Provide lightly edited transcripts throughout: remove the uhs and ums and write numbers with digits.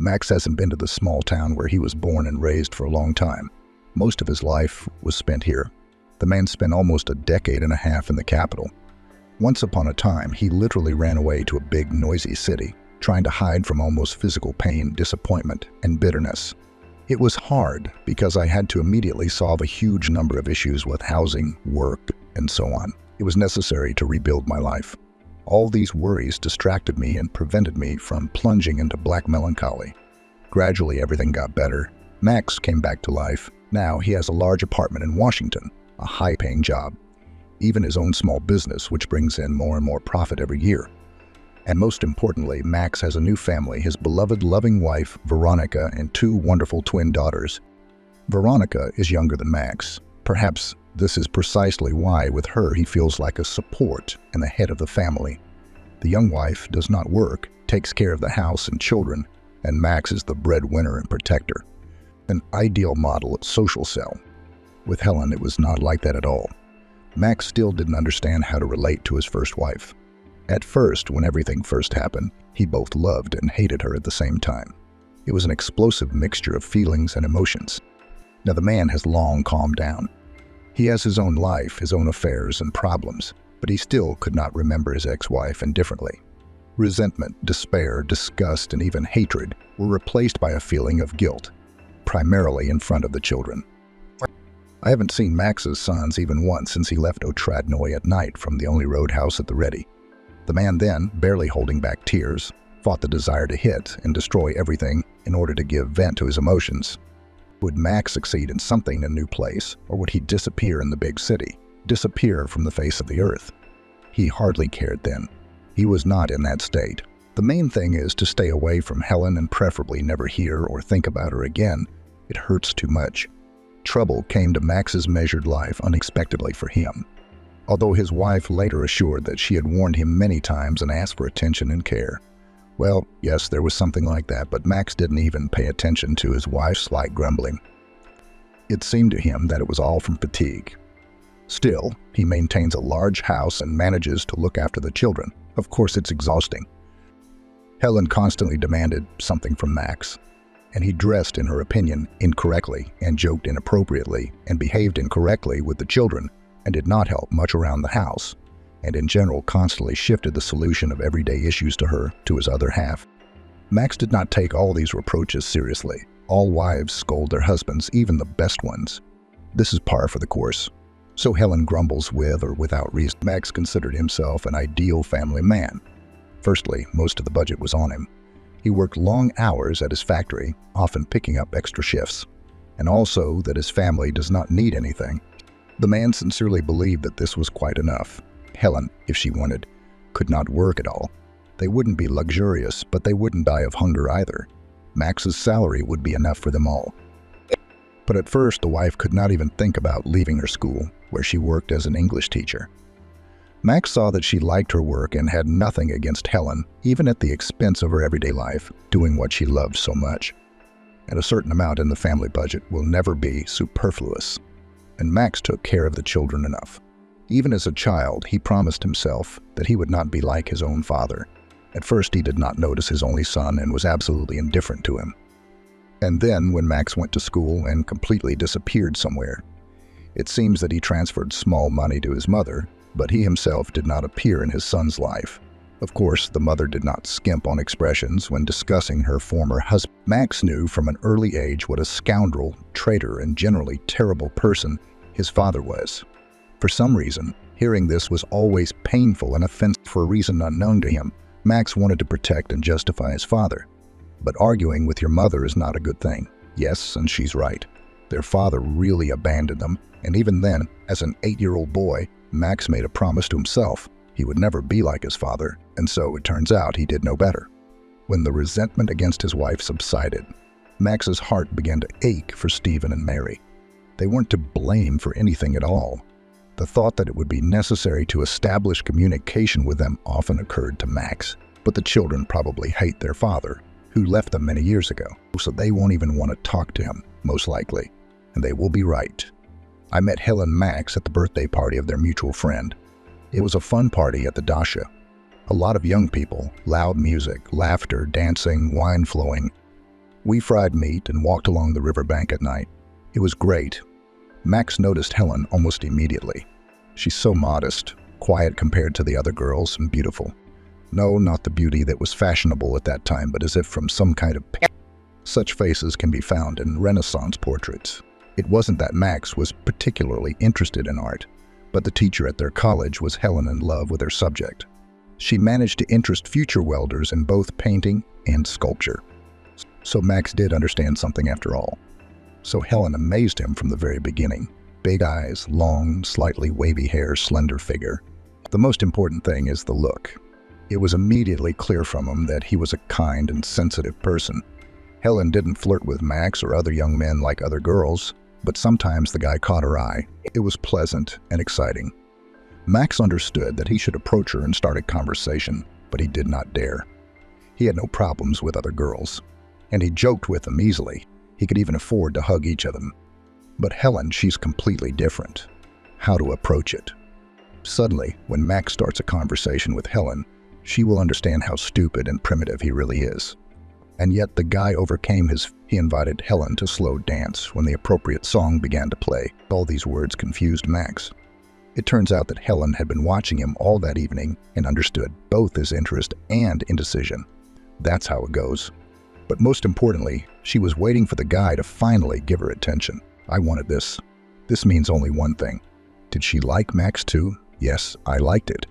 Max hasn't been to the small town where he was born and raised for a long time. Most of his life was spent here. The man spent almost a decade and a half in the capital. Once upon a time, he literally ran away to a big, noisy city, trying to hide from almost physical pain, disappointment, and bitterness. It was hard because I had to immediately solve a huge number of issues with housing, work, and so on. It was necessary to rebuild my life. All these worries distracted me and prevented me from plunging into black melancholy. Gradually, everything got better. Max came back to life. Now he has a large apartment in Washington, a high-paying job, even his own small business, which brings in more and more profit every year. And most importantly, Max has a new family, his beloved, loving wife, Veronica, and two wonderful twin daughters. Veronica is younger than Max. Perhaps this is precisely why, with her, he feels like a support and the head of the family. The young wife does not work, takes care of the house and children, and Max is the breadwinner and protector. An ideal model of social cell. With Helen, it was not like that at all. Max still didn't understand how to relate to his first wife. At first, when everything first happened, he both loved and hated her at the same time. It was an explosive mixture of feelings and emotions. Now the man has long calmed down. He has his own life, his own affairs and problems, but he still could not remember his ex-wife indifferently. Resentment, despair, disgust, and even hatred were replaced by a feeling of guilt, primarily in front of the children. I haven't seen Max's sons even once since he left Otradnoy at night from the only roadhouse at the ready. The man then, barely holding back tears, fought the desire to hit and destroy everything in order to give vent to his emotions. Would Max succeed in something in a new place, or would he disappear in the big city, disappear from the face of the earth? He hardly cared then. He was not in that state. The main thing is to stay away from Helen and preferably never hear or think about her again. It hurts too much. Trouble came to Max's measured life unexpectedly for him. Although his wife later assured that she had warned him many times and asked for attention and care. Well, yes, there was something like that, but Max didn't even pay attention to his wife's slight grumbling. It seemed to him that it was all from fatigue. Still, he maintains a large house and manages to look after the children. Of course, it's exhausting. Helen constantly demanded something from Max, and he dressed, in her opinion, incorrectly and joked inappropriately and behaved incorrectly with the children and did not help much around the house, and in general constantly shifted the solution of everyday issues to her, to his other half. Max did not take all these reproaches seriously. All wives scold their husbands, even the best ones. This is par for the course. So Helen grumbles with or without reason. Max considered himself an ideal family man. Firstly, most of the budget was on him. He worked long hours at his factory, often picking up extra shifts, and also that his family does not need anything. The man sincerely believed that this was quite enough. Helen, if she wanted, could not work at all. They wouldn't be luxurious, but they wouldn't die of hunger either. Max's salary would be enough for them all. But at first, the wife could not even think about leaving her school, where she worked as an English teacher. Max saw that she liked her work and had nothing against Helen, even at the expense of her everyday life, doing what she loved so much. And a certain amount in the family budget will never be superfluous. And Max took care of the children enough. Even as a child, he promised himself that he would not be like his own father. At first, he did not notice his only son and was absolutely indifferent to him. And then, when Max went to school and completely disappeared somewhere, it seems that he transferred small money to his mother, but he himself did not appear in his son's life. Of course, the mother did not skimp on expressions when discussing her former husband. Max knew from an early age what a scoundrel, traitor, and generally terrible person his father was. For some reason, hearing this was always painful and offensive. For a reason unknown to him, Max wanted to protect and justify his father. But arguing with your mother is not a good thing. Yes, and she's right. Their father really abandoned them, and even then, as an 8-year-old boy, Max made a promise to himself he would never be like his father, and so it turns out he did no better. When the resentment against his wife subsided, Max's heart began to ache for Stephen and Mary. They weren't to blame for anything at all. The thought that it would be necessary to establish communication with them often occurred to Max, but the children probably hate their father, who left them many years ago, so they won't even want to talk to him, most likely, and they will be right. I met Helen and Max at the birthday party of their mutual friend. It was a fun party at the Dasha. A lot of young people, loud music, laughter, dancing, wine flowing. We fried meat and walked along the riverbank at night. It was great. Max noticed Helen almost immediately. She's so modest, quiet compared to the other girls, and beautiful. No, not the beauty that was fashionable at that time, but as if from some kind of such faces can be found in Renaissance portraits. It wasn't that Max was particularly interested in art, but the teacher at their college was Helen in love with her subject. She managed to interest future welders in both painting and sculpture. So Max did understand something after all. So Helen amazed him from the very beginning. Big eyes, long, slightly wavy hair, slender figure. The most important thing is the look. It was immediately clear from him that he was a kind and sensitive person. Helen didn't flirt with Max or other young men like other girls, but sometimes the guy caught her eye. It was pleasant and exciting. Max understood that he should approach her and start a conversation, but he did not dare. He had no problems with other girls, and he joked with them easily. He could even afford to hug each of them. But Helen, she's completely different. How to approach it? Suddenly, when Max starts a conversation with Helen, she will understand how stupid and primitive he really is. And yet the guy overcame he invited Helen to slow dance when the appropriate song began to play. All these words confused Max. It turns out that Helen had been watching him all that evening and understood both his interest and indecision. That's how it goes. But most importantly, she was waiting for the guy to finally give her attention. I wanted this. This means only one thing. Did she like Max too? Yes, I liked it.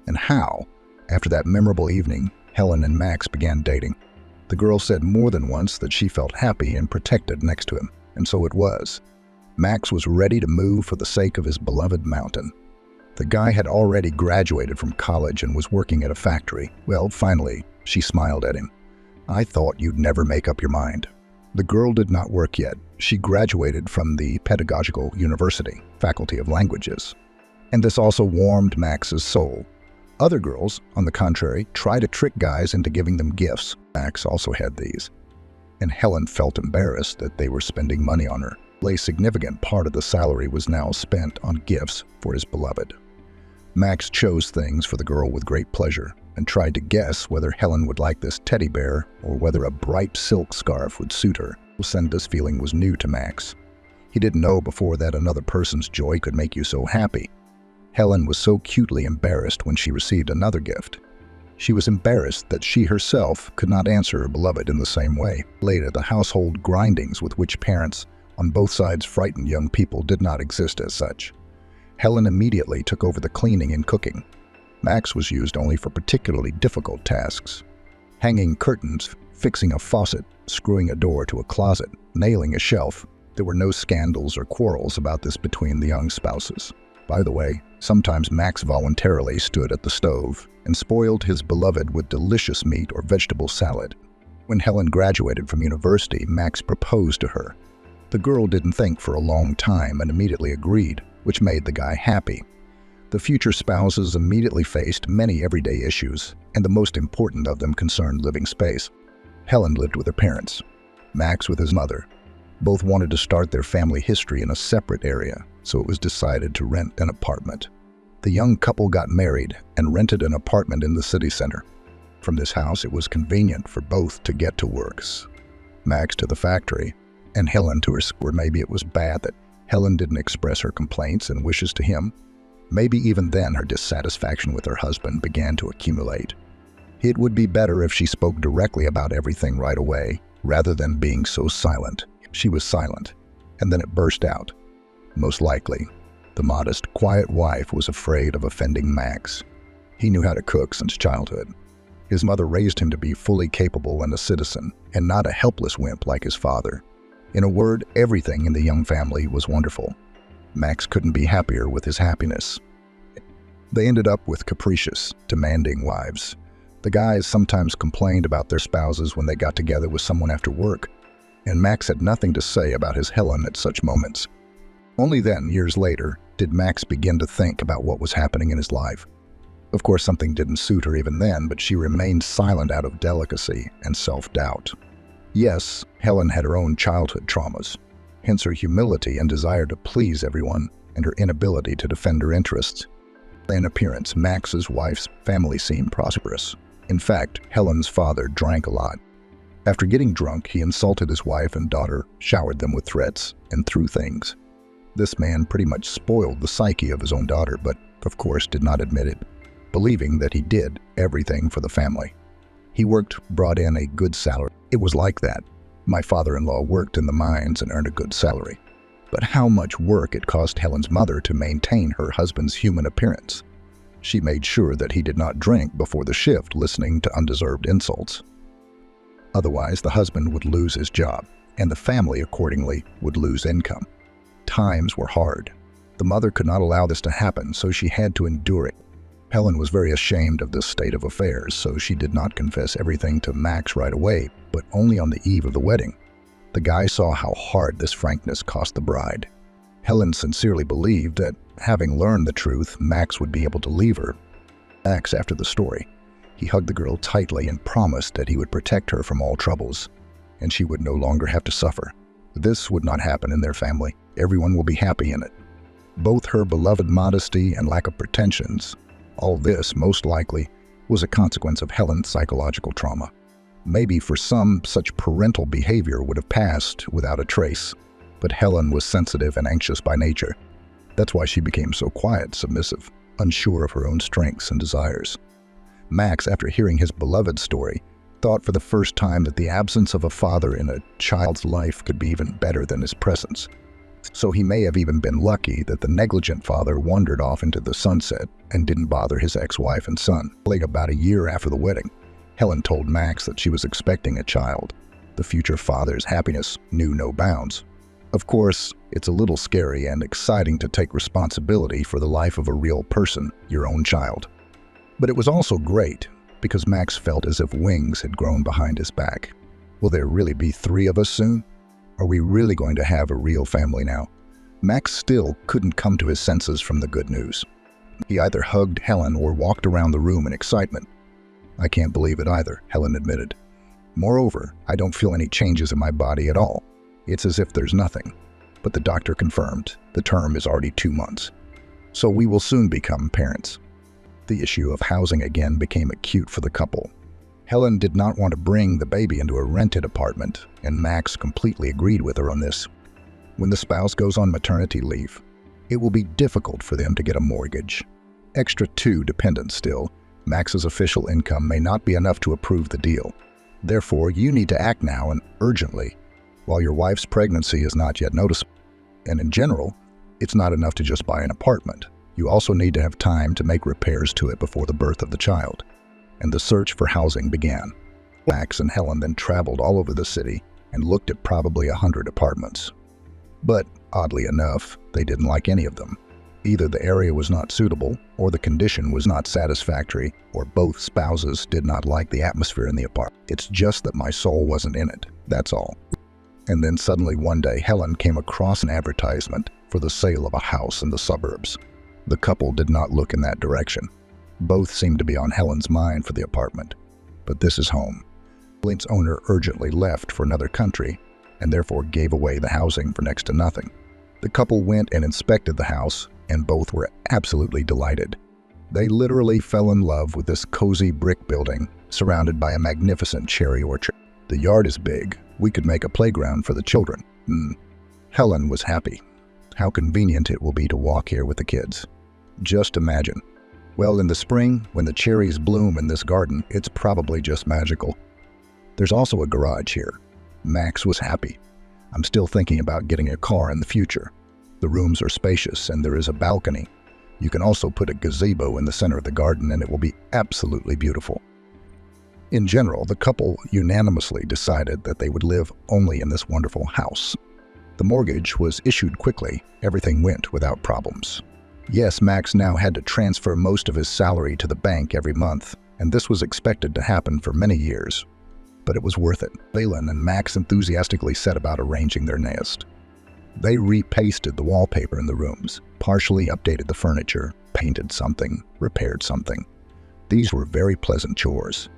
And how? After that memorable evening, Helen and Max began dating. The girl said more than once that she felt happy and protected next to him, and so it was. Max was ready to move for the sake of his beloved mountain. The guy had already graduated from college and was working at a factory. Well, finally, she smiled at him. I thought you'd never make up your mind. The girl did not work yet. She graduated from the Pedagogical University, Faculty of Languages. And this also warmed Max's soul. Other girls, on the contrary, try to trick guys into giving them gifts. Max also had these. And Helen felt embarrassed that they were spending money on her. A significant part of the salary was now spent on gifts for his beloved. Max chose things for the girl with great pleasure and tried to guess whether Helen would like this teddy bear or whether a bright silk scarf would suit her. This feeling was new to Max. He didn't know before that another person's joy could make you so happy. Helen was so cutely embarrassed when she received another gift. She was embarrassed that she herself could not answer her beloved in the same way. Later, the household grindings with which parents on both sides frightened young people did not exist as such. Helen immediately took over the cleaning and cooking. Max was used only for particularly difficult tasks. Hanging curtains, fixing a faucet, screwing a door to a closet, nailing a shelf. There were no scandals or quarrels about this between the young spouses. By the way, sometimes Max voluntarily stood at the stove and spoiled his beloved with delicious meat or vegetable salad. When Helen graduated from university, Max proposed to her. The girl didn't think for a long time and immediately agreed, which made the guy happy. The future spouses immediately faced many everyday issues, and the most important of them concerned living space. Helen lived with her parents, Max with his mother. Both wanted to start their family history in a separate area, so it was decided to rent an apartment. The young couple got married and rented an apartment in the city center. From this house, it was convenient for both to get to works. Max to the factory, and Helen to her school. Maybe it was bad that Helen didn't express her complaints and wishes to him. Maybe even then her dissatisfaction with her husband began to accumulate. It would be better if she spoke directly about everything right away, rather than being so silent. She was silent, and then it burst out. Most likely, the modest, quiet wife was afraid of offending Max. He knew how to cook since childhood. His mother raised him to be fully capable and a citizen, and not a helpless wimp like his father. In a word, everything in the young family was wonderful. Max couldn't be happier with his happiness. They ended up with capricious, demanding wives. The guys sometimes complained about their spouses when they got together with someone after work, and Max had nothing to say about his Helen at such moments. Only then, years later, did Max begin to think about what was happening in his life. Of course, something didn't suit her even then, but she remained silent out of delicacy and self-doubt. Yes, Helen had her own childhood traumas, hence her humility and desire to please everyone and her inability to defend her interests. In appearance, Max's wife's family seemed prosperous. In fact, Helen's father drank a lot. After getting drunk, he insulted his wife and daughter, showered them with threats, and threw things. This man pretty much spoiled the psyche of his own daughter, but of course did not admit it, believing that he did everything for the family. He brought in a good salary. It was like that. My father-in-law worked in the mines and earned a good salary. But how much work it cost Helen's mother to maintain her husband's human appearance. She made sure that he did not drink before the shift, listening to undeserved insults. Otherwise, the husband would lose his job, and the family accordingly would lose income. Times were hard. The mother could not allow this to happen, so she had to endure it. Helen was very ashamed of this state of affairs, so she did not confess everything to Max right away, but only on the eve of the wedding. The guy saw how hard this frankness cost the bride. Helen sincerely believed that, having learned the truth, Max would be able to leave her. Max, after the story, he hugged the girl tightly and promised that he would protect her from all troubles, and she would no longer have to suffer. This would not happen in their family. Everyone will be happy in it. Both her beloved modesty and lack of pretensions, all this, most likely, was a consequence of Helen's psychological trauma. Maybe for some, such parental behavior would have passed without a trace, but Helen was sensitive and anxious by nature. That's why she became so quiet, submissive, unsure of her own strengths and desires. Max, after hearing his beloved story, thought for the first time that the absence of a father in a child's life could be even better than his presence. So he may have even been lucky that the negligent father wandered off into the sunset and didn't bother his ex-wife and son. Like about a year after the wedding, Helen told Max that she was expecting a child. The future father's happiness knew no bounds. Of course, it's a little scary and exciting to take responsibility for the life of a real person, your own child. But it was also great, because Max felt as if wings had grown behind his back. Will there really be 3 of us soon? Are we really going to have a real family now? Max still couldn't come to his senses from the good news. He either hugged Helen or walked around the room in excitement. I can't believe it either, Helen admitted. Moreover, I don't feel any changes in my body at all. It's as if there's nothing. But the doctor confirmed the term is already 2 months. So we will soon become parents. The issue of housing again became acute for the couple. Helen did not want to bring the baby into a rented apartment, and Max completely agreed with her on this. When the spouse goes on maternity leave, it will be difficult for them to get a mortgage. Extra 2 dependents still, Max's official income may not be enough to approve the deal. Therefore, you need to act now and urgently, while your wife's pregnancy is not yet noticeable. And in general, it's not enough to just buy an apartment. You also need to have time to make repairs to it before the birth of the child. And the search for housing began. Max and Helen then traveled all over the city and looked at probably 100 apartments. But, oddly enough, they didn't like any of them. Either the area was not suitable, or the condition was not satisfactory, or both spouses did not like the atmosphere in the apartment. It's just that my soul wasn't in it, that's all. And then suddenly one day, Helen came across an advertisement for the sale of a house in the suburbs. The couple did not look in that direction. Both seemed to be on Helen's mind for the apartment. But this is home. Helen's owner urgently left for another country and therefore gave away the housing for next to nothing. The couple went and inspected the house, and both were absolutely delighted. They literally fell in love with this cozy brick building surrounded by a magnificent cherry orchard. The yard is big. We could make a playground for the children. Helen was happy. How convenient it will be to walk here with the kids. Just imagine. Well, in the spring, when the cherries bloom in this garden, it's probably just magical. There's also a garage here. Max was happy. I'm still thinking about getting a car in the future. The rooms are spacious and there is a balcony. You can also put a gazebo in the center of the garden and it will be absolutely beautiful. In general, the couple unanimously decided that they would live only in this wonderful house. The mortgage was issued quickly. Everything went without problems. Yes, Max now had to transfer most of his salary to the bank every month, and this was expected to happen for many years. But it was worth it. Valen and Max enthusiastically set about arranging their nest. They repasted the wallpaper in the rooms, partially updated the furniture, painted something, repaired something. These were very pleasant chores.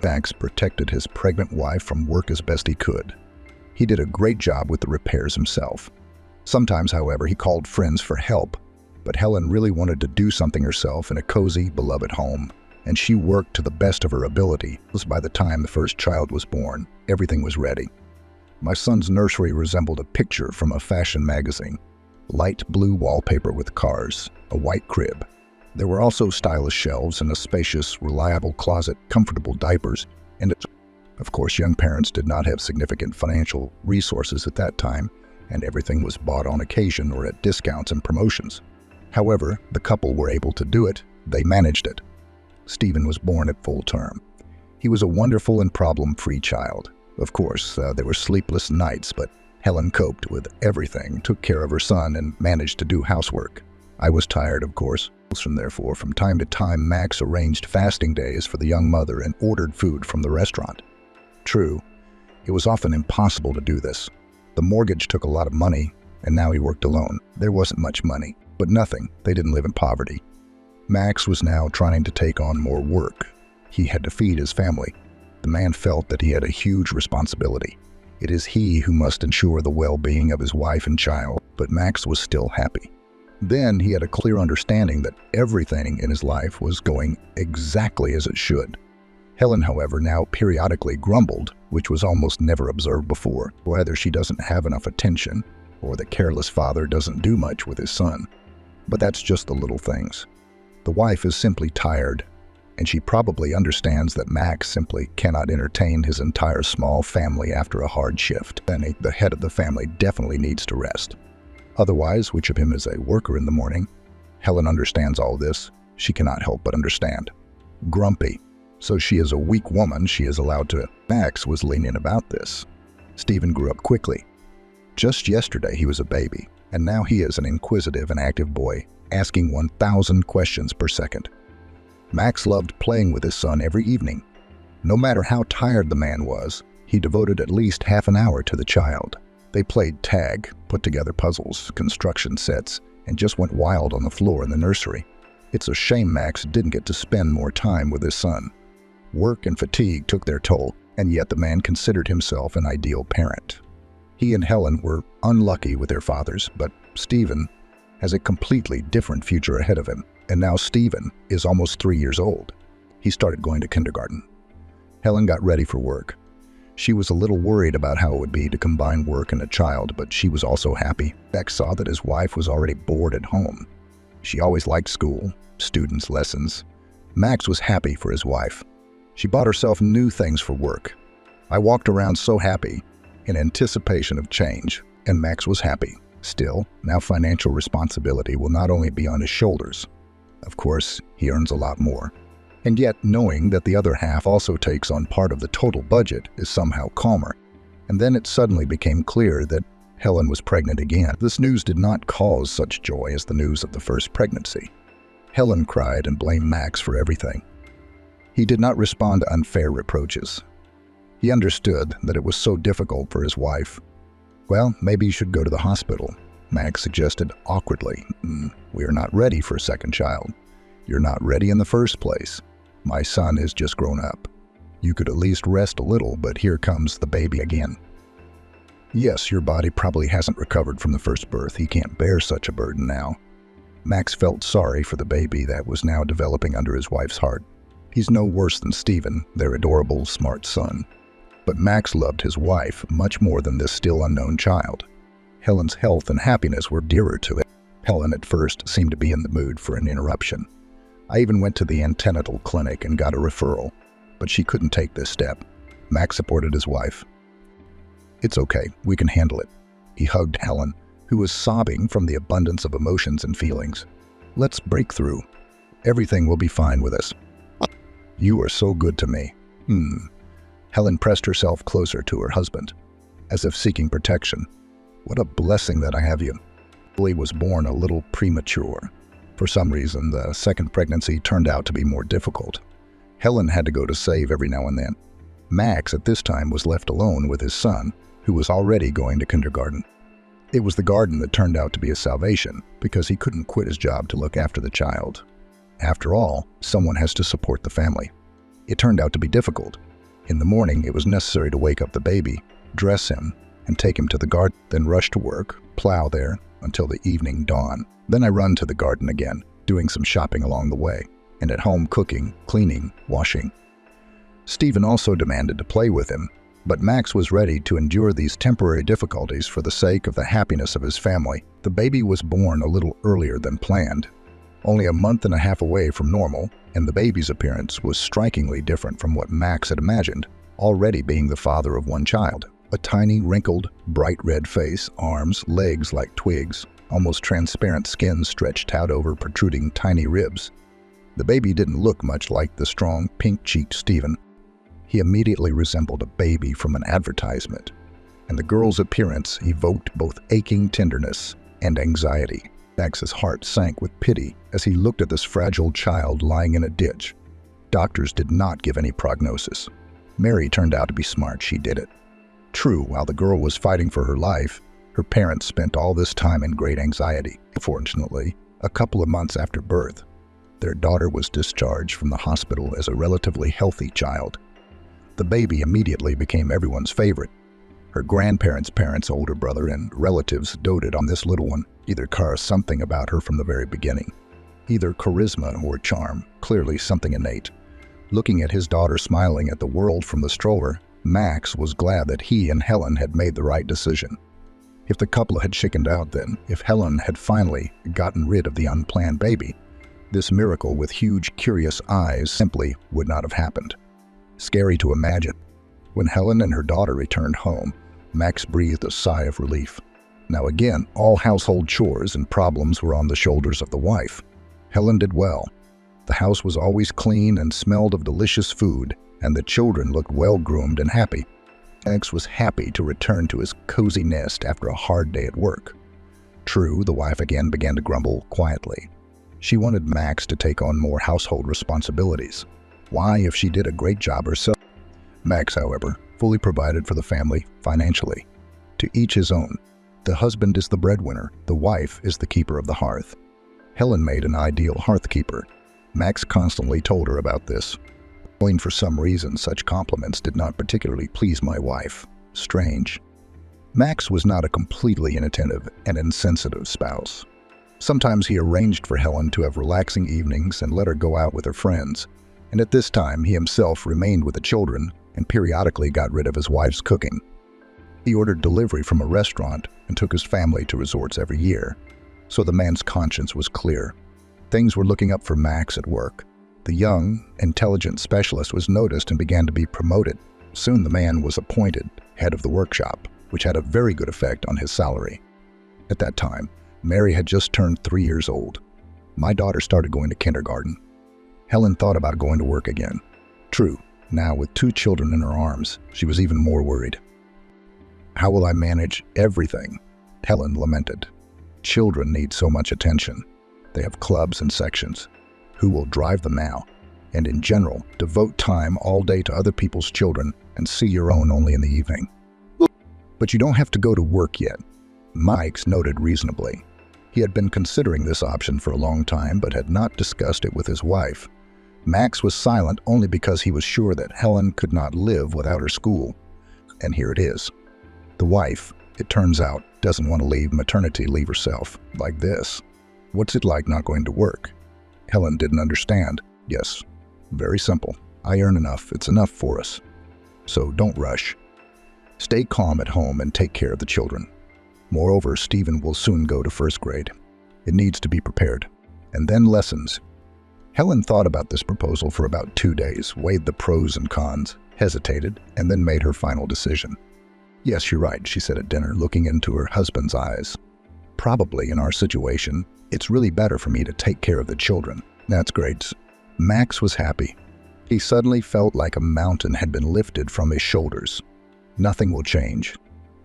Max protected his pregnant wife from work as best he could. He did a great job with the repairs himself. Sometimes, however, he called friends for help, but Helen really wanted to do something herself in a cozy, beloved home. and she worked to the best of her ability. By the time the first child was born, everything was ready. My son's nursery resembled a picture from a fashion magazine. Light blue wallpaper with cars, a white crib. There were also stylish shelves and a spacious, reliable closet, comfortable diapers, and of course, young parents did not have significant financial resources at that time, and everything was bought on occasion or at discounts and promotions. However, the couple were able to do it. They managed it. Stephen was born at full term. He was a wonderful and problem-free child. Of course, there were sleepless nights, but Helen coped with everything, took care of her son, and managed to do housework. I was tired, of course. Therefore, from time to time, Max arranged fasting days for the young mother and ordered food from the restaurant. True, it was often impossible to do this. The mortgage took a lot of money, and now he worked alone. There wasn't much money, but nothing. They didn't live in poverty. Max was now trying to take on more work. He had to feed his family. The man felt that he had a huge responsibility. It is he who must ensure the well-being of his wife and child, but Max was still happy. Then he had a clear understanding that everything in his life was going exactly as it should. Helen, however, now periodically grumbled, which was almost never observed before, whether she doesn't have enough attention or the careless father doesn't do much with his son. But that's just the little things. The wife is simply tired, and she probably understands that Max simply cannot entertain his entire small family after a hard shift. Then the head of the family definitely needs to rest. Otherwise, which of him is a worker in the morning? Helen understands all this. She cannot help but understand. Grumpy. So she is a weak woman, she is allowed to. Max was lenient about this. Stephen grew up quickly. Just yesterday he was a baby, and now he is an inquisitive and active boy, asking 1,000 questions per second. Max loved playing with his son every evening. No matter how tired the man was, he devoted at least half an hour to the child. They played tag, put together puzzles, construction sets, and just went wild on the floor in the nursery. It's a shame Max didn't get to spend more time with his son. Work and fatigue took their toll, and yet the man considered himself an ideal parent. He and Helen were unlucky with their fathers, but Stephen has a completely different future ahead of him. And now Stephen is almost 3 years old. He started going to kindergarten. Helen got ready for work. She was a little worried about how it would be to combine work and a child, but she was also happy. Max saw that his wife was already bored at home. She always liked school, students, lessons. Max was happy for his wife. She bought herself new things for work. I walked around so happy, in anticipation of change, and Max was happy. Still, now financial responsibility will not only be on his shoulders. Of course, he earns a lot more. And yet, knowing that the other half also takes on part of the total budget is somehow calmer. And then it suddenly became clear that Helen was pregnant again. This news did not cause such joy as the news of the first pregnancy. Helen cried and blamed Max for everything. He did not respond to unfair reproaches. He understood that it was so difficult for his wife. Well, maybe you should go to the hospital, Max suggested awkwardly. We are not ready for a second child. You're not ready in the first place. My son has just grown up. You could at least rest a little, but here comes the baby again. Yes, your body probably hasn't recovered from the first birth. He can't bear such a burden now. Max felt sorry for the baby that was now developing under his wife's heart. He's no worse than Stephen, their adorable, smart son. But Max loved his wife much more than this still unknown child. Helen's health and happiness were dearer to him. Helen at first seemed to be in the mood for an interruption. I even went to the antenatal clinic and got a referral, but she couldn't take this step. Max supported his wife. It's okay, we can handle it. He hugged Helen, who was sobbing from the abundance of emotions and feelings. Let's break through. Everything will be fine with us. You are so good to me. Helen pressed herself closer to her husband, as if seeking protection. What a blessing that I have you. Billy was born a little premature. For some reason, the second pregnancy turned out to be more difficult. Helen had to go to save every now and then. Max, at this time, was left alone with his son, who was already going to kindergarten. It was the garden that turned out to be a salvation, because he couldn't quit his job to look after the child. After all, someone has to support the family. It turned out to be difficult. In the morning, it was necessary to wake up the baby, dress him, and take him to the garden, then rush to work, plow there, until the evening dawn. Then I run to the garden again, doing some shopping along the way. and at home cooking, cleaning, washing. Stephen also demanded to play with him, but Max was ready to endure these temporary difficulties for the sake of the happiness of his family. The baby was born a little earlier than planned, only a month and a half away from normal, and the baby's appearance was strikingly different from what Max had imagined, already being the father of one child. A tiny, wrinkled, bright red face, arms, legs like twigs, almost transparent skin stretched out over protruding tiny ribs. The baby didn't look much like the strong, pink-cheeked Stephen. He immediately resembled a baby from an advertisement, and the girl's appearance evoked both aching tenderness and anxiety. Max's heart sank with pity as he looked at this fragile child lying in a ditch. Doctors did not give any prognosis. Mary turned out to be smart. She did it. True, while the girl was fighting for her life, her parents spent all this time in great anxiety. Fortunately, a couple of months after birth, their daughter was discharged from the hospital as a relatively healthy child. The baby immediately became everyone's favorite. Her grandparents' parents, older brother, and relatives doted on this little one. Either something about her from the very beginning. Either charisma or charm, clearly something innate. Looking at his daughter smiling at the world from the stroller, Max was glad that he and Helen had made the right decision. If the couple had chickened out then, if Helen had finally gotten rid of the unplanned baby, this miracle with huge, curious eyes simply would not have happened. Scary to imagine. When Helen and her daughter returned home, Max breathed a sigh of relief. Now again, all household chores and problems were on the shoulders of the wife. Helen did well. The house was always clean and smelled of delicious food, and the children looked well-groomed and happy. Max was happy to return to his cozy nest after a hard day at work. True, the wife again began to grumble quietly. She wanted Max to take on more household responsibilities. Why, if she did a great job herself? Max, however, fully provided for the family financially. To each his own. The husband is the breadwinner, the wife is the keeper of the hearth. Helen made an ideal hearth keeper. Max constantly told her about this. Knowing for some reason such compliments did not particularly please my wife. Strange. Max was not a completely inattentive and insensitive spouse. Sometimes he arranged for Helen to have relaxing evenings and let her go out with her friends, and at this time he himself remained with the children and periodically got rid of his wife's cooking. He ordered delivery from a restaurant and took his family to resorts every year, so the man's conscience was clear. Things were looking up for Max at work. The young, intelligent specialist was noticed and began to be promoted. Soon the man was appointed head of the workshop, which had a very good effect on his salary. At that time, Mary had just turned 3 years old. My daughter started going to kindergarten. Helen thought about going to work again. True, now with 2 children in her arms, she was even more worried. How will I manage everything? Helen lamented. Children need so much attention. They have clubs and sections. Who will drive them now? And in general, devote time all day to other people's children and see your own only in the evening. But you don't have to go to work yet, Mike noted reasonably. He had been considering this option for a long time but had not discussed it with his wife. Max was silent only because he was sure that Helen could not live without her school. And here it is. The wife, it turns out, doesn't want to leave maternity leave herself like this. What's it like not going to work? Helen didn't understand. Yes, very simple. I earn enough. It's enough for us. So don't rush. Stay calm at home and take care of the children. Moreover, Stephen will soon go to 1st grade. It needs to be prepared. And then lessons. Helen thought about this proposal for about 2 days, weighed the pros and cons, hesitated, and then made her final decision. Yes, you're right, she said at dinner, looking into her husband's eyes. Probably in our situation, it's really better for me to take care of the children. That's great. Max was happy. He suddenly felt like a mountain had been lifted from his shoulders. Nothing will change.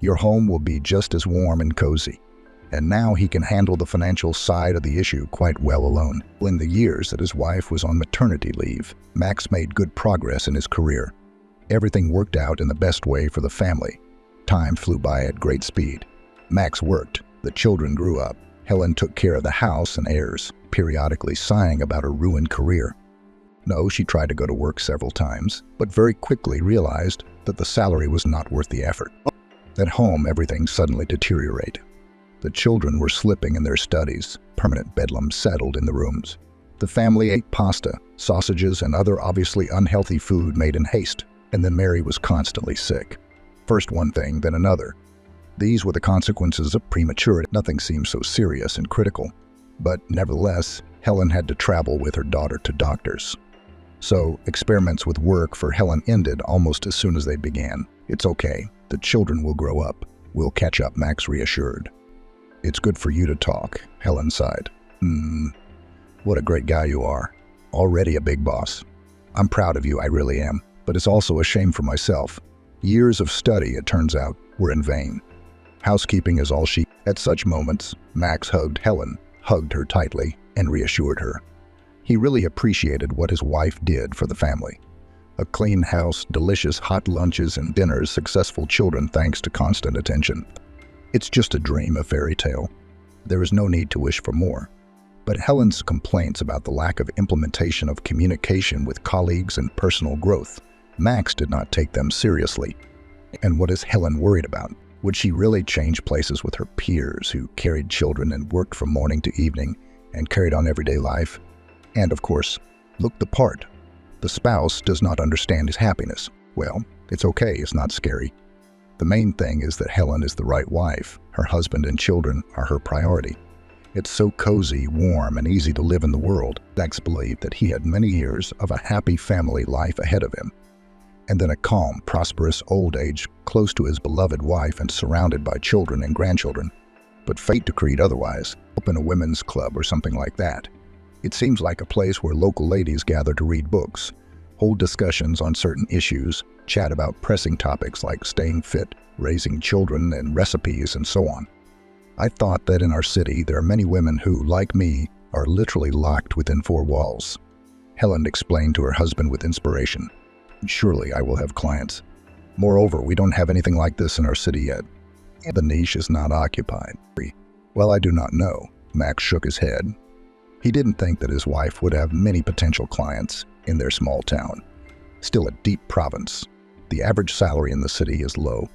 Your home will be just as warm and cozy. And now he can handle the financial side of the issue quite well alone. In the years that his wife was on maternity leave, Max made good progress in his career. Everything worked out in the best way for the family. Time flew by at great speed. Max worked, the children grew up. Helen took care of the house and heirs, periodically sighing about her ruined career. No, she tried to go to work several times, but very quickly realized that the salary was not worth the effort. At home, everything suddenly deteriorated. The children were slipping in their studies. Permanent bedlam settled in the rooms. The family ate pasta, sausages and other obviously unhealthy food made in haste, and then Mary was constantly sick. First one thing, then another. These were the consequences of prematurity. Nothing seemed so serious and critical. But nevertheless, Helen had to travel with her daughter to doctors. So, experiments with work for Helen ended almost as soon as they began. It's okay. The children will grow up. We'll catch up, Max reassured. It's good for you to talk, Helen sighed. What a great guy you are. Already a big boss. I'm proud of you, I really am. But it's also a shame for myself. Years of study, it turns out, were in vain. Housekeeping is all she... At such moments, Max hugged Helen, hugged her tightly, and reassured her. He really appreciated what his wife did for the family. A clean house, delicious hot lunches and dinners, successful children thanks to constant attention. It's just a dream, a fairy tale. There is no need to wish for more. But Helen's complaints about the lack of implementation of communication with colleagues and personal growth, Max did not take them seriously. And what is Helen worried about? Would she really change places with her peers who carried children and worked from morning to evening and carried on everyday life? And of course, looked the part. The spouse does not understand his happiness. Well, it's okay, it's not scary. The main thing is that Helen is the right wife. Her husband and children are her priority. It's so cozy, warm, and easy to live in the world. Max believed that he had many years of a happy family life ahead of him, and then a calm, prosperous old age close to his beloved wife and surrounded by children and grandchildren. But fate decreed otherwise. Open a women's club or something like that. It seems like a place where local ladies gather to read books, hold discussions on certain issues, chat about pressing topics like staying fit, raising children, and recipes, and so on. I thought that in our city there are many women who, like me, are literally locked within four walls. Helen explained to her husband with inspiration. Surely I will have clients. Moreover, we don't have anything like this in our city yet. The niche is not occupied. Well, I do not know. Max shook his head. He didn't think that his wife would have many potential clients in their small town. Still a deep province. The average salary in the city is low.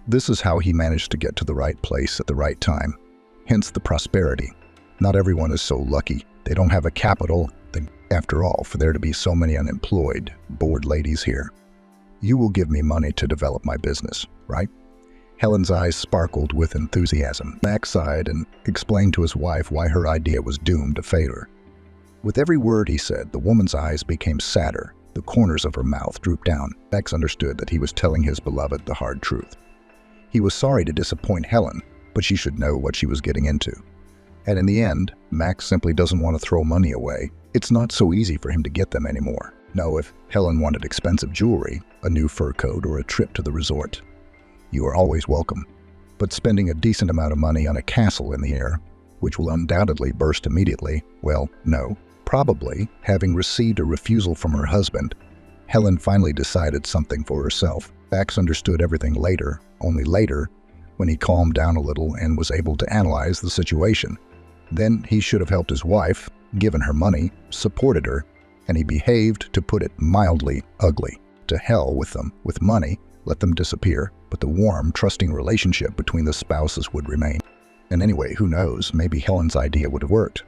This is how he managed to get to the right place at the right time. Hence the prosperity. Not everyone is so lucky. They don't have a capital. After all, for there to be so many unemployed, bored ladies here. You will give me money to develop my business, right? Helen's eyes sparkled with enthusiasm. Max sighed and explained to his wife why her idea was doomed to failure. With every word he said, the woman's eyes became sadder. The corners of her mouth drooped down. Max understood that he was telling his beloved the hard truth. He was sorry to disappoint Helen, but she should know what she was getting into. And in the end, Max simply doesn't want to throw money away. It's not so easy for him to get them anymore. No, if Helen wanted expensive jewelry, a new fur coat, or a trip to the resort, you are always welcome. But spending a decent amount of money on a castle in the air, which will undoubtedly burst immediately, well, no. Probably, having received a refusal from her husband, Helen finally decided something for herself. Max understood everything later, only later, when he calmed down a little and was able to analyze the situation. Then he should have helped his wife, given her money, supported her, and he behaved, to put it mildly, ugly. To hell with them, with money, let them disappear, but the warm, trusting relationship between the spouses would remain. And anyway, who knows, maybe Helen's idea would have worked.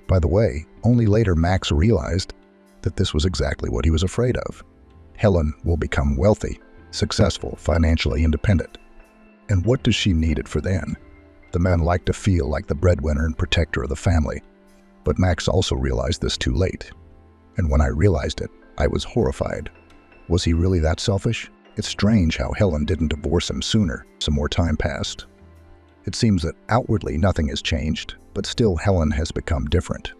By the way, only later Max realized that this was exactly what he was afraid of. Helen will become wealthy, successful, financially independent. And what does she need it for then? The man liked to feel like the breadwinner and protector of the family. But Max also realized this too late. And when I realized it, I was horrified. Was he really that selfish? It's strange how Helen didn't divorce him sooner. Some more time passed. It seems that outwardly nothing has changed, but still Helen has become different.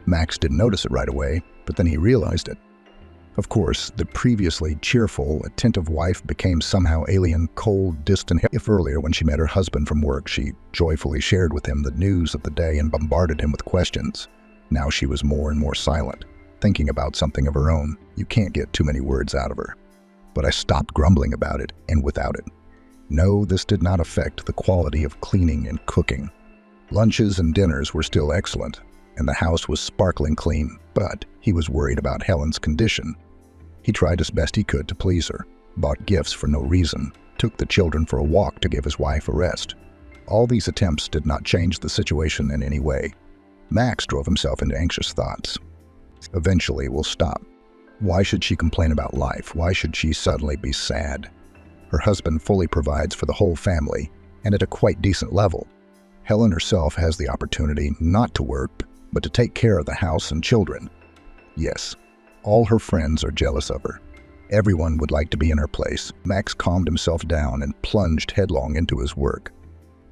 Max didn't notice it right away, but then he realized it. Of course, the previously cheerful, attentive wife became somehow alien, cold, distant. If earlier, when she met her husband from work, she joyfully shared with him the news of the day and bombarded him with questions, now she was more and more silent, thinking about something of her own. You can't get too many words out of her. But I stopped grumbling about it, and without it. No, this did not affect the quality of cleaning and cooking. Lunches and dinners were still excellent, and the house was sparkling clean, but he was worried about Helen's condition. He tried as best he could to please her, bought gifts for no reason, took the children for a walk to give his wife a rest. All these attempts did not change the situation in any way. Max drove himself into anxious thoughts. Eventually, we'll stop. Why should she complain about life? Why should she suddenly be sad? Her husband fully provides for the whole family, and at a quite decent level. Helen herself has the opportunity not to work, but to take care of the house and children. Yes, all her friends are jealous of her. Everyone would like to be in her place. Max calmed himself down and plunged headlong into his work.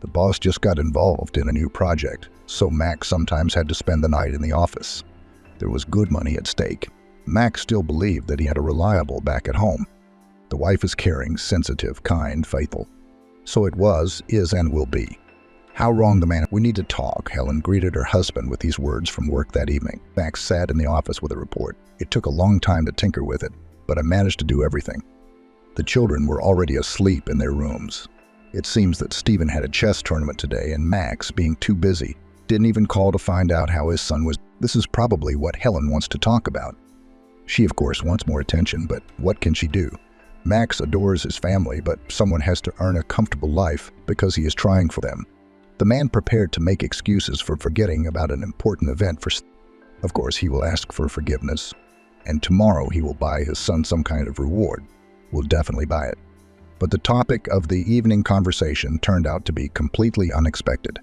The boss just got involved in a new project, so Max sometimes had to spend the night in the office. There was good money at stake. Max still believed that he had a reliable back at home. The wife is caring, sensitive, kind, faithful. So it was, is, and will be. How wrong the man. We need to talk, Helen greeted her husband with these words from work that evening. Max sat in the office with a report. It took a long time to tinker with it, but I managed to do everything. The children were already asleep in their rooms. It seems that Stephen had a chess tournament today, and Max, being too busy, didn't even call to find out how his son was. This is probably what Helen wants to talk about. She, of course, wants more attention, but what can she do? Max adores his family, but someone has to earn a comfortable life because he is trying for them. The man prepared to make excuses for forgetting about an important event for... Of course, he will ask for forgiveness, and tomorrow he will buy his son some kind of reward. We'll definitely buy it. But the topic of the evening conversation turned out to be completely unexpected.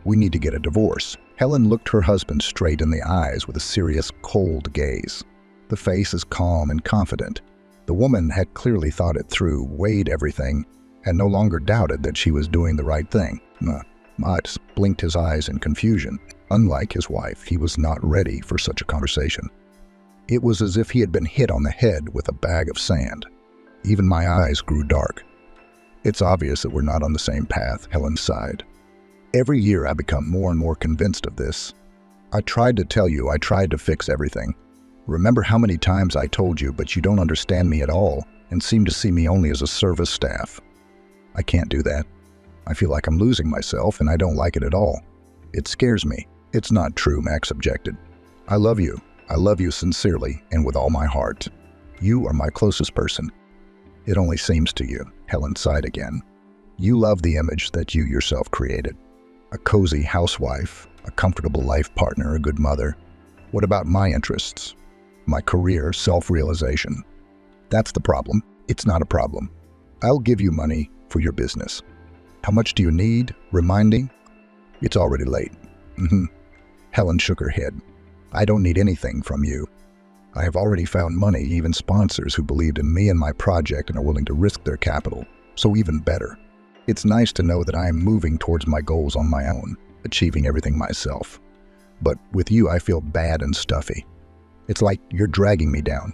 We need to get a divorce. Helen looked her husband straight in the eyes with a serious, cold gaze. The face is calm and confident. The woman had clearly thought it through, weighed everything, and no longer doubted that she was doing the right thing. Max blinked his eyes in confusion. Unlike his wife, he was not ready for such a conversation. It was as if he had been hit on the head with a bag of sand. Even my eyes grew dark. It's obvious that we're not on the same path, Helen sighed. Every year I become more and more convinced of this. I tried to tell you, I tried to fix everything. Remember how many times I told you, but you don't understand me at all and seem to see me only as a service staff. I can't do that. I feel like I'm losing myself and I don't like it at all. It scares me. It's not true, Max objected. I love you. I love you sincerely and with all my heart. You are my closest person. It only seems to you, Helen sighed again. You love the image that you yourself created. A cozy housewife, a comfortable life partner, a good mother. What about my interests? My career, self-realization. That's the problem. It's not a problem. I'll give you money for your business. How much do you need? Reminding? It's already late. Helen shook her head. I don't need anything from you. I have already found money, even sponsors who believed in me and my project and are willing to risk their capital. So even better. It's nice to know that I am moving towards my goals on my own, achieving everything myself. But with you, I feel bad and stuffy. It's like you're dragging me down.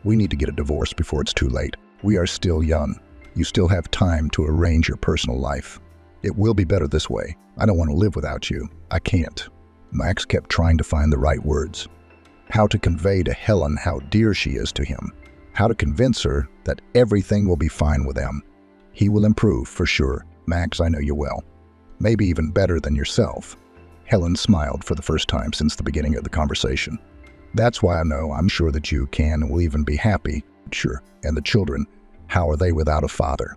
We need to get a divorce before it's too late. We are still young. You still have time to arrange your personal life. It will be better this way. I don't want to live without you. I can't. Max kept trying to find the right words. How to convey to Helen how dear she is to him. How to convince her that everything will be fine with them. He will improve, for sure. Max, I know you well. Maybe even better than yourself. Helen smiled for the first time since the beginning of the conversation. That's why I know I'm sure that you can and will even be happy. Sure. And the children, how are they without a father?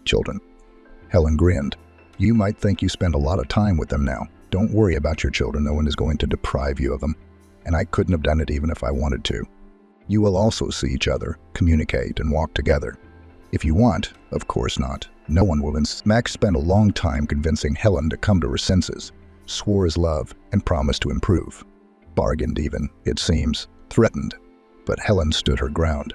Children. Helen grinned. You might think you spend a lot of time with them now. Don't worry about your children. No one is going to deprive you of them. And I couldn't have done it even if I wanted to. You will also see each other, communicate, and walk together. If you want, of course not. No one will Max spent a long time convincing Helen to come to her senses, swore his love, and promised to improve. Bargained even, it seems, threatened. But Helen stood her ground.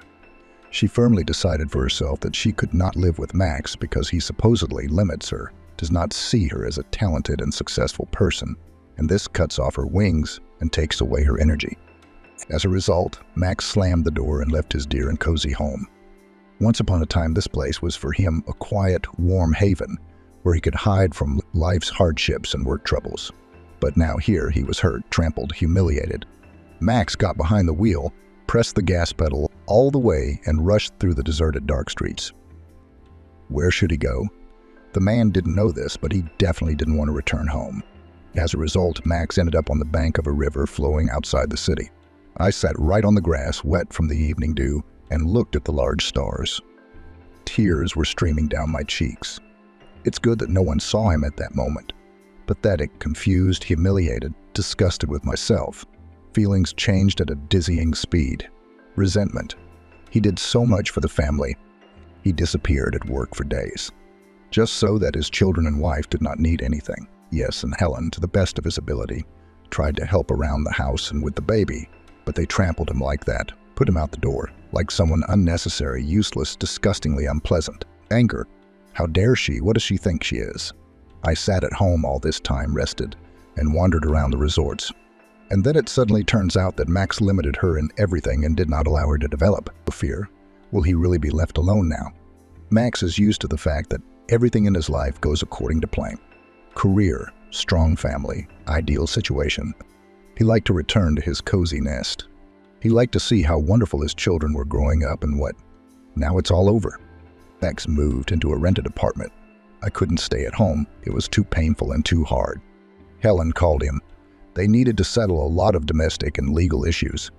She firmly decided for herself that she could not live with Max because he supposedly limits her, does not see her as a talented and successful person, and this cuts off her wings and takes away her energy. As a result, Max slammed the door and left his dear and cozy home. Once upon a time, this place was for him a quiet, warm haven where he could hide from life's hardships and work troubles. But now here he was hurt, trampled, humiliated. Max got behind the wheel, pressed the gas pedal all the way, and rushed through the deserted dark streets. Where should he go? The man didn't know this, but he definitely didn't want to return home. As a result, Max ended up on the bank of a river flowing outside the city. I sat right on the grass, wet from the evening dew, and looked at the large stars. Tears were streaming down my cheeks. It's good that no one saw him at that moment. Pathetic, confused, humiliated, disgusted with myself. Feelings changed at a dizzying speed. Resentment. He did so much for the family. He disappeared at work for days, just so that his children and wife did not need anything. Yes, and Helen, to the best of his ability, tried to help around the house and with the baby, but they trampled him like that, put him out the door, like someone unnecessary, useless, disgustingly unpleasant. Anger. How dare she? What does she think she is? I sat at home all this time, rested, and wandered around the resorts. And then it suddenly turns out that Max limited her in everything and did not allow her to develop. Fear. Will he really be left alone now? Max is used to the fact that everything in his life goes according to plan. Career, strong family, ideal situation. He liked to return to his cozy nest. He liked to see how wonderful his children were growing up and what. Now it's all over. Max moved into a rented apartment. I couldn't stay at home. It was too painful and too hard. Helen called him. They needed to settle a lot of domestic and legal issues.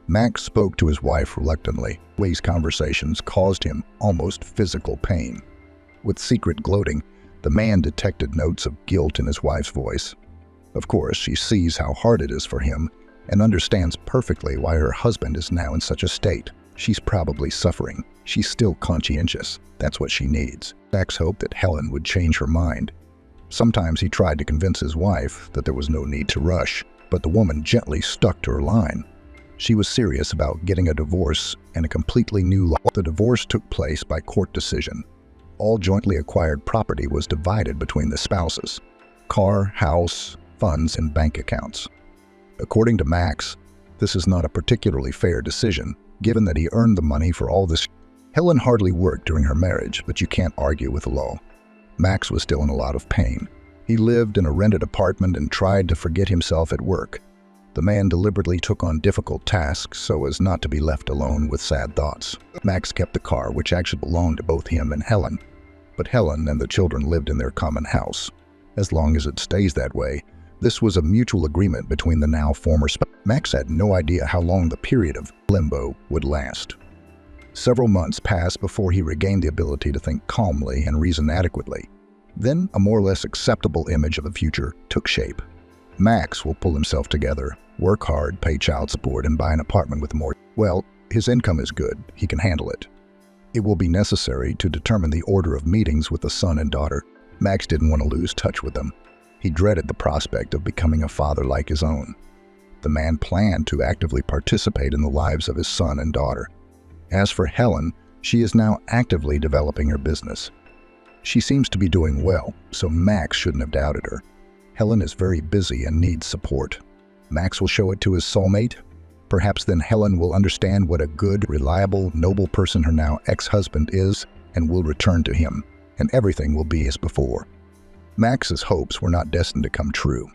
Max spoke to his wife reluctantly. These conversations caused him almost physical pain. With secret gloating, the man detected notes of guilt in his wife's voice. Of course, she sees how hard it is for him and understands perfectly why her husband is now in such a state. She's probably suffering. She's still conscientious. That's what she needs. Max hoped that Helen would change her mind. Sometimes he tried to convince his wife that there was no need to rush, but the woman gently stuck to her line. She was serious about getting a divorce and a completely new life. The divorce took place by court decision. All jointly acquired property was divided between the spouses. Car, house, funds, and bank accounts. According to Max, this is not a particularly fair decision, given that he earned the money for all this. Helen hardly worked during her marriage, but you can't argue with the law. Max was still in a lot of pain. He lived in a rented apartment and tried to forget himself at work. The man deliberately took on difficult tasks so as not to be left alone with sad thoughts. Max kept the car, which actually belonged to both him and Helen. But Helen and the children lived in their common house. As long as it stays that way, this was a mutual agreement between the now former spouse. Max had no idea how long the period of limbo would last. Several months passed before he regained the ability to think calmly and reason adequately. Then a more or less acceptable image of the future took shape. Max will pull himself together, work hard, pay child support, and buy an apartment with more. Well, his income is good. He can handle it. It will be necessary to determine the order of meetings with the son and daughter. Max didn't want to lose touch with them. He dreaded the prospect of becoming a father like his own. The man planned to actively participate in the lives of his son and daughter. As for Helen, she is now actively developing her business. She seems to be doing well, so Max shouldn't have doubted her. Helen is very busy and needs support. Max will show it to his soulmate. Perhaps then Helen will understand what a good, reliable, noble person her now ex-husband is and will return to him, and everything will be as before. Max's hopes were not destined to come true.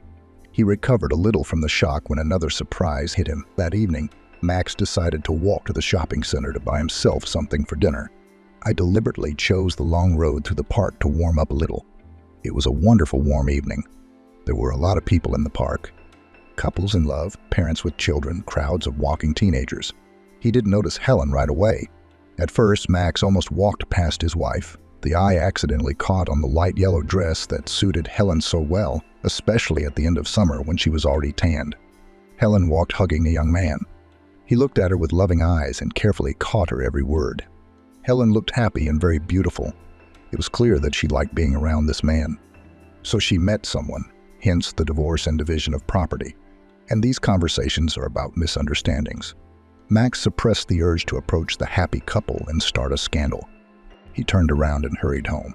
He recovered a little from the shock when another surprise hit him. That evening, Max decided to walk to the shopping center to buy himself something for dinner. I deliberately chose the long road through the park to warm up a little. It was a wonderful warm evening. There were a lot of people in the park. Couples in love, parents with children, crowds of walking teenagers. He didn't notice Helen right away. At first, Max almost walked past his wife. The eye accidentally caught on the light yellow dress that suited Helen so well, especially at the end of summer when she was already tanned. Helen walked hugging a young man. He looked at her with loving eyes and carefully caught her every word. Helen looked happy and very beautiful. It was clear that she liked being around this man. So she met someone, hence the divorce and division of property. And these conversations are about misunderstandings. Max suppressed the urge to approach the happy couple and start a scandal. He turned around and hurried home.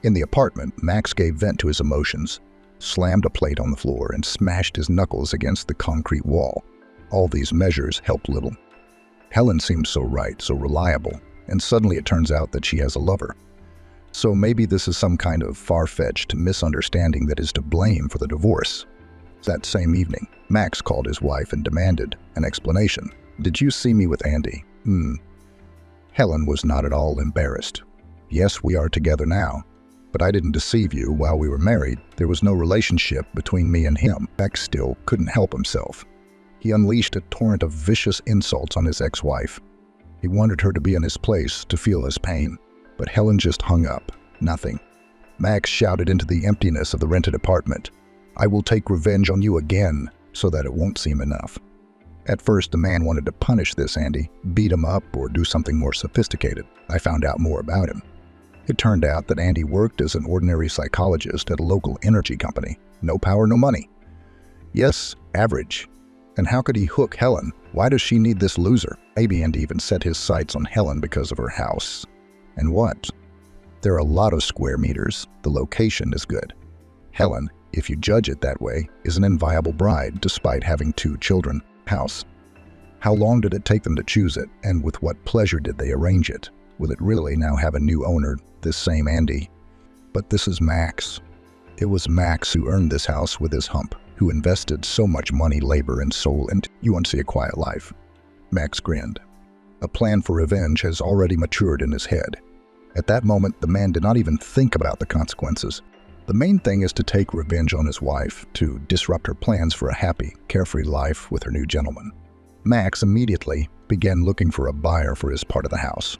In the apartment, Max gave vent to his emotions, slammed a plate on the floor, and smashed his knuckles against the concrete wall. All these measures helped little. Helen seemed so right, so reliable, and suddenly it turns out that she has a lover. So maybe this is some kind of far-fetched misunderstanding that is to blame for the divorce. That same evening, Max called his wife and demanded an explanation. "Did you see me with Andy?" Helen was not at all embarrassed. "Yes, we are together now. But I didn't deceive you while we were married. There was no relationship between me and him." Max still couldn't help himself. He unleashed a torrent of vicious insults on his ex-wife. He wanted her to be in his place, to feel his pain. But Helen just hung up. Nothing. Max shouted into the emptiness of the rented apartment, "I will take revenge on you again, so that it won't seem enough." At first, the man wanted to punish this Andy, beat him up, or do something more sophisticated. I found out more about him. It turned out that Andy worked as an ordinary psychologist at a local energy company. No power, no money. Yes, average. And how could he hook Helen? Why does she need this loser? Maybe Andy even set his sights on Helen because of her house. And what? There are a lot of square meters. The location is good. Helen, if you judge it that way, is an inviolable bride despite having 2 children. House. How long did it take them to choose it, and with what pleasure did they arrange it? Will it really now have a new owner, this same Andy? But this is Max. It was Max who earned this house with his hump, who invested so much money, labor, and soul into You Want to See a Quiet Life. Max grinned. A plan for revenge has already matured in his head. At that moment, the man did not even think about the consequences. The main thing is to take revenge on his wife, to disrupt her plans for a happy, carefree life with her new gentleman. Max immediately began looking for a buyer for his part of the house.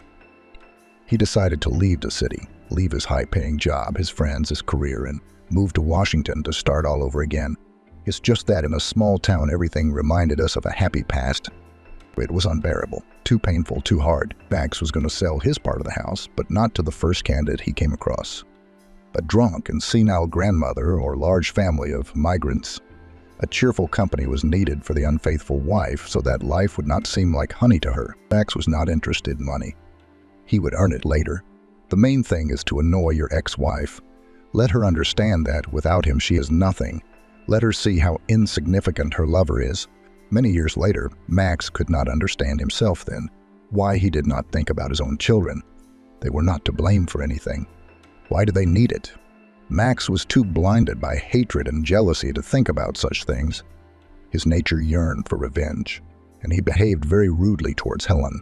He decided to leave the city, leave his high-paying job, his friends, his career, and move to Washington to start all over again. It's just that in a small town, everything reminded us of a happy past. It was unbearable, too painful, too hard. Max was going to sell his part of the house, but not to the first candidate he came across. A drunk and senile grandmother or large family of migrants. A cheerful company was needed for the unfaithful wife so that life would not seem like honey to her. Max was not interested in money. He would earn it later. The main thing is to annoy your ex-wife. Let her understand that without him she is nothing. Let her see how insignificant her lover is. Many years later, Max could not understand himself then, why he did not think about his own children. They were not to blame for anything. Why do they need it? Max was too blinded by hatred and jealousy to think about such things. His nature yearned for revenge, and he behaved very rudely towards Helen.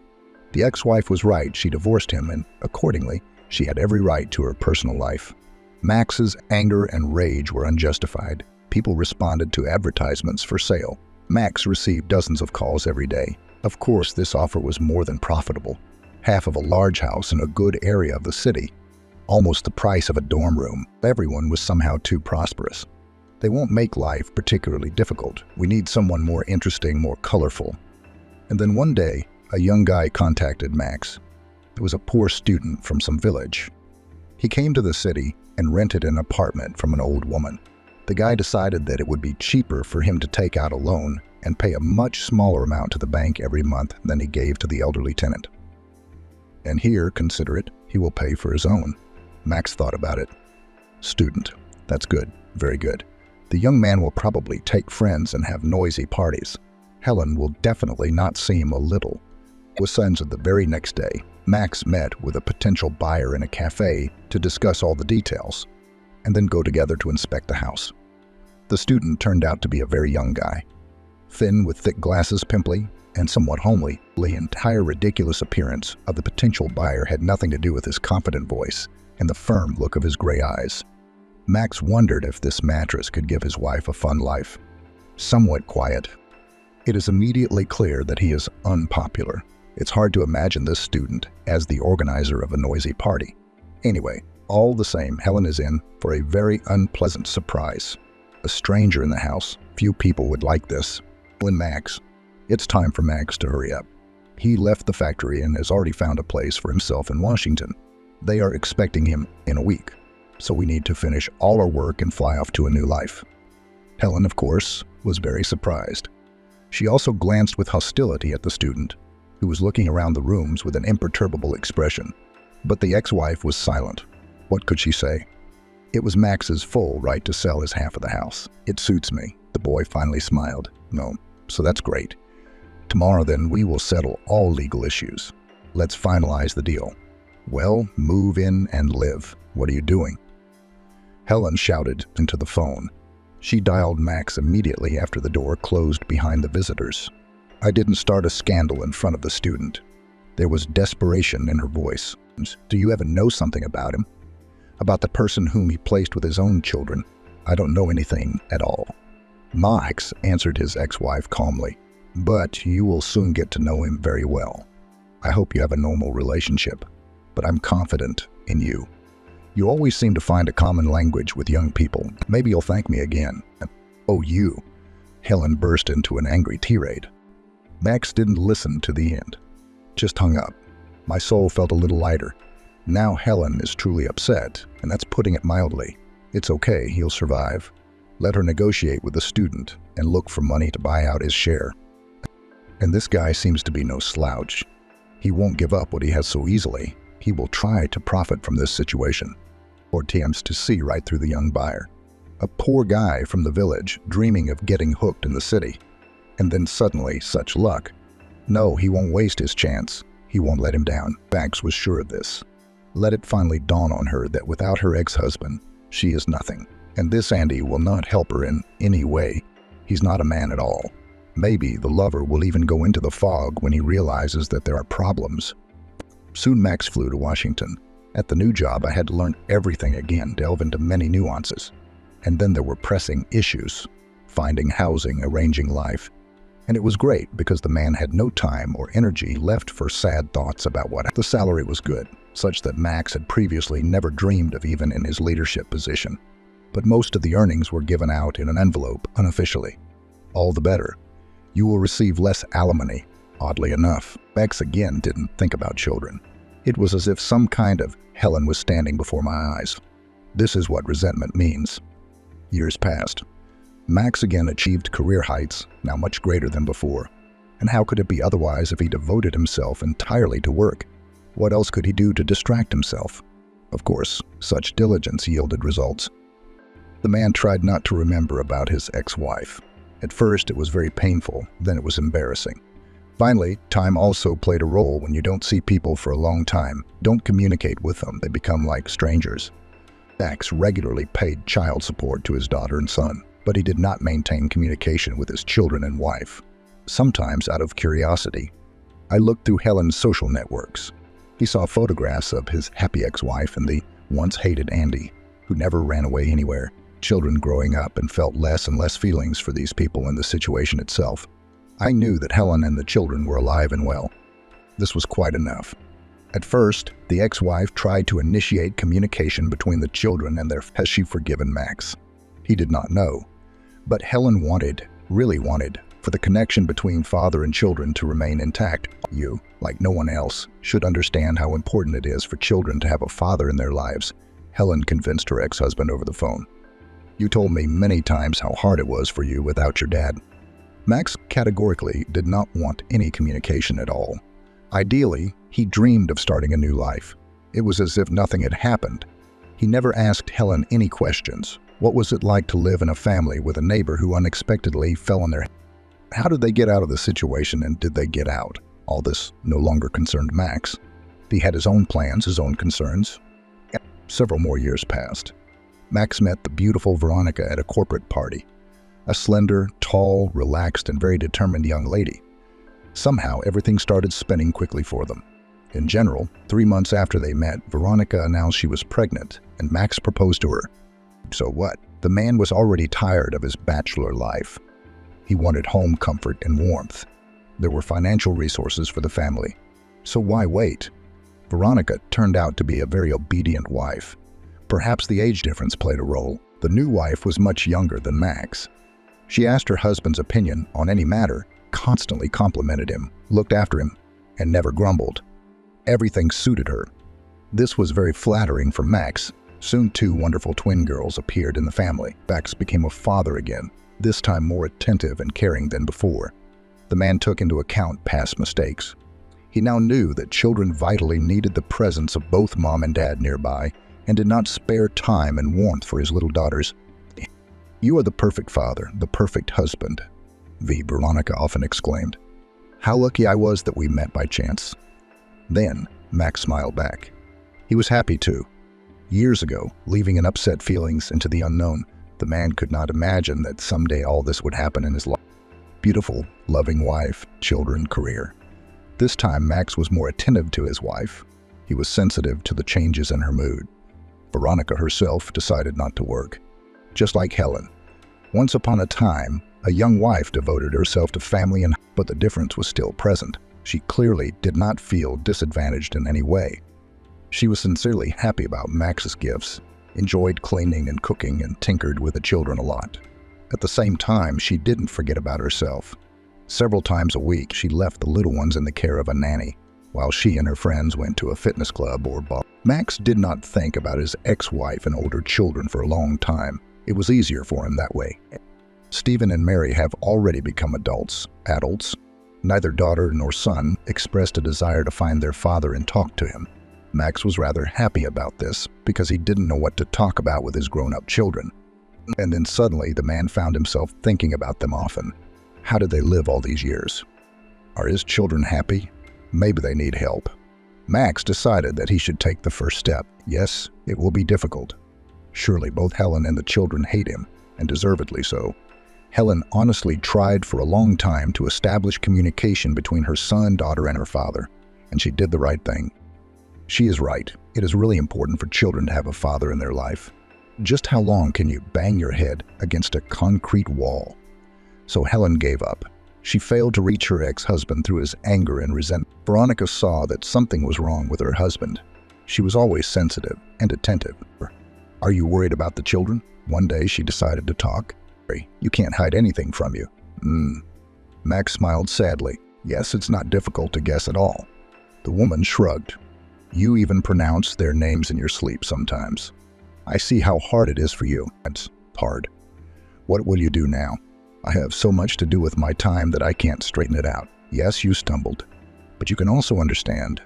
The ex-wife was right, she divorced him, and accordingly, she had every right to her personal life. Max's anger and rage were unjustified. People responded to advertisements for sale. Max received dozens of calls every day. Of course, this offer was more than profitable. Half of a large house in a good area of the city. Almost the price of a dorm room. Everyone was somehow too prosperous. They won't make life particularly difficult. We need someone more interesting, more colorful. And then one day, a young guy contacted Max. It was a poor student from some village. He came to the city and rented an apartment from an old woman. The guy decided that it would be cheaper for him to take out a loan and pay a much smaller amount to the bank every month than he gave to the elderly tenant. And here, consider it, he will pay for his own. Max thought about it. Student. That's good. Very good. The young man will probably take friends and have noisy parties. Helen will definitely not seem a little. With signs of the very next day, Max met with a potential buyer in a cafe to discuss all the details, and then go together to inspect the house. The student turned out to be a very young guy. Thin with thick glasses, pimply, and somewhat homely. The entire ridiculous appearance of the potential buyer had nothing to do with his confident voice and the firm look of his gray eyes. Max wondered if this mattress could give his wife a fun life. Somewhat quiet. It is immediately clear that he is unpopular. It's hard to imagine this student as the organizer of a noisy party. Anyway, all the same, Helen is in for a very unpleasant surprise. A stranger in the house. Few people would like this. When Max. It's time for Max to hurry up. He left the factory and has already found a place for himself in Washington. They are expecting him in a week, so we need to finish all our work and fly off to a new life. Helen, of course, was very surprised. She also glanced with hostility at the student, who was looking around the rooms with an imperturbable expression. But the ex-wife was silent. What could she say? It was Max's full right to sell his half of the house. It suits me. The boy finally smiled. No, so that's great. Tomorrow then we will settle all legal issues. Let's finalize the deal. Well, move in and live. What are you doing? Helen shouted into the phone. She dialed Max immediately after the door closed behind the visitors. I didn't start a scandal in front of the student. There was desperation in her voice. Do you ever know something about him? About the person whom he placed with his own children? I don't know anything at all. Max, answered his ex-wife calmly, but you will soon get to know him very well. I hope you have a normal relationship, but I'm confident in you. You always seem to find a common language with young people. Maybe you'll thank me again. Oh, you. Helen burst into an angry tirade. Max didn't listen to the end, just hung up. My soul felt a little lighter. Now Helen is truly upset, and that's putting it mildly. It's okay, he'll survive. Let her negotiate with the student and look for money to buy out his share. And this guy seems to be no slouch. He won't give up what he has so easily. He will try to profit from this situation, or attempts to see right through the young buyer. A poor guy from the village dreaming of getting hooked in the city. And then suddenly, such luck. No, he won't waste his chance. He won't let him down. Max was sure of this. Let it finally dawn on her that without her ex-husband, she is nothing. And this Andy will not help her in any way. He's not a man at all. Maybe the lover will even go into the fog when he realizes that there are problems. Soon Max flew to Washington. At the new job, I had to learn everything again, delve into many nuances. And then there were pressing issues, finding housing, arranging life. And it was great because the man had no time or energy left for sad thoughts about what. The salary was good, such that Max had previously never dreamed of even in his leadership position. But most of the earnings were given out in an envelope unofficially. All the better. You will receive less alimony. Oddly enough, Max again didn't think about children. It was as if some kind of Helen was standing before my eyes. This is what resentment means. Years passed. Max again achieved career heights, now much greater than before. And how could it be otherwise if he devoted himself entirely to work? What else could he do to distract himself? Of course, such diligence yielded results. The man tried not to remember about his ex-wife. At first, it was very painful, then it was embarrassing. Finally, time also played a role when you don't see people for a long time. Don't communicate with them, they become like strangers. Max regularly paid child support to his daughter and son, but he did not maintain communication with his children and wife. Sometimes, out of curiosity, I looked through Helen's social networks. He saw photographs of his happy ex-wife and the once-hated Andy, who never ran away anywhere. Children growing up and felt less and less feelings for these people and the situation itself. I knew that Helen and the children were alive and well. This was quite enough. At first, the ex-wife tried to initiate communication between the children and has she forgiven Max? He did not know. But Helen really wanted, for the connection between father and children to remain intact. You, like no one else, should understand how important it is for children to have a father in their lives. Helen convinced her ex-husband over the phone. You told me many times how hard it was for you without your dad. Max categorically did not want any communication at all. Ideally, he dreamed of starting a new life. It was as if nothing had happened. He never asked Helen any questions. What was it like to live in a family with a neighbor who unexpectedly fell on their head? How did they get out of the situation, and did they get out? All this no longer concerned Max. He had his own plans, his own concerns. Several more years passed. Max met the beautiful Veronica at a corporate party. A slender, tall, relaxed, and very determined young lady. Somehow, everything started spinning quickly for them. In general, 3 months after they met, Veronica announced she was pregnant, and Max proposed to her. So what? The man was already tired of his bachelor life. He wanted home comfort and warmth. There were financial resources for the family. So why wait? Veronica turned out to be a very obedient wife. Perhaps the age difference played a role. The new wife was much younger than Max. She asked her husband's opinion on any matter, constantly complimented him, looked after him, and never grumbled. Everything suited her. This was very flattering for Max. Soon 2 wonderful twin girls appeared in the family. Max became a father again, this time more attentive and caring than before. The man took into account past mistakes. He now knew that children vitally needed the presence of both mom and dad nearby, and did not spare time and warmth for his little daughters. You are the perfect father, the perfect husband, Veronica often exclaimed. How lucky I was that we met by chance. Then, Max smiled back. He was happy too. Years ago, leaving in upset feelings into the unknown, the man could not imagine that someday all this would happen in his life. Beautiful, loving wife, children, career. This time, Max was more attentive to his wife. He was sensitive to the changes in her mood. Veronica herself decided not to work. Just like Helen. Once upon a time, a young wife devoted herself to family, but the difference was still present. She clearly did not feel disadvantaged in any way. She was sincerely happy about Max's gifts, enjoyed cleaning and cooking, and tinkered with the children a lot. At the same time, she didn't forget about herself. Several times a week, she left the little ones in the care of a nanny, while she and her friends went to a fitness club or bar. Max did not think about his ex-wife and older children for a long time. It was easier for him that way. Stephen and Mary have already become adults. Neither daughter nor son expressed a desire to find their father and talk to him. Max was rather happy about this because he didn't know what to talk about with his grown-up children. And then suddenly the man found himself thinking about them often. How did they live all these years? Are his children happy? Maybe they need help. Max decided that he should take the first step. Yes, it will be difficult. Surely both Helen and the children hate him, and deservedly so. Helen honestly tried for a long time to establish communication between her son, daughter, and her father, and she did the right thing. She is right. It is really important for children to have a father in their life. Just how long can you bang your head against a concrete wall? So Helen gave up. She failed to reach her ex-husband through his anger and resentment. Veronica saw that something was wrong with her husband. She was always sensitive and attentive. Are you worried about the children? One day she decided to talk. You can't hide anything from you. Max smiled sadly. Yes, it's not difficult to guess at all. The woman shrugged. You even pronounce their names in your sleep sometimes. I see how hard it is for you. It's hard. What will you do now? I have so much to do with my time that I can't straighten it out. Yes, you stumbled. But you can also understand.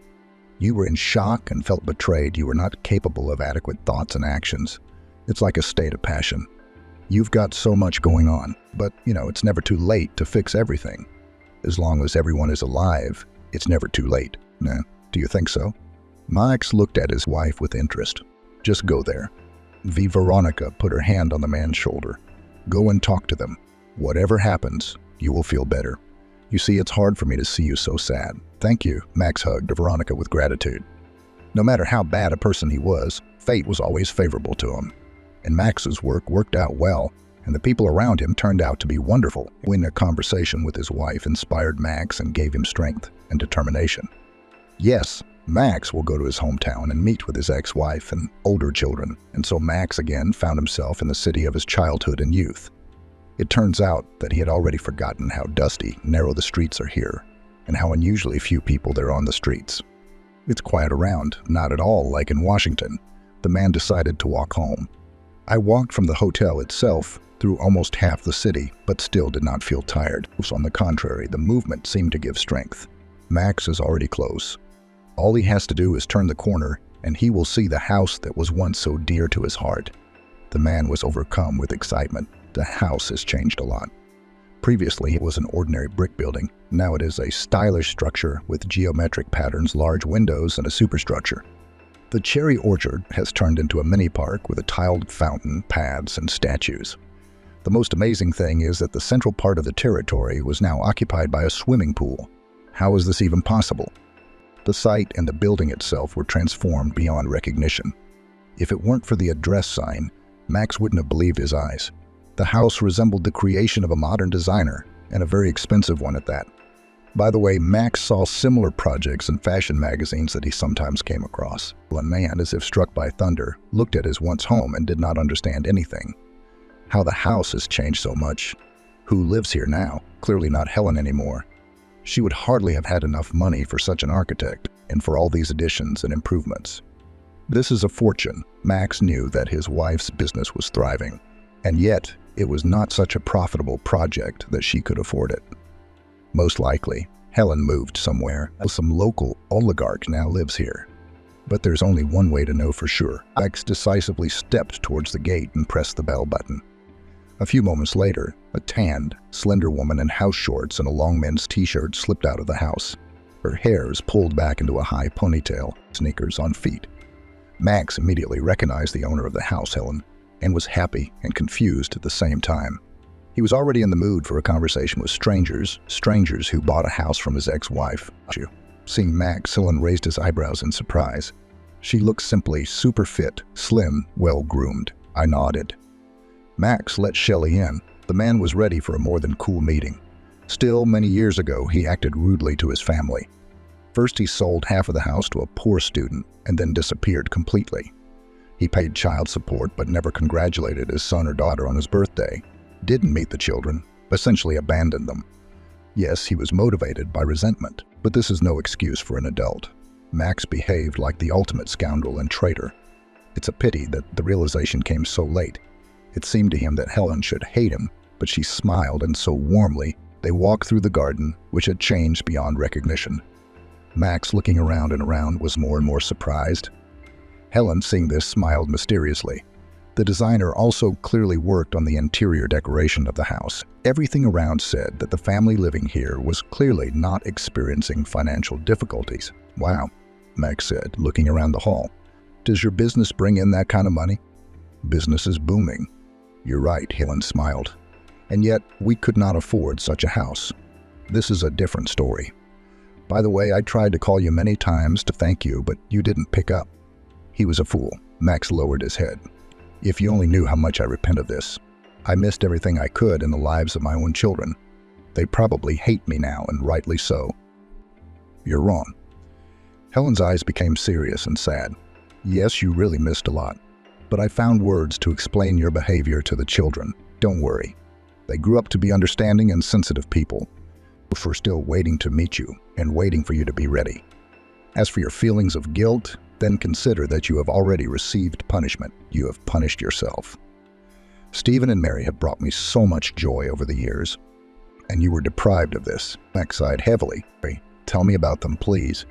You were in shock and felt betrayed. You were not capable of adequate thoughts and actions. It's like a state of passion. You've got so much going on, but, it's never too late to fix everything. As long as everyone is alive, it's never too late. Nah, do you think so? Max looked at his wife with interest. Just go there. Veronica put her hand on the man's shoulder. Go and talk to them. Whatever happens, you will feel better. You see, it's hard for me to see you so sad. Thank you, Max hugged Veronica with gratitude. No matter how bad a person he was, fate was always favorable to him. And Max's work worked out well, and the people around him turned out to be wonderful. When a conversation with his wife inspired Max and gave him strength and determination. Yes, Max will go to his hometown and meet with his ex-wife and older children, and so Max again found himself in the city of his childhood and youth. It turns out that he had already forgotten how dusty, narrow the streets are here, and how unusually few people there are on the streets. It's quiet around, not at all like in Washington. The man decided to walk home. I walked from the hotel itself through almost half the city, but still did not feel tired. On the contrary, the movement seemed to give strength. Max is already close. All he has to do is turn the corner, and he will see the house that was once so dear to his heart. The man was overcome with excitement. The house has changed a lot. Previously, it was an ordinary brick building. Now it is a stylish structure with geometric patterns, large windows, and a superstructure. The cherry orchard has turned into a mini park with a tiled fountain, paths, and statues. The most amazing thing is that the central part of the territory was now occupied by a swimming pool. How is this even possible? The site and the building itself were transformed beyond recognition. If it weren't for the address sign, Max wouldn't have believed his eyes. The house resembled the creation of a modern designer, and a very expensive one at that. By the way, Max saw similar projects in fashion magazines that he sometimes came across. A man, as if struck by thunder, looked at his once home and did not understand anything. How the house has changed so much. Who lives here now? Clearly not Helen anymore. She would hardly have had enough money for such an architect and for all these additions and improvements. This is a fortune. Max knew that his wife's business was thriving, and yet it was not such a profitable project that she could afford it. Most likely, Helen moved somewhere. Some local oligarch now lives here. But there's only one way to know for sure. Max decisively stepped towards the gate and pressed the bell button. A few moments later, a tanned, slender woman in house shorts and a long men's t-shirt slipped out of the house. Her hair is pulled back into a high ponytail, sneakers on feet. Max immediately recognized the owner of the house, Helen, and was happy and confused at the same time. He was already in the mood for a conversation with strangers who bought a house from his ex-wife. Seeing Max, Helen raised his eyebrows in surprise. She looked simply super fit, slim, well-groomed. I nodded. Max let Shelley in. The man was ready for a more than cool meeting. Still, many years ago, he acted rudely to his family. First, he sold half of the house to a poor student and then disappeared completely. He paid child support but never congratulated his son or daughter on his birthday. Didn't meet the children, essentially abandoned them. Yes, he was motivated by resentment, but this is no excuse for an adult. Max behaved like the ultimate scoundrel and traitor. It's a pity that the realization came so late. It seemed to him that Helen should hate him, but she smiled, and so warmly they walked through the garden, which had changed beyond recognition. Max, looking around and around, was more and more surprised. Helen, seeing this, smiled mysteriously. The designer also clearly worked on the interior decoration of the house. Everything around said that the family living here was clearly not experiencing financial difficulties. "Wow," Max said, looking around the hall. "Does your business bring in that kind of money?" "Business is booming." "You're right," Helen smiled. "And yet, we could not afford such a house. This is a different story. By the way, I tried to call you many times to thank you, but you didn't pick up." He was a fool. Max lowered his head. "If you only knew how much I repent of this. I missed everything I could in the lives of my own children. They probably hate me now, and rightly so." "You're wrong." Helen's eyes became serious and sad. "Yes, you really missed a lot. But I found words to explain your behavior to the children. Don't worry. They grew up to be understanding and sensitive people. We're still waiting to meet you and waiting for you to be ready. As for your feelings of guilt, then consider that you have already received punishment. You have punished yourself. Stephen and Mary have brought me so much joy over the years, and you were deprived of this." Max sighed heavily. "Tell me about them, please."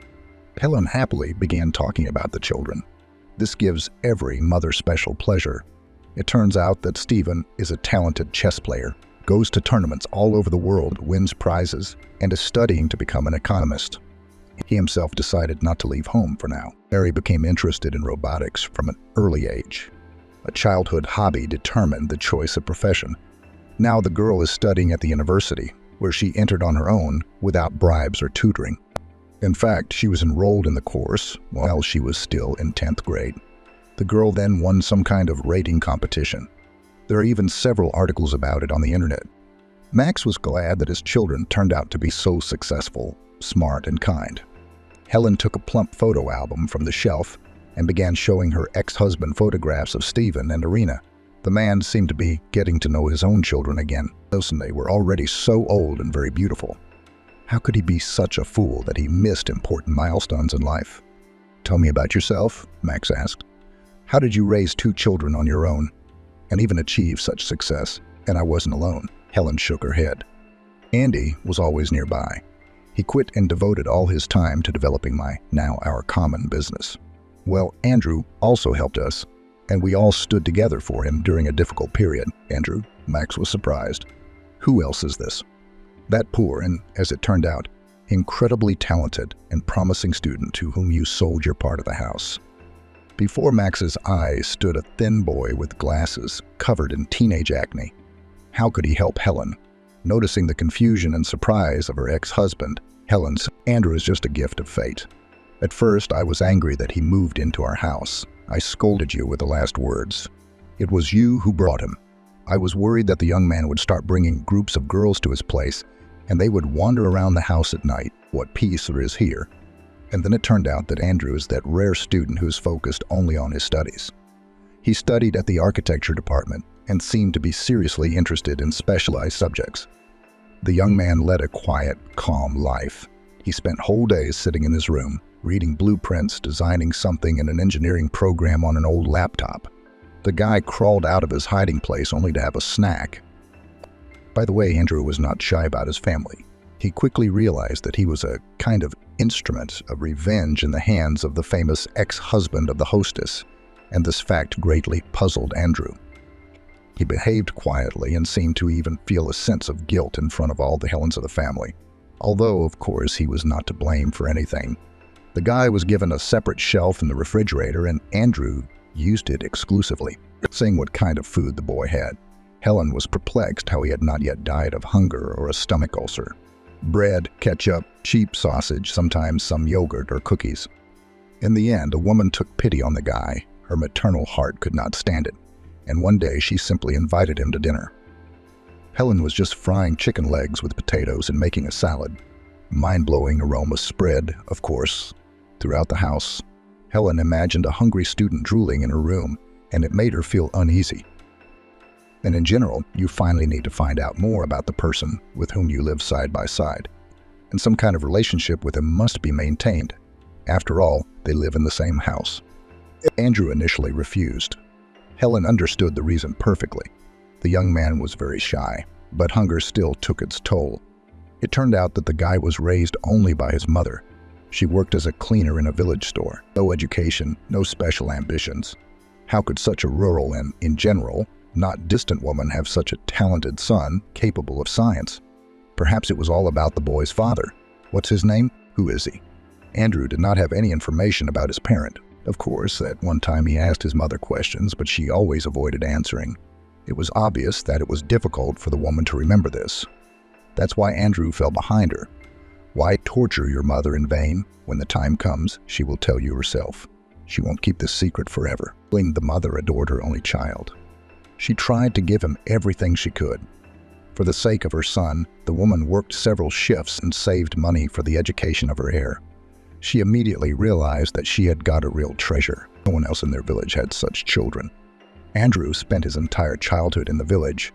Helen happily began talking about the children. This gives every mother special pleasure. It turns out that Stephen is a talented chess player, goes to tournaments all over the world, wins prizes, and is studying to become an economist. He himself decided not to leave home for now. Mary became interested in robotics from an early age. A childhood hobby determined the choice of profession. Now the girl is studying at the university, where she entered on her own without bribes or tutoring. In fact, she was enrolled in the course while she was still in 10th grade. The girl then won some kind of rating competition. There are even several articles about it on the internet. Max was glad that his children turned out to be so successful, smart, and kind. Helen took a plump photo album from the shelf and began showing her ex-husband photographs of Stephen and Irina. The man seemed to be getting to know his own children again. They were already so old and very beautiful. How could he be such a fool that he missed important milestones in life? "Tell me about yourself," Max asked. "How did you raise 2 children on your own and even achieve such success?" "And I wasn't alone." Helen shook her head. "Andy was always nearby. He quit and devoted all his time to developing our common business. Well, Andrew also helped us, and we all stood together for him during a difficult period." "Andrew?" Max was surprised. "Who else is this?" "That poor and, as it turned out, incredibly talented and promising student to whom you sold your part of the house." Before Max's eyes stood a thin boy with glasses, covered in teenage acne. How could he help Helen? Noticing the confusion and surprise of her ex-husband, Helen said, "Andrew is just a gift of fate. At first, I was angry that he moved into our house. I scolded you with the last words. It was you who brought him. I was worried that the young man would start bringing groups of girls to his place, and they would wander around the house at night. What peace there is here." And then it turned out that Andrew is that rare student who is focused only on his studies. He studied at the architecture department and seemed to be seriously interested in specialized subjects. The young man led a quiet, calm life. He spent whole days sitting in his room, reading blueprints, designing something in an engineering program on an old laptop. The guy crawled out of his hiding place only to have a snack. By the way, Andrew was not shy about his family. He quickly realized that he was a kind of instrument of revenge in the hands of the famous ex-husband of the hostess, and this fact greatly puzzled Andrew. He behaved quietly and seemed to even feel a sense of guilt in front of all the Helens of the family, although, of course, he was not to blame for anything. The guy was given a separate shelf in the refrigerator, and Andrew used it exclusively, saying what kind of food the boy had. Helen was perplexed how he had not yet died of hunger or a stomach ulcer. Bread, ketchup, cheap sausage, sometimes some yogurt or cookies. In the end, a woman took pity on the guy. Her maternal heart could not stand it, and one day she simply invited him to dinner. Helen was just frying chicken legs with potatoes and making a salad. Mind-blowing aroma spread, of course, throughout the house. Helen imagined a hungry student drooling in her room, and it made her feel uneasy. And in general, you finally need to find out more about the person with whom you live side by side. And some kind of relationship with him must be maintained. After all, they live in the same house. Andrew initially refused. Helen understood the reason perfectly. The young man was very shy, but hunger still took its toll. It turned out that the guy was raised only by his mother. She worked as a cleaner in a village store. No education, no special ambitions. How could such a rural and, in general, not distant woman have such a talented son capable of science? Perhaps it was all about the boy's father. What's his name? Who is he? Andrew did not have any information about his parent. Of course, at one time he asked his mother questions, but she always avoided answering. It was obvious that it was difficult for the woman to remember this. That's why Andrew fell behind her. Why torture your mother in vain? When the time comes, she will tell you herself. She won't keep this secret forever. The mother adored her only child. She tried to give him everything she could. For the sake of her son, the woman worked several shifts and saved money for the education of her heir. She immediately realized that she had got a real treasure. No one else in their village had such children. Andrew spent his entire childhood in the village.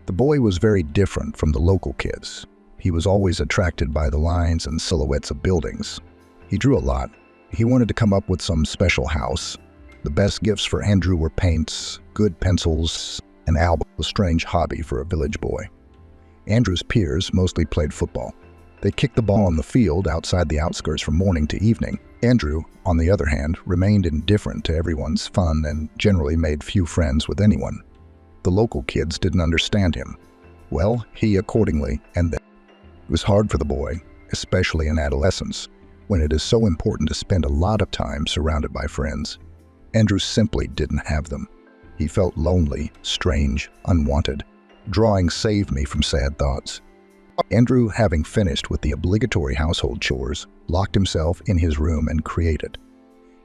The boy was very different from the local kids. He was always attracted by the lines and silhouettes of buildings. He drew a lot. He wanted to come up with some special house. The best gifts for Andrew were paints, good pencils, and albums, a strange hobby for a village boy. Andrew's peers mostly played football. They kicked the ball on the field outside the outskirts from morning to evening. Andrew, on the other hand, remained indifferent to everyone's fun and generally made few friends with anyone. The local kids didn't understand him. Well, he accordingly, and then. It was hard for the boy, especially in adolescence, when it is so important to spend a lot of time surrounded by friends. Andrew simply didn't have them. He felt lonely, strange, unwanted. Drawing saved me from sad thoughts. Andrew, having finished with the obligatory household chores, locked himself in his room and created.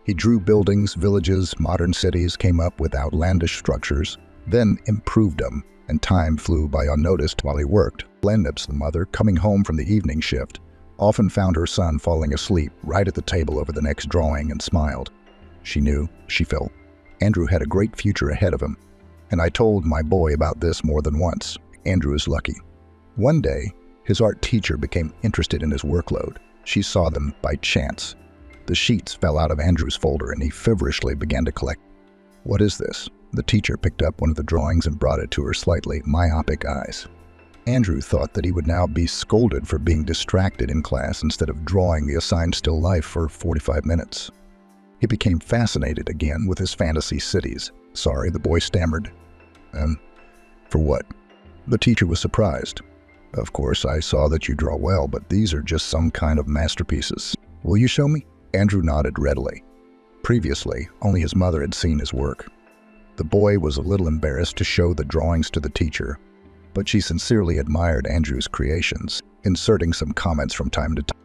He drew buildings, villages, modern cities, came up with outlandish structures, then improved them, and time flew by unnoticed while he worked. Lennips, the mother, coming home from the evening shift, often found her son falling asleep right at the table over the next drawing and smiled. She knew, she felt. Andrew had a great future ahead of him, and I told my boy about this more than once. Andrew is lucky. One day, his art teacher became interested in his workload. She saw them by chance. The sheets fell out of Andrew's folder and he feverishly began to collect. What is this? The teacher picked up one of the drawings and brought it to her slightly myopic eyes. Andrew thought that he would now be scolded for being distracted in class instead of drawing the assigned still life for 45 minutes. He became fascinated again with his fantasy cities. Sorry, the boy stammered. For what? The teacher was surprised. Of course, I saw that you draw well, but these are just some kind of masterpieces. Will you show me? Andrew nodded readily. Previously, only his mother had seen his work. The boy was a little embarrassed to show the drawings to the teacher, but she sincerely admired Andrew's creations, inserting some comments from time to time.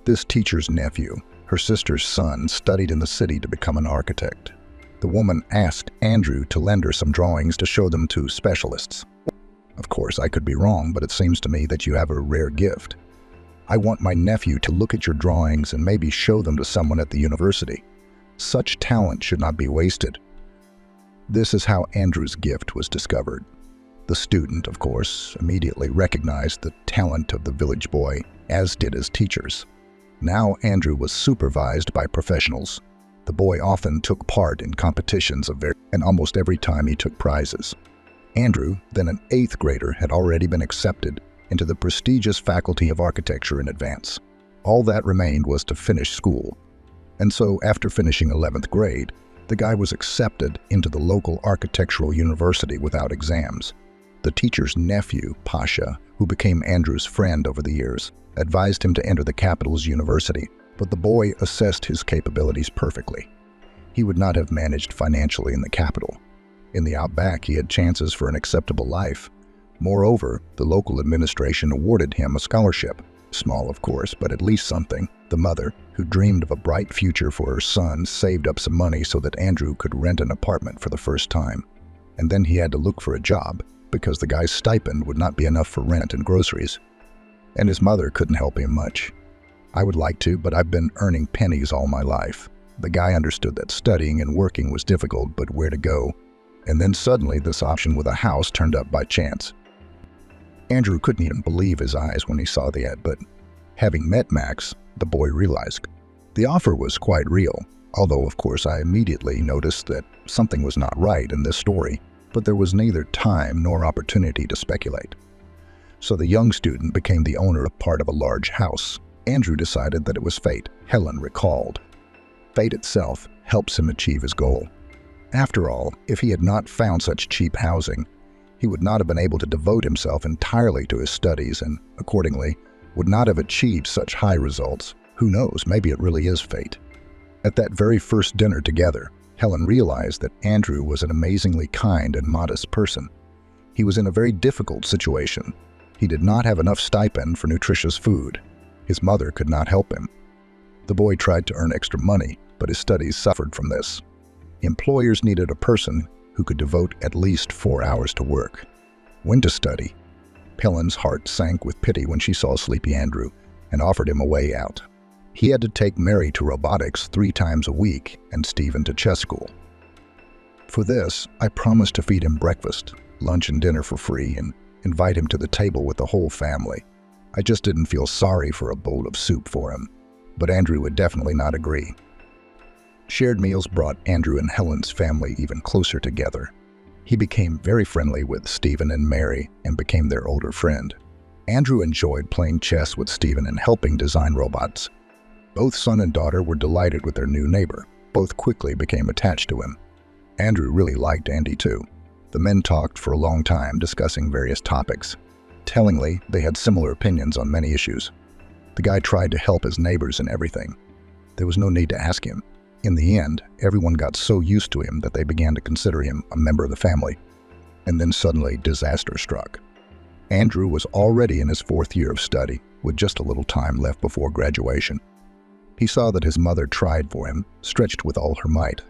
This teacher's nephew, her sister's son, studied in the city to become an architect. The woman asked Andrew to lend her some drawings to show them to specialists. Of course, I could be wrong, but it seems to me that you have a rare gift. I want my nephew to look at your drawings and maybe show them to someone at the university. Such talent should not be wasted. This is how Andrew's gift was discovered. The student, of course, immediately recognized the talent of the village boy, as did his teachers. Now Andrew was supervised by professionals. The boy often took part in competitions and almost every time he took prizes. Andrew, then an 8th grader, had already been accepted into the prestigious Faculty of Architecture in advance. All that remained was to finish school. And so, after finishing 11th grade, the guy was accepted into the local architectural university without exams. The teacher's nephew, Pasha, who became Andrew's friend over the years, advised him to enter the capital's university, but the boy assessed his capabilities perfectly. He would not have managed financially in the capital. In the outback, he had chances for an acceptable life. Moreover, the local administration awarded him a scholarship. Small, of course, but at least something. The mother, who dreamed of a bright future for her son, saved up some money so that Andrew could rent an apartment for the first time. And then he had to look for a job, because the guy's stipend would not be enough for rent and groceries. And his mother couldn't help him much. I would like to, but I've been earning pennies all my life. The guy understood that studying and working was difficult, but where to go? And then suddenly this option with a house turned up by chance. Andrew couldn't even believe his eyes when he saw the ad, but having met Max, the boy realized the offer was quite real, although of course I immediately noticed that something was not right in this story, but there was neither time nor opportunity to speculate. So the young student became the owner of part of a large house. Andrew decided that it was fate, Helen recalled. Fate itself helps him achieve his goal. After all, if he had not found such cheap housing, he would not have been able to devote himself entirely to his studies and, accordingly, would not have achieved such high results. Who knows, maybe it really is fate. At that very first dinner together, Helen realized that Andrew was an amazingly kind and modest person. He was in a very difficult situation. He did not have enough stipend for nutritious food. His mother could not help him. The boy tried to earn extra money, but his studies suffered from this. Employers needed a person who could devote at least 4 hours to work. When to study? Helen's heart sank with pity when she saw sleepy Andrew and offered him a way out. He had to take Mary to robotics 3 times a week and Stephen to chess school. For this, I promised to feed him breakfast, lunch and dinner for free and invite him to the table with the whole family. I just didn't feel sorry for a bowl of soup for him, but Andrew would definitely not agree. Shared meals brought Andrew and Helen's family even closer together. He became very friendly with Stephen and Mary and became their older friend. Andrew enjoyed playing chess with Stephen and helping design robots. Both son and daughter were delighted with their new neighbor. Both quickly became attached to him. Andrew really liked Andy too. The men talked for a long time, discussing various topics. Tellingly, they had similar opinions on many issues. The guy tried to help his neighbors in everything. There was no need to ask him. In the end, everyone got so used to him that they began to consider him a member of the family. And then suddenly, disaster struck. Andrew was already in his 4th year of study, with just a little time left before graduation. He saw that his mother tried for him, stretched with all her might,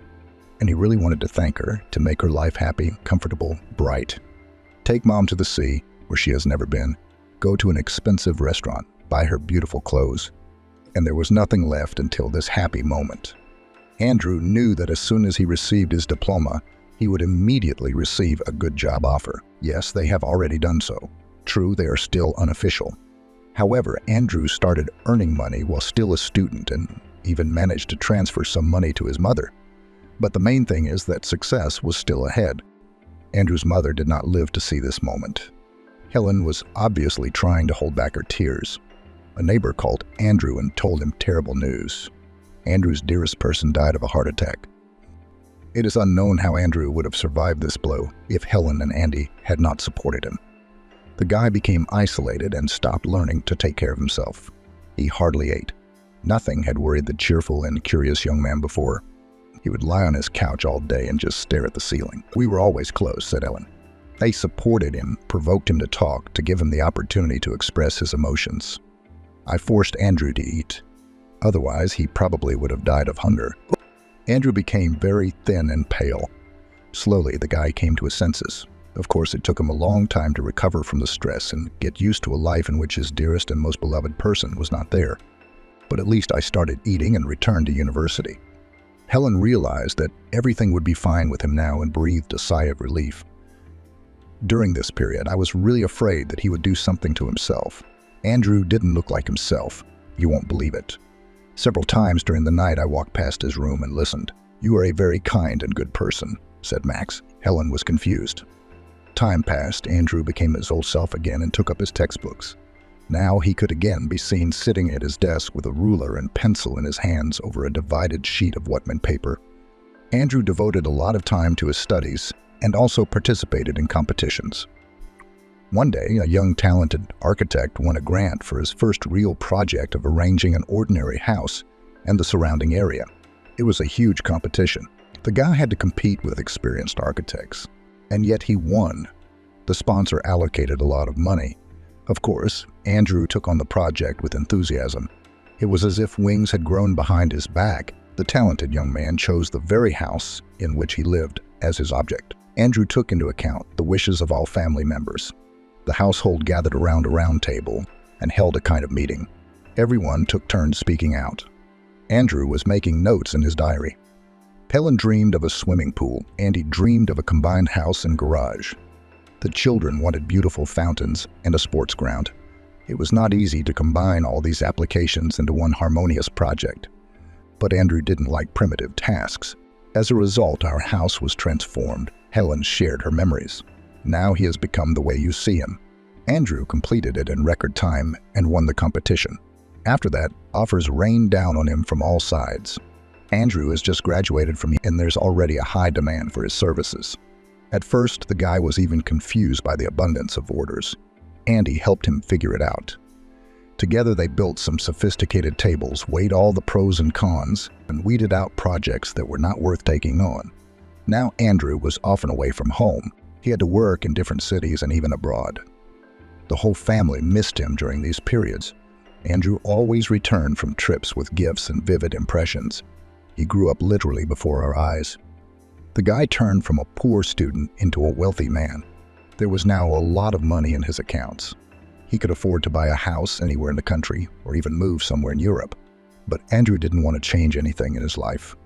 and he really wanted to thank her to make her life happy, comfortable, bright. Take mom to the sea, where she has never been, go to an expensive restaurant, buy her beautiful clothes, and there was nothing left until this happy moment. Andrew knew that as soon as he received his diploma, he would immediately receive a good job offer. Yes, they have already done so. True, they are still unofficial. However, Andrew started earning money while still a student and even managed to transfer some money to his mother. But the main thing is that success was still ahead. Andrew's mother did not live to see this moment. Helen was obviously trying to hold back her tears. A neighbor called Andrew and told him terrible news. Andrew's dearest person died of a heart attack. It is unknown how Andrew would have survived this blow if Helen and Andy had not supported him. The guy became isolated and stopped learning to take care of himself. He hardly ate. Nothing had worried the cheerful and curious young man before. He would lie on his couch all day and just stare at the ceiling. "We were always close," said Ellen. They supported him, provoked him to talk, to give him the opportunity to express his emotions. I forced Andrew to eat. Otherwise, he probably would have died of hunger. Andrew became very thin and pale. Slowly, the guy came to his senses. Of course, it took him a long time to recover from the stress and get used to a life in which his dearest and most beloved person was not there. But at least I started eating and returned to university. Helen realized that everything would be fine with him now and breathed a sigh of relief. During this period, I was really afraid that he would do something to himself. Andrew didn't look like himself. You won't believe it. Several times during the night, I walked past his room and listened. "You are a very kind and good person," said Max. Helen was confused. Time passed. Andrew became his old self again and took up his textbooks. Now he could again be seen sitting at his desk with a ruler and pencil in his hands over a divided sheet of Whitman paper. Andrew devoted a lot of time to his studies and also participated in competitions. One day, a young talented architect won a grant for his first real project of arranging an ordinary house and the surrounding area. It was a huge competition. The guy had to compete with experienced architects, and yet he won. The sponsor allocated a lot of money. Of course, Andrew took on the project with enthusiasm. It was as if wings had grown behind his back. The talented young man chose the very house in which he lived as his object. Andrew took into account the wishes of all family members. The household gathered around a round table and held a kind of meeting. Everyone took turns speaking out. Andrew was making notes in his diary. Helen dreamed of a swimming pool. Andy dreamed of a combined house and garage. The children wanted beautiful fountains and a sports ground. It was not easy to combine all these applications into one harmonious project. But Andrew didn't like primitive tasks. As a result, our house was transformed. Helen shared her memories. Now he has become the way you see him. Andrew completed it in record time and won the competition. After that, offers rained down on him from all sides. Andrew has just graduated from and there's already a high demand for his services. At first, the guy was even confused by the abundance of orders. Andy helped him figure it out. Together they built some sophisticated tables, weighed all the pros and cons, and weeded out projects that were not worth taking on. Now Andrew was often away from home. He had to work in different cities and even abroad. The whole family missed him during these periods. Andrew always returned from trips with gifts and vivid impressions. He grew up literally before our eyes. The guy turned from a poor student into a wealthy man. There was now a lot of money in his accounts. He could afford to buy a house anywhere in the country or even move somewhere in Europe. But Andrew didn't want to change anything in his life.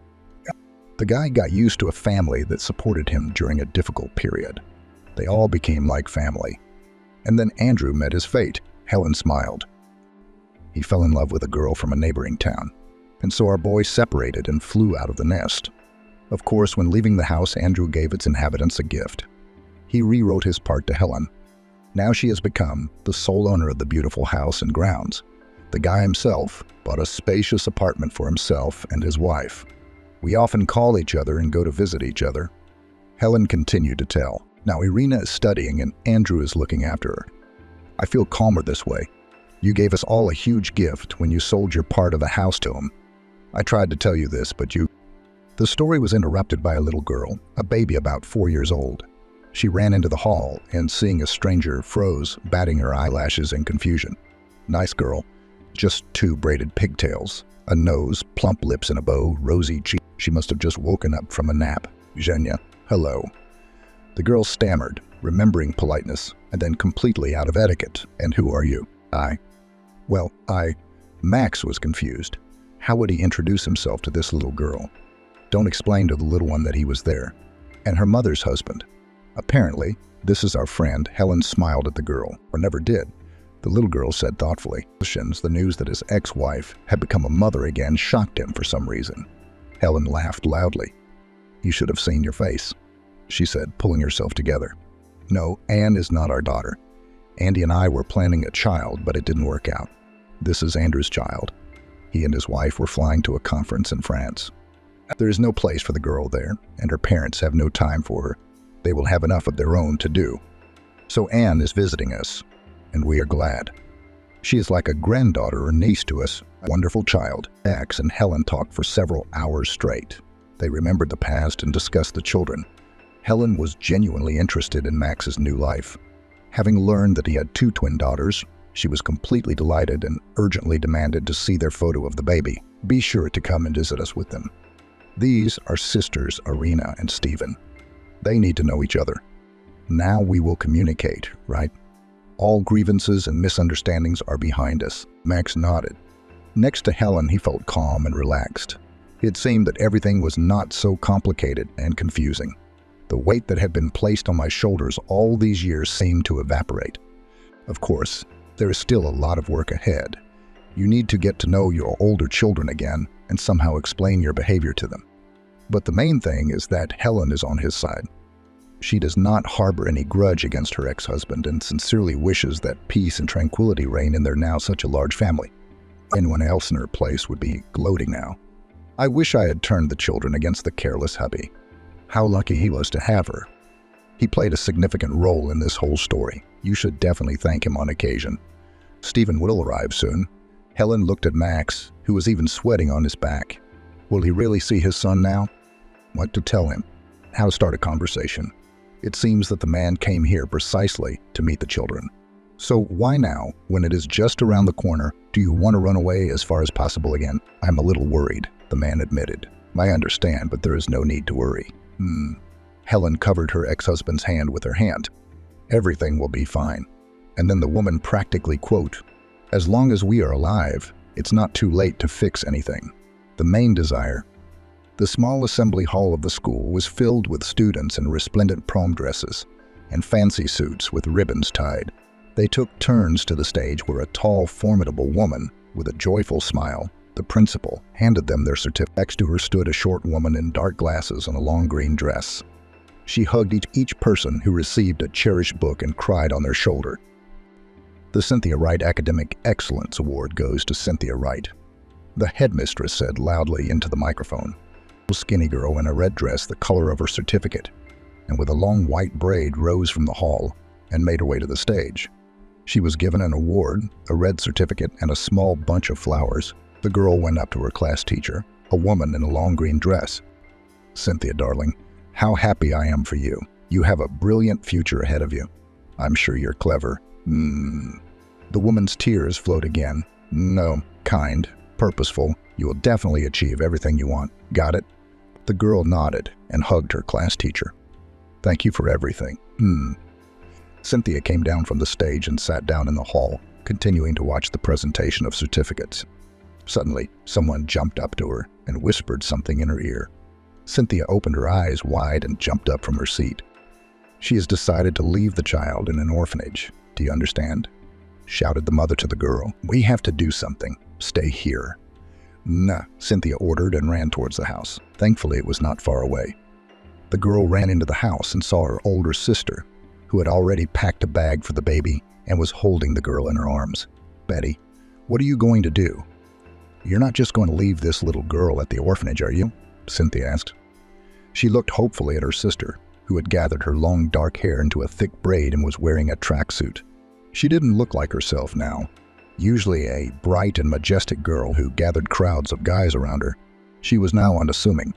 The guy got used to a family that supported him during a difficult period. They all became like family. And then Andrew met his fate. Helen smiled. He fell in love with a girl from a neighboring town. And so our boy separated and flew out of the nest. Of course, when leaving the house, Andrew gave its inhabitants a gift. He rewrote his part to Helen. Now she has become the sole owner of the beautiful house and grounds. The guy himself bought a spacious apartment for himself and his wife. We often call each other and go to visit each other. Helen continued to tell. Now Irina is studying and Andrew is looking after her. I feel calmer this way. You gave us all a huge gift when you sold your part of the house to him. I tried to tell you this, but you... The story was interrupted by a little girl, a baby about 4 years old. She ran into the hall and, seeing a stranger, froze, batting her eyelashes in confusion. Nice girl. Just 2 braided pigtails, a nose, plump lips in a bow, rosy cheeks. She must have just woken up from a nap. Zhenya, hello. The girl stammered, remembering politeness, and then completely out of etiquette. And who are you? Max was confused. How would he introduce himself to this little girl? Don't explain to the little one that he was there. And her mother's husband. Apparently, this is our friend. Helen smiled at the girl, or never did. The little girl said thoughtfully. The news that his ex-wife had become a mother again shocked him for some reason. Helen laughed loudly. You should have seen your face, she said, pulling herself together. No, Anne is not our daughter. Andy and I were planning a child, but it didn't work out. This is Andrew's child. He and his wife were flying to a conference in France. There is no place for the girl there, and her parents have no time for her. They will have enough of their own to do. So Anne is visiting us, and we are glad. She is like a granddaughter or niece to us, a wonderful child. Max and Helen talked for several hours straight. They remembered the past and discussed the children. Helen was genuinely interested in Max's new life. Having learned that he had 2 twin daughters, she was completely delighted and urgently demanded to see their photo of the baby. Be sure to come and visit us with them. These are sisters Irina and Stephen. They need to know each other. Now we will communicate, right? All grievances and misunderstandings are behind us. Max nodded. Next to Helen, he felt calm and relaxed. It seemed that everything was not so complicated and confusing. The weight that had been placed on my shoulders all these years seemed to evaporate. Of course, there is still a lot of work ahead. You need to get to know your older children again and somehow explain your behavior to them. But the main thing is that Helen is on his side. She does not harbor any grudge against her ex-husband and sincerely wishes that peace and tranquility reign in their now such a large family. Anyone else in her place would be gloating now. I wish I had turned the children against the careless hubby. How lucky he was to have her. He played a significant role in this whole story. You should definitely thank him on occasion. Stephen will arrive soon. Helen looked at Max, who was even sweating on his back. Will he really see his son now? What to tell him? How to start a conversation? It seems that the man came here precisely to meet the children. So why now, when it is just around the corner, do you want to run away as far as possible again? I'm a little worried, the man admitted. I understand, but there is no need to worry. Helen covered her ex-husband's hand with her hand. Everything will be fine. And then the woman practically quote, as long as we are alive, it's not too late to fix anything. The main desire The small assembly hall of the school was filled with students in resplendent prom dresses and fancy suits with ribbons tied. They took turns to the stage where a tall, formidable woman with a joyful smile, the principal, handed them their certificate. Next to her stood a short woman in dark glasses and a long green dress. She hugged each person who received a cherished book and cried on their shoulder. The Cynthia Wright Academic Excellence Award goes to Cynthia Wright, the headmistress said loudly into the microphone. A skinny girl in a red dress the color of her certificate, and with a long white braid, rose from the hall and made her way to the stage. She was given an award, a red certificate, and a small bunch of flowers. The girl went up to her class teacher, a woman in a long green dress. "Cynthia, darling, how happy I am for you. You have a brilliant future ahead of you. I'm sure you're clever." The woman's tears flowed again. "No, kind, purposeful. You will definitely achieve everything you want. Got it?" The girl nodded and hugged her class teacher. "Thank you for everything." Cynthia came down from the stage and sat down in the hall, continuing to watch the presentation of certificates. Suddenly, someone jumped up to her and whispered something in her ear. Cynthia opened her eyes wide and jumped up from her seat. "She has decided to leave the child in an orphanage. Do you understand?" shouted the mother to the girl. "We have to do something. Stay here." "Nah," Cynthia ordered and ran towards the house. Thankfully, it was not far away. The girl ran into the house and saw her older sister, who had already packed a bag for the baby and was holding the girl in her arms. "Betty, what are you going to do? You're not just going to leave this little girl at the orphanage, are you?" Cynthia asked. She looked hopefully at her sister, who had gathered her long dark hair into a thick braid and was wearing a tracksuit. She didn't look like herself now. Usually a bright and majestic girl who gathered crowds of guys around her, she was now unassuming.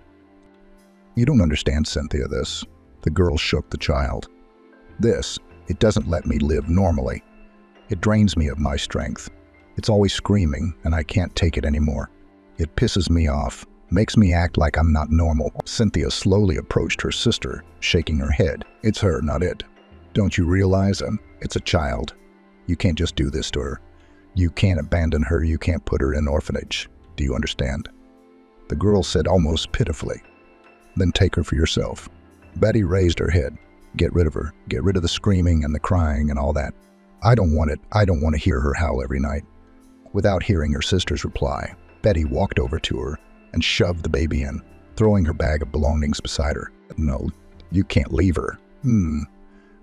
"You don't understand, Cynthia, this." The girl shook the child. It doesn't let me live normally. It drains me of my strength. It's always screaming, and I can't take it anymore. It pisses me off, makes me act like I'm not normal." Cynthia slowly approached her sister, shaking her head. "It's her, not it. Don't you realize it's a child? You can't just do this to her. You can't abandon her. You can't put her in an orphanage. Do you understand?" The girl said almost pitifully, "Then take her for yourself." Betty raised her head. "Get rid of her. Get rid of the screaming and the crying and all that. I don't want it. I don't want to hear her howl every night." Without hearing her sister's reply, Betty walked over to her and shoved the baby in, throwing her bag of belongings beside her. "No, you can't leave her."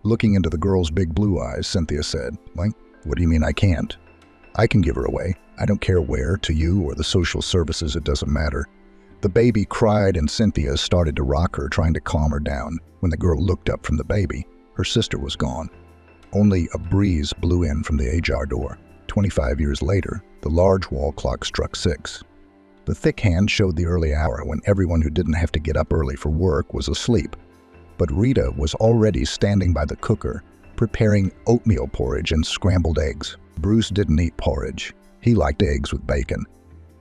Looking into the girl's big blue eyes, Cynthia said, "What do you mean I can't? I can give her away. I don't care where, to you or the social services, it doesn't matter." The baby cried and Cynthia started to rock her, trying to calm her down. When the girl looked up from the baby, her sister was gone. Only a breeze blew in from the ajar door. 25 years later, the large wall clock struck 6. The thick hand showed the early hour when everyone who didn't have to get up early for work was asleep. But Rita was already standing by the cooker, preparing oatmeal porridge and scrambled eggs. Bruce didn't eat porridge. He liked eggs with bacon.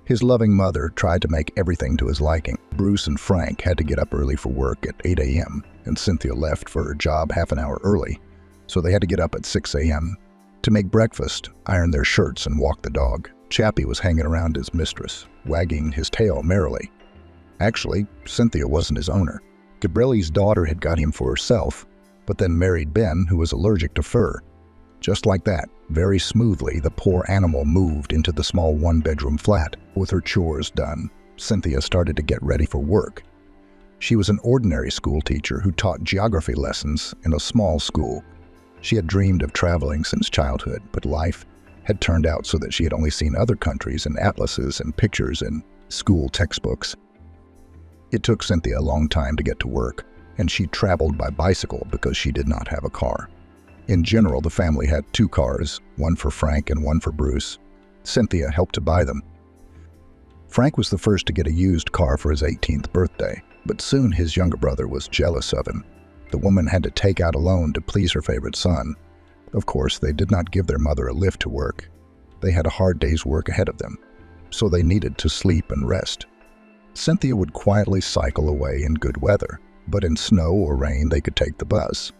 His loving mother tried to make everything to his liking. Bruce and Frank had to get up early for work at 8 a.m., and Cynthia left for her job half an hour early, so they had to get up at 6 a.m. to make breakfast, iron their shirts, and walk the dog. Chappie was hanging around his mistress, wagging his tail merrily. Actually, Cynthia wasn't his owner. Gabrielle's daughter had got him for herself, but then married Ben, who was allergic to fur. Just like that, very smoothly, the poor animal moved into the small one-bedroom flat. With her chores done, Cynthia started to get ready for work. She was an ordinary school teacher who taught geography lessons in a small school. She had dreamed of traveling since childhood, but life had turned out so that she had only seen other countries in atlases and pictures in school textbooks. It took Cynthia a long time to get to work, and she traveled by bicycle because she did not have a car. In general, the family had 2 cars, one for Frank and one for Bruce. Cynthia helped to buy them. Frank was the first to get a used car for his 18th birthday, but soon his younger brother was jealous of him. The woman had to take out a loan to please her favorite son. Of course, they did not give their mother a lift to work. They had a hard day's work ahead of them, so they needed to sleep and rest. Cynthia would quietly cycle away in good weather, but in snow or rain they could take the bus.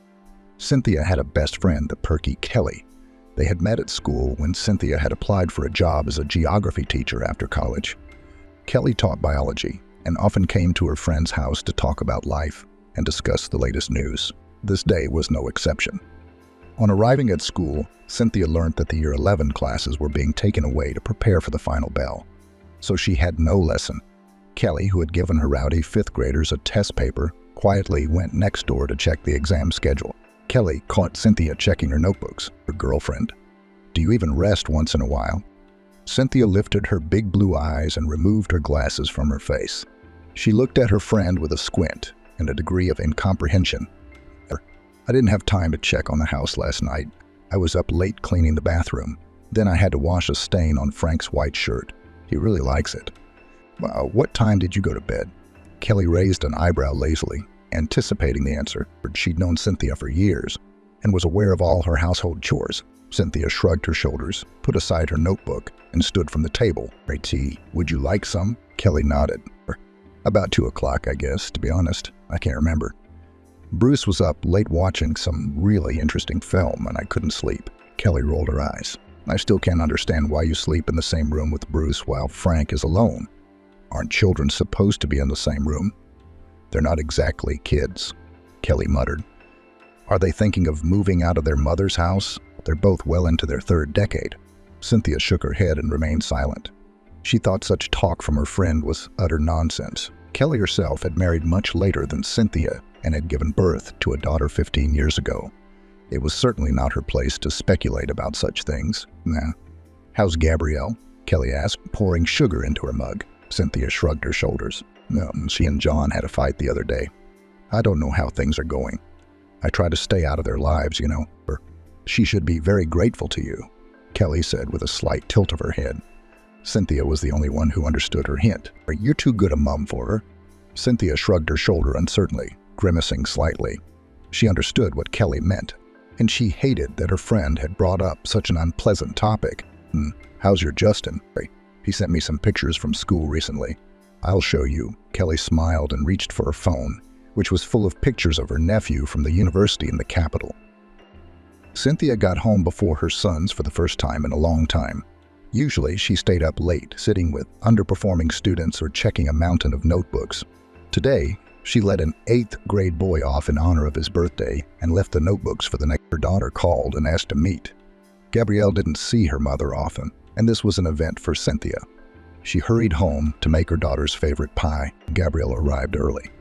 Cynthia had a best friend, the perky Kelly. They had met at school when Cynthia had applied for a job as a geography teacher after college. Kelly taught biology, and often came to her friend's house to talk about life and discuss the latest news. This day was no exception. On arriving at school, Cynthia learned that the Year 11 classes were being taken away to prepare for the final bell. So she had no lesson. Kelly, who had given her rowdy fifth graders a test paper, quietly went next door to check the exam schedule. Kelly caught Cynthia checking her notebooks. Her girlfriend. "Do you even rest once in a while?" Cynthia lifted her big blue eyes and removed her glasses from her face. She looked at her friend with a squint and a degree of incomprehension. "I didn't have time to check on the house last night. I was up late cleaning the bathroom. Then I had to wash a stain on Frank's white shirt. He really likes it." "What time did you go to bed?" Kelly raised an eyebrow lazily, anticipating the answer. She'd known Cynthia for years and was aware of all her household chores. Cynthia shrugged her shoulders, put aside her notebook, and stood from the table. "Tea, would you like some?" Kelly nodded. "About 2 o'clock, I guess, to be honest. I can't remember. Bruce was up late watching some really interesting film, and I couldn't sleep." Kelly rolled her eyes. "I still can't understand why you sleep in the same room with Bruce while Frank is alone. Aren't children supposed to be in the same room?" "They're not exactly kids," Kelly muttered. "Are they thinking of moving out of their mother's house? They're both well into their 3rd decade." Cynthia shook her head and remained silent. She thought such talk from her friend was utter nonsense. Kelly herself had married much later than Cynthia and had given birth to a daughter 15 years ago. It was certainly not her place to speculate about such things. "Nah. How's Gabrielle?" Kelly asked, pouring sugar into her mug. Cynthia shrugged her shoulders. "No, she and John had a fight the other day. I don't know how things are going. I try to stay out of their lives, you know. She should be very grateful to you," Kelly said with a slight tilt of her head. Cynthia was the only one who understood her hint. "You're too good a mum for her." Cynthia shrugged her shoulder uncertainly, grimacing slightly. She understood what Kelly meant, and she hated that her friend had brought up such an unpleasant topic. "How's your Justin? He sent me some pictures from school recently. I'll show you." Kelly smiled and reached for her phone, which was full of pictures of her nephew from the university in the capital. Cynthia got home before her sons for the first time in a long time. Usually, she stayed up late, sitting with underperforming students or checking a mountain of notebooks. Today, she let an 8th grade boy off in honor of his birthday and left the notebooks for the next. Her daughter called and asked to meet. Gabrielle didn't see her mother often, and this was an event for Cynthia. She hurried home to make her daughter's favorite pie. Gabrielle arrived early.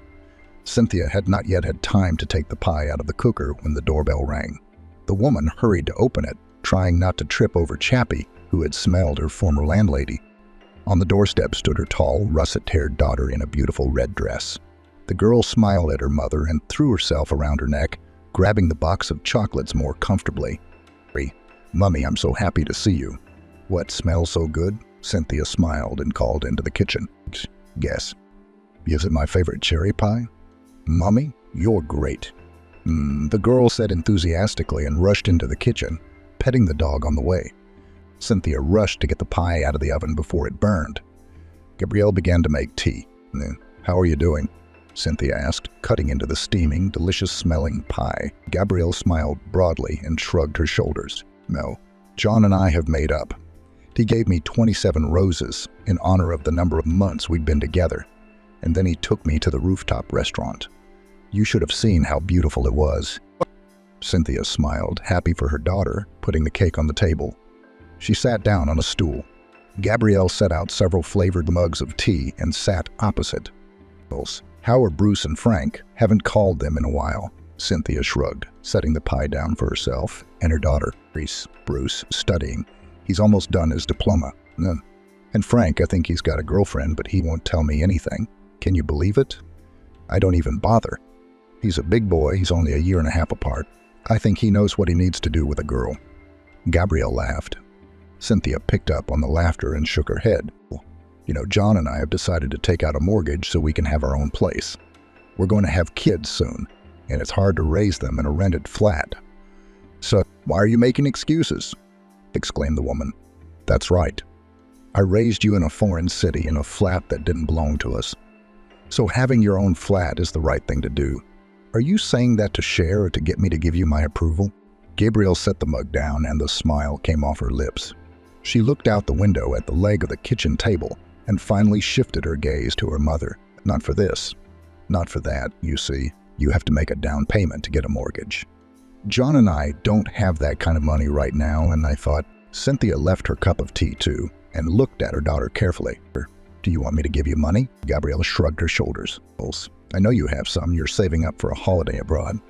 Cynthia had not yet had time to take the pie out of the cooker when the doorbell rang. The woman hurried to open it, trying not to trip over Chappie, who had smelled her former landlady. On the doorstep stood her tall, russet-haired daughter in a beautiful red dress. The girl smiled at her mother and threw herself around her neck, grabbing the box of chocolates more comfortably. "Mummy, I'm so happy to see you." "What smells so good?" Cynthia smiled and called into the kitchen. "Guess. Is it my favorite cherry pie?" "Mummy, you're great." The girl said enthusiastically and rushed into the kitchen, petting the dog on the way. Cynthia rushed to get the pie out of the oven before it burned. Gabrielle began to make tea. "How are you doing?" Cynthia asked, cutting into the steaming, delicious-smelling pie. Gabrielle smiled broadly and shrugged her shoulders. "No, John and I have made up. He gave me 27 roses in honor of the number of months we'd been together, and then he took me to the rooftop restaurant. You should have seen how beautiful it was." Cynthia smiled, happy for her daughter, putting the cake on the table. She sat down on a stool. Gabrielle set out several flavored mugs of tea and sat opposite. "How are Bruce and Frank? Haven't called them in a while." Cynthia shrugged, setting the pie down for herself and her daughter. "Bruce, studying. He's almost done his diploma. And Frank, I think he's got a girlfriend, but he won't tell me anything. Can you believe it? I don't even bother. He's a big boy, he's only a year and a half apart. I think he knows what he needs to do with a girl." Gabrielle laughed. Cynthia picked up on the laughter and shook her head. "You know, John and I have decided to take out a mortgage so we can have our own place. We're going to have kids soon, and it's hard to raise them in a rented flat." "So, why are you making excuses?" exclaimed the woman. "That's right. I raised you in a foreign city in a flat that didn't belong to us. So having your own flat is the right thing to do. Are you saying that to share or to get me to give you my approval?" Gabrielle set the mug down and the smile came off her lips. She looked out the window at the leg of the kitchen table and finally shifted her gaze to her mother. Not for this. Not for that, you see. You have to make a down payment to get a mortgage. John and I don't have that kind of money right now, and I thought. Cynthia left her cup of tea too and looked at her daughter carefully. Do you want me to give you money? Gabrielle shrugged her shoulders. I know you have some. You're saving up for a holiday abroad.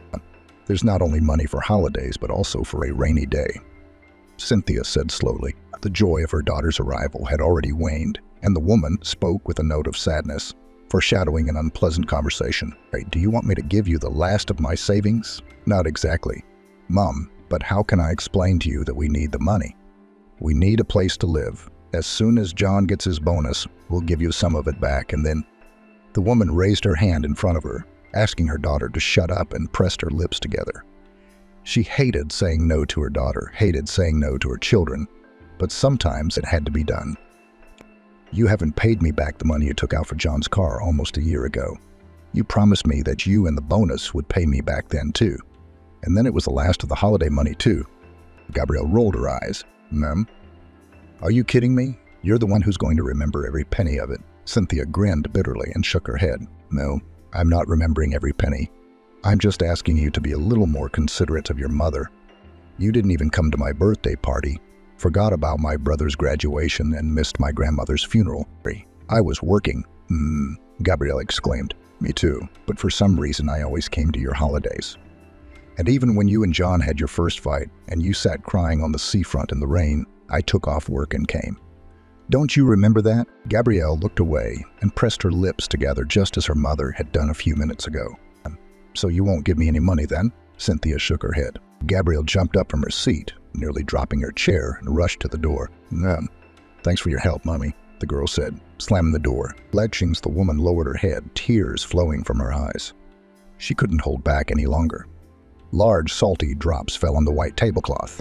There's not only money for holidays, but also for a rainy day. Cynthia said slowly. The joy of her daughter's arrival had already waned, and the woman spoke with a note of sadness, foreshadowing an unpleasant conversation. Do you want me to give you the last of my savings? Not exactly, Mom, but how can I explain to you that we need the money? We need a place to live. As soon as John gets his bonus, we'll give you some of it back, and then... The woman raised her hand in front of her, asking her daughter to shut up, and pressed her lips together. She hated saying no to her daughter, hated saying no to her children, but sometimes it had to be done. You haven't paid me back the money you took out for John's car almost a year ago. You promised me that you and the bonus would pay me back then too. And then it was the last of the holiday money too. Gabrielle rolled her eyes. Ma'am? Are you kidding me? You're the one who's going to remember every penny of it. Cynthia grinned bitterly and shook her head. No, I'm not remembering every penny. I'm just asking you to be a little more considerate of your mother. You didn't even come to my birthday party, forgot about my brother's graduation, and missed my grandmother's funeral. I was working. Gabrielle exclaimed. Me too, but for some reason I always came to your holidays. And even when you and John had your first fight, and you sat crying on the seafront in the rain, I took off work and came. Don't you remember that? Gabrielle looked away and pressed her lips together just as her mother had done a few minutes ago. So you won't give me any money then? Cynthia shook her head. Gabrielle jumped up from her seat, nearly dropping her chair, and rushed to the door. Thanks for your help, Mommy, the girl said, slamming the door. Lechings, the woman lowered her head, tears flowing from her eyes. She couldn't hold back any longer. Large, salty drops fell on the white tablecloth.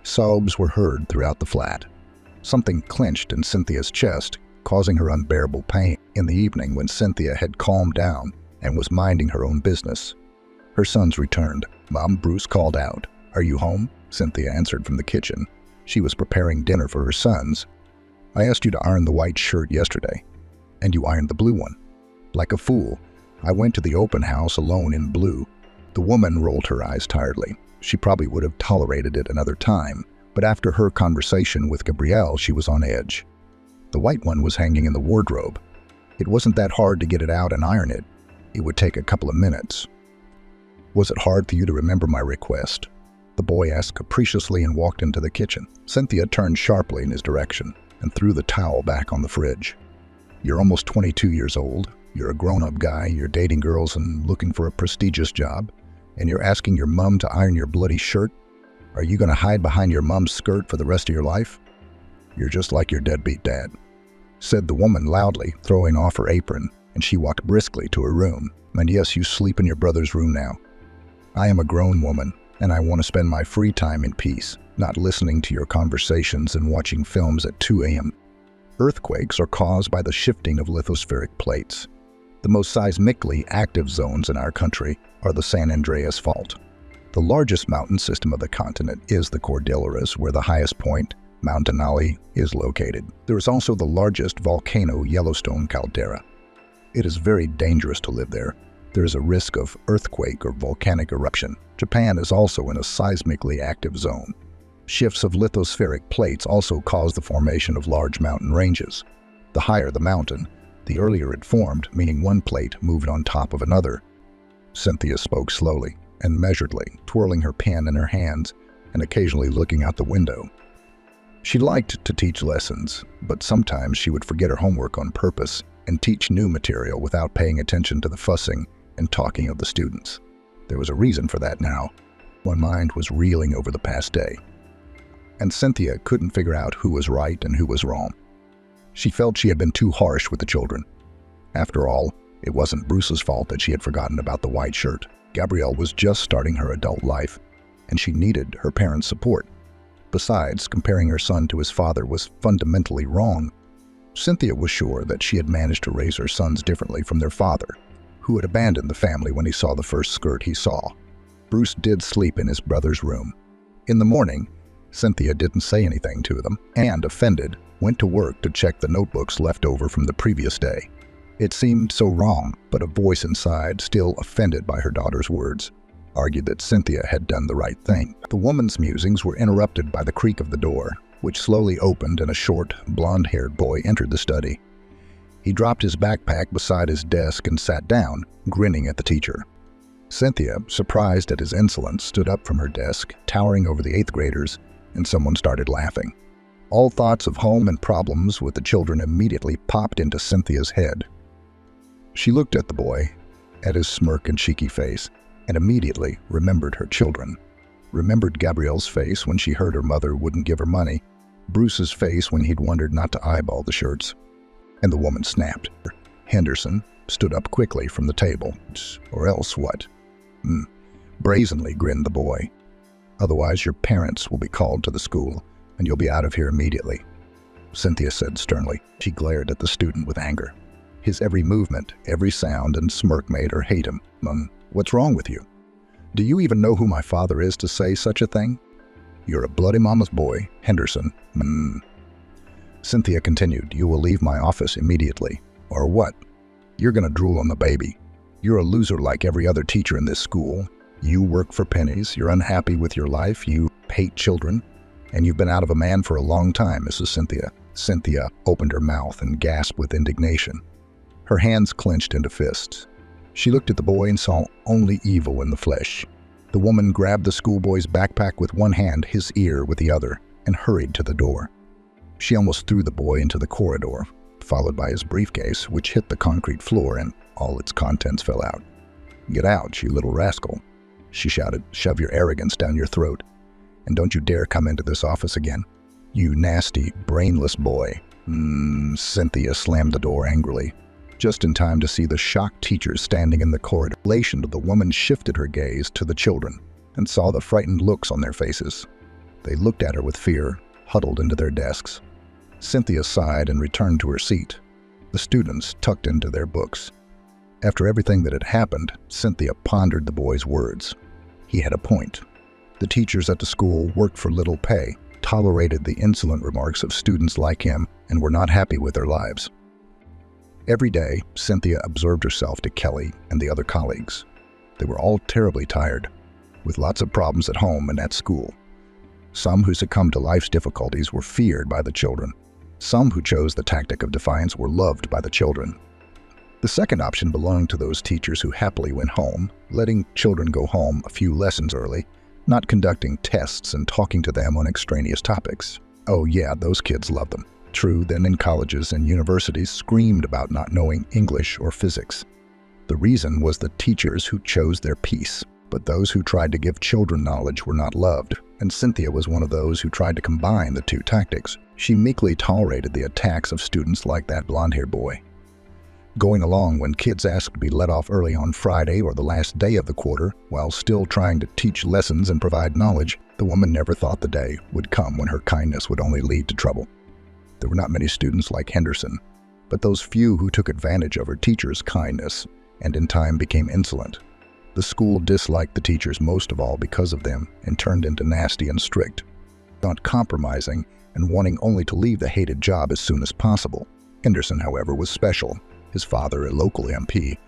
Sobs were heard throughout the flat. Something clenched in Cynthia's chest, causing her unbearable pain. In the evening, when Cynthia had calmed down and was minding her own business, her sons returned. Mom, Bruce called out. Are you home? Cynthia answered from the kitchen. She was preparing dinner for her sons. I asked you to iron the white shirt yesterday, and you ironed the blue one. Like a fool, I went to the open house alone in blue. The woman rolled her eyes tiredly. She probably would have tolerated it another time, but after her conversation with Gabrielle, she was on edge. The white one was hanging in the wardrobe. It wasn't that hard to get it out and iron it. It would take a couple of minutes. Was it hard for you to remember my request? The boy asked capriciously and walked into the kitchen. Cynthia turned sharply in his direction and threw the towel back on the fridge. You're almost 22 years old. You're a grown-up guy. You're dating girls and looking for a prestigious job. And you're asking your mom to iron your bloody shirt? Are you going to hide behind your mom's skirt for the rest of your life? You're just like your deadbeat dad, said the woman loudly, throwing off her apron, and she walked briskly to her room. And yes, you sleep in your brother's room now. I am a grown woman, and I want to spend my free time in peace, not listening to your conversations and watching films at 2 a.m. Earthquakes are caused by the shifting of lithospheric plates. The most seismically active zones in our country are the San Andreas Fault. The largest mountain system of the continent is the Cordilleras, where the highest point, Mount Denali, is located. There is also the largest volcano, Yellowstone caldera. It is very dangerous to live there. There is a risk of earthquake or volcanic eruption. Japan is also in a seismically active zone. Shifts of lithospheric plates also cause the formation of large mountain ranges. The higher the mountain, the earlier it formed, meaning one plate moved on top of another. Cynthia spoke slowly and measuredly, twirling her pen in her hands and occasionally looking out the window. She liked to teach lessons, but sometimes she would forget her homework on purpose and teach new material without paying attention to the fussing and talking of the students. There was a reason for that now. One mind was reeling over the past day, and Cynthia couldn't figure out who was right and who was wrong. She felt she had been too harsh with the children. After all, it wasn't Bruce's fault that she had forgotten about the white shirt. Gabrielle was just starting her adult life, and she needed her parents' support. Besides, comparing her son to his father was fundamentally wrong. Cynthia was sure that she had managed to raise her sons differently from their father, who had abandoned the family when he saw the first skirt he saw. Bruce did sleep in his brother's room. In the morning, Cynthia didn't say anything to them, and, offended, went to work to check the notebooks left over from the previous day. It seemed so wrong, but a voice inside, still offended by her daughter's words, argued that Cynthia had done the right thing. The woman's musings were interrupted by the creak of the door, which slowly opened and a short, blonde-haired boy entered the study. He dropped his backpack beside his desk and sat down, grinning at the teacher. Cynthia, surprised at his insolence, stood up from her desk, towering over the 8th graders, and someone started laughing. All thoughts of home and problems with the children immediately popped into Cynthia's head. She looked at the boy, at his smirk and cheeky face, and immediately remembered her children. Remembered Gabrielle's face when she heard her mother wouldn't give her money, Bruce's face when he'd wondered not to eyeball the shirts. And the woman snapped. Henderson stood up quickly from the table. Or else what? Brazenly grinned the boy. Otherwise your parents will be called to the school, and you'll be out of here immediately, Cynthia said sternly. She glared at the student with anger. His every movement, every sound and smirk made her hate him. What's wrong with you? Do you even know who my father is to say such a thing? You're a bloody mama's boy, Henderson. Cynthia continued, you will leave my office immediately. Or what? You're gonna drool on the baby. You're a loser like every other teacher in this school. You work for pennies, you're unhappy with your life, you hate children, and you've been out of a man for a long time, Mrs. Cynthia. Cynthia opened her mouth and gasped with indignation. Her hands clenched into fists. She looked at the boy and saw only evil in the flesh. The woman grabbed the schoolboy's backpack with one hand, his ear with the other, and hurried to the door. She almost threw the boy into the corridor, followed by his briefcase, which hit the concrete floor and all its contents fell out. Get out, you little rascal, she shouted. Shove your arrogance down your throat, and don't you dare come into this office again. You nasty, brainless boy. Cynthia slammed the door angrily, just in time to see the shocked teachers standing in the corridor. The woman shifted her gaze to the children and saw the frightened looks on their faces. They looked at her with fear, huddled into their desks. Cynthia sighed and returned to her seat. The students tucked into their books. After everything that had happened, Cynthia pondered the boy's words. He had a point. The teachers at the school worked for little pay, tolerated the insolent remarks of students like him, and were not happy with their lives. Every day, Cynthia observed herself to Kelly and the other colleagues. They were all terribly tired, with lots of problems at home and at school. Some who succumbed to life's difficulties were feared by the children. Some who chose the tactic of defiance were loved by the children. The second option belonged to those teachers who happily went home, letting children go home a few lessons early, not conducting tests and talking to them on extraneous topics. Oh yeah, those kids loved them. True, then in colleges and universities screamed about not knowing English or physics. The reason was the teachers who chose their peace, but those who tried to give children knowledge were not loved, and Cynthia was one of those who tried to combine the two tactics. She meekly tolerated the attacks of students like that blonde-haired boy. Going along when kids asked to be let off early on Friday or the last day of the quarter, while still trying to teach lessons and provide knowledge, the woman never thought the day would come when her kindness would only lead to trouble. There were not many students like Henderson, but those few who took advantage of her teacher's kindness and in time became insolent. The school disliked the teachers most of all because of them and turned into nasty and strict, not compromising and wanting only to leave the hated job as soon as possible. Henderson, however, was special. His father, a local MP,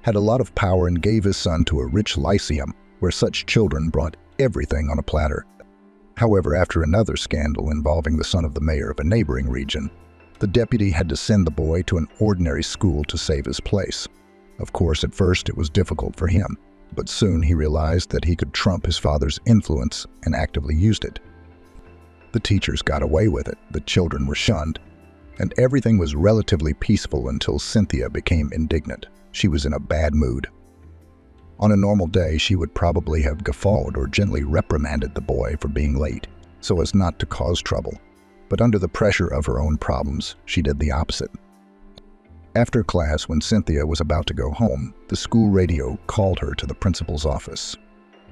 had a lot of power and gave his son to a rich lyceum where such children brought everything on a platter. However, after another scandal involving the son of the mayor of a neighboring region, the deputy had to send the boy to an ordinary school to save his place. Of course, at first it was difficult for him, but soon he realized that he could trump his father's influence and actively used it. The teachers got away with it, the children were shunned, and everything was relatively peaceful until Cynthia became indignant. She was in a bad mood. On a normal day, she would probably have guffawed or gently reprimanded the boy for being late, so as not to cause trouble. But under the pressure of her own problems, she did the opposite. After class, when Cynthia was about to go home, the school radio called her to the principal's office.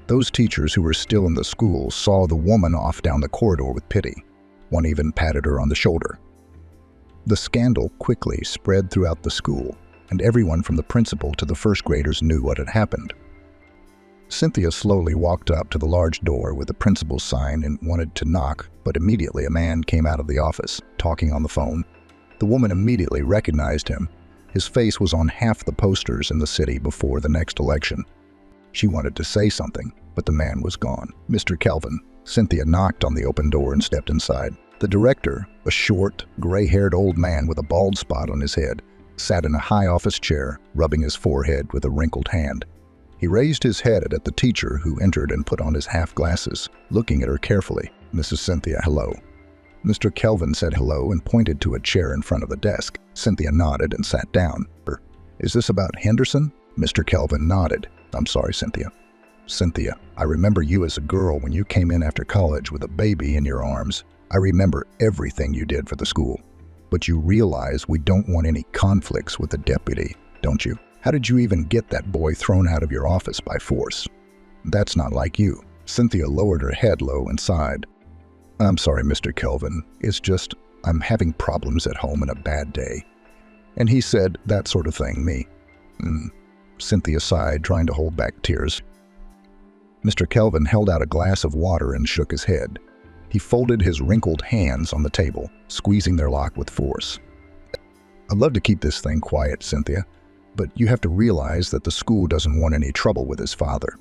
Those teachers who were still in the school saw the woman off down the corridor with pity. One even patted her on the shoulder. The scandal quickly spread throughout the school, and everyone from the principal to the first graders knew what had happened. Cynthia slowly walked up to the large door with the principal's sign and wanted to knock, but immediately a man came out of the office, talking on the phone. The woman immediately recognized him. His face was on half the posters in the city before the next election. She wanted to say something, but the man was gone. "Mr. Kelvin." Cynthia knocked on the open door and stepped inside. The director, a short, gray-haired old man with a bald spot on his head, sat in a high office chair, rubbing his forehead with a wrinkled hand. He raised his head at the teacher, who entered and put on his half-glasses, looking at her carefully. "Mrs. Cynthia, hello." Mr. Kelvin said hello and pointed to a chair in front of the desk. Cynthia nodded and sat down. "Is this about Henderson?" Mr. Kelvin nodded. "I'm sorry, Cynthia." "Cynthia, I remember you as a girl when you came in after college with a baby in your arms. I remember everything you did for the school. But you realize we don't want any conflicts with the deputy, don't you? How did you even get that boy thrown out of your office by force? That's not like you." Cynthia lowered her head low and sighed. "I'm sorry, Mr. Kelvin. It's just I'm having problems at home and a bad day." And he said that sort of thing, me. Cynthia sighed, trying to hold back tears. Mr. Kelvin held out a glass of water and shook his head. He folded his wrinkled hands on the table, squeezing their lock with force. "I'd love to keep this thing quiet, Cynthia, but you have to realize that the school doesn't want any trouble with his father.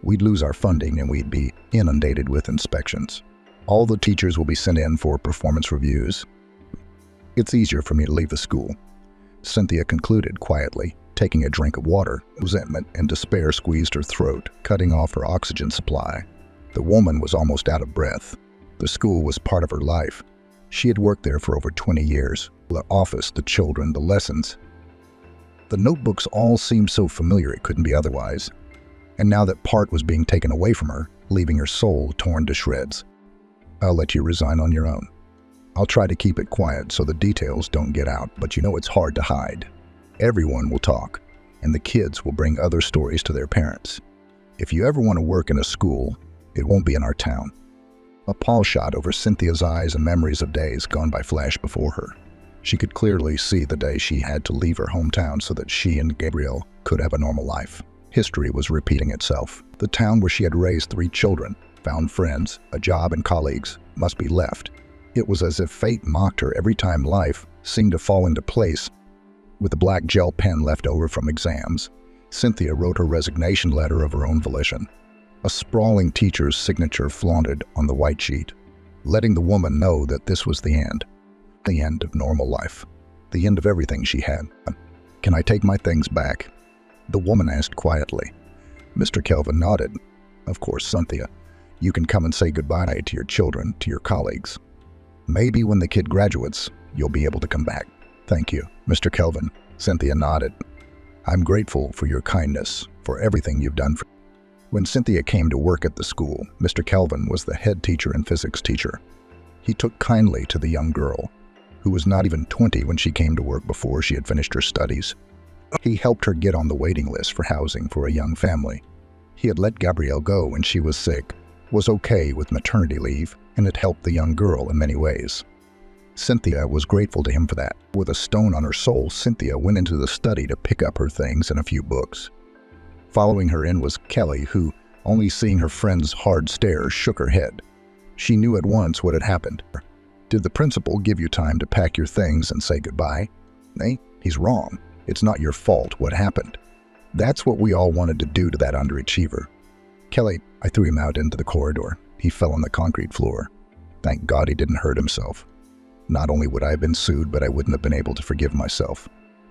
We'd lose our funding and we'd be inundated with inspections. All the teachers will be sent in for performance reviews. It's easier for me to leave the school." Cynthia concluded quietly, taking a drink of water. Resentment and despair squeezed her throat, cutting off her oxygen supply. The woman was almost out of breath. The school was part of her life. She had worked there for over 20 years. The office, the children, the lessons. The notebooks all seemed so familiar it couldn't be otherwise. And now that part was being taken away from her, leaving her soul torn to shreds. "I'll let you resign on your own. I'll try to keep it quiet so the details don't get out, but you know it's hard to hide. Everyone will talk, and the kids will bring other stories to their parents. If you ever want to work in a school, it won't be in our town." A pall shot over Cynthia's eyes and memories of days gone by flashed before her. She could clearly see the day she had to leave her hometown so that she and Gabriel could have a normal life. History was repeating itself. The town where she had raised 3 children, found friends, a job and colleagues, must be left. It was as if fate mocked her every time life seemed to fall into place. With a black gel pen left over from exams, Cynthia wrote her resignation letter of her own volition. A sprawling teacher's signature flaunted on the white sheet, letting the woman know that this was the end of normal life, the end of everything she had. "Can I take my things back?" the woman asked quietly. Mr. Kelvin nodded. "Of course, Cynthia. You can come and say goodbye to your children, to your colleagues. Maybe when the kid graduates, you'll be able to come back." "Thank you, Mr. Kelvin." Cynthia nodded. "I'm grateful for your kindness, for everything you've done for." When Cynthia came to work at the school, Mr. Kelvin was the head teacher and physics teacher. He took kindly to the young girl, who was not even 20 when she came to work before she had finished her studies. He helped her get on the waiting list for housing for a young family. He had let Gabrielle go when she was sick, was okay with maternity leave, and had helped the young girl in many ways. Cynthia was grateful to him for that. With a stone on her soul, Cynthia went into the study to pick up her things and a few books. Following her in was Kelly, who, only seeing her friend's hard stare, shook her head. She knew at once what had happened. "Did the principal give you time to pack your things and say goodbye?" "Nay, he's wrong. It's not your fault what happened. That's what we all wanted to do to that underachiever." "Kelly, I threw him out into the corridor. He fell on the concrete floor. Thank God he didn't hurt himself. Not only would I have been sued, but I wouldn't have been able to forgive myself."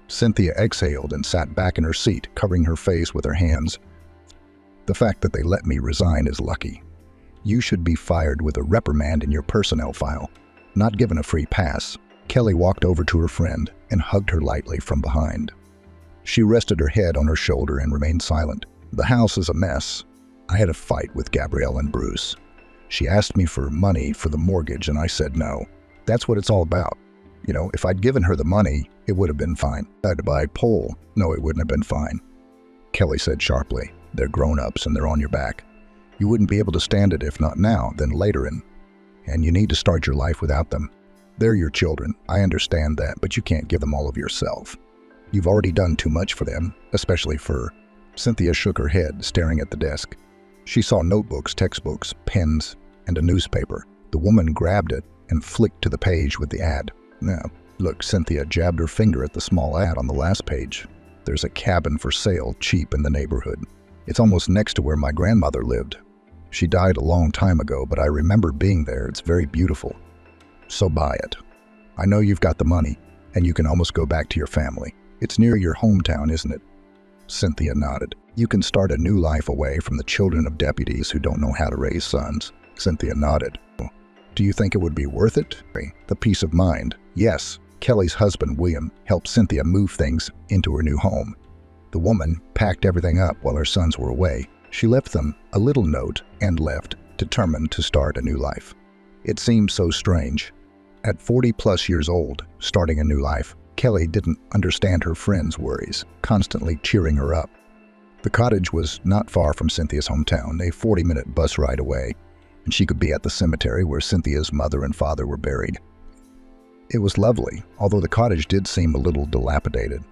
Cynthia exhaled and sat back in her seat, covering her face with her hands. "The fact that they let me resign is lucky. You should be fired with a reprimand in your personnel file, not given a free pass." Kelly walked over to her friend and hugged her lightly from behind. She rested her head on her shoulder and remained silent. "The house is a mess. I had a fight with Gabrielle and Bruce. She asked me for money for the mortgage and I said no. That's what it's all about. You know, if I'd given her the money, it would have been fine. I had to buy a pole. No, it wouldn't have been fine." Kelly said sharply, "They're grown-ups and they're on your back. You wouldn't be able to stand it if not now, then later and you need to start your life without them. They're your children. I understand that, but you can't give them all of yourself. You've already done too much for them, especially for..." Cynthia shook her head, staring at the desk. She saw notebooks, textbooks, pens, and a newspaper. The woman grabbed it and flicked to the page with the ad. "No, Look, Cynthia jabbed her finger at the small ad on the last page. There's a cabin for sale, cheap in the neighborhood. It's almost next to where my grandmother lived. She died a long time ago, but I remember being there. It's very beautiful. So buy it. I know you've got the money, and you can almost go back to your family. It's near your hometown, isn't it? Cynthia nodded. You can start a new life away from the children of deputies who don't know how to raise sons. Cynthia nodded. Do you think it would be worth it? The peace of mind. Yes. Kelly's husband, William, helped Cynthia move things into her new home. The woman packed everything up while her sons were away. She left them a little note and left, determined to start a new life. It seemed so strange. At 40-plus years old, starting a new life, Kelly didn't understand her friends' worries, constantly cheering her up. The cottage was not far from Cynthia's hometown, a 40-minute bus ride away, and she could be at the cemetery where Cynthia's mother and father were buried. It was lovely, although the cottage did seem a little dilapidated.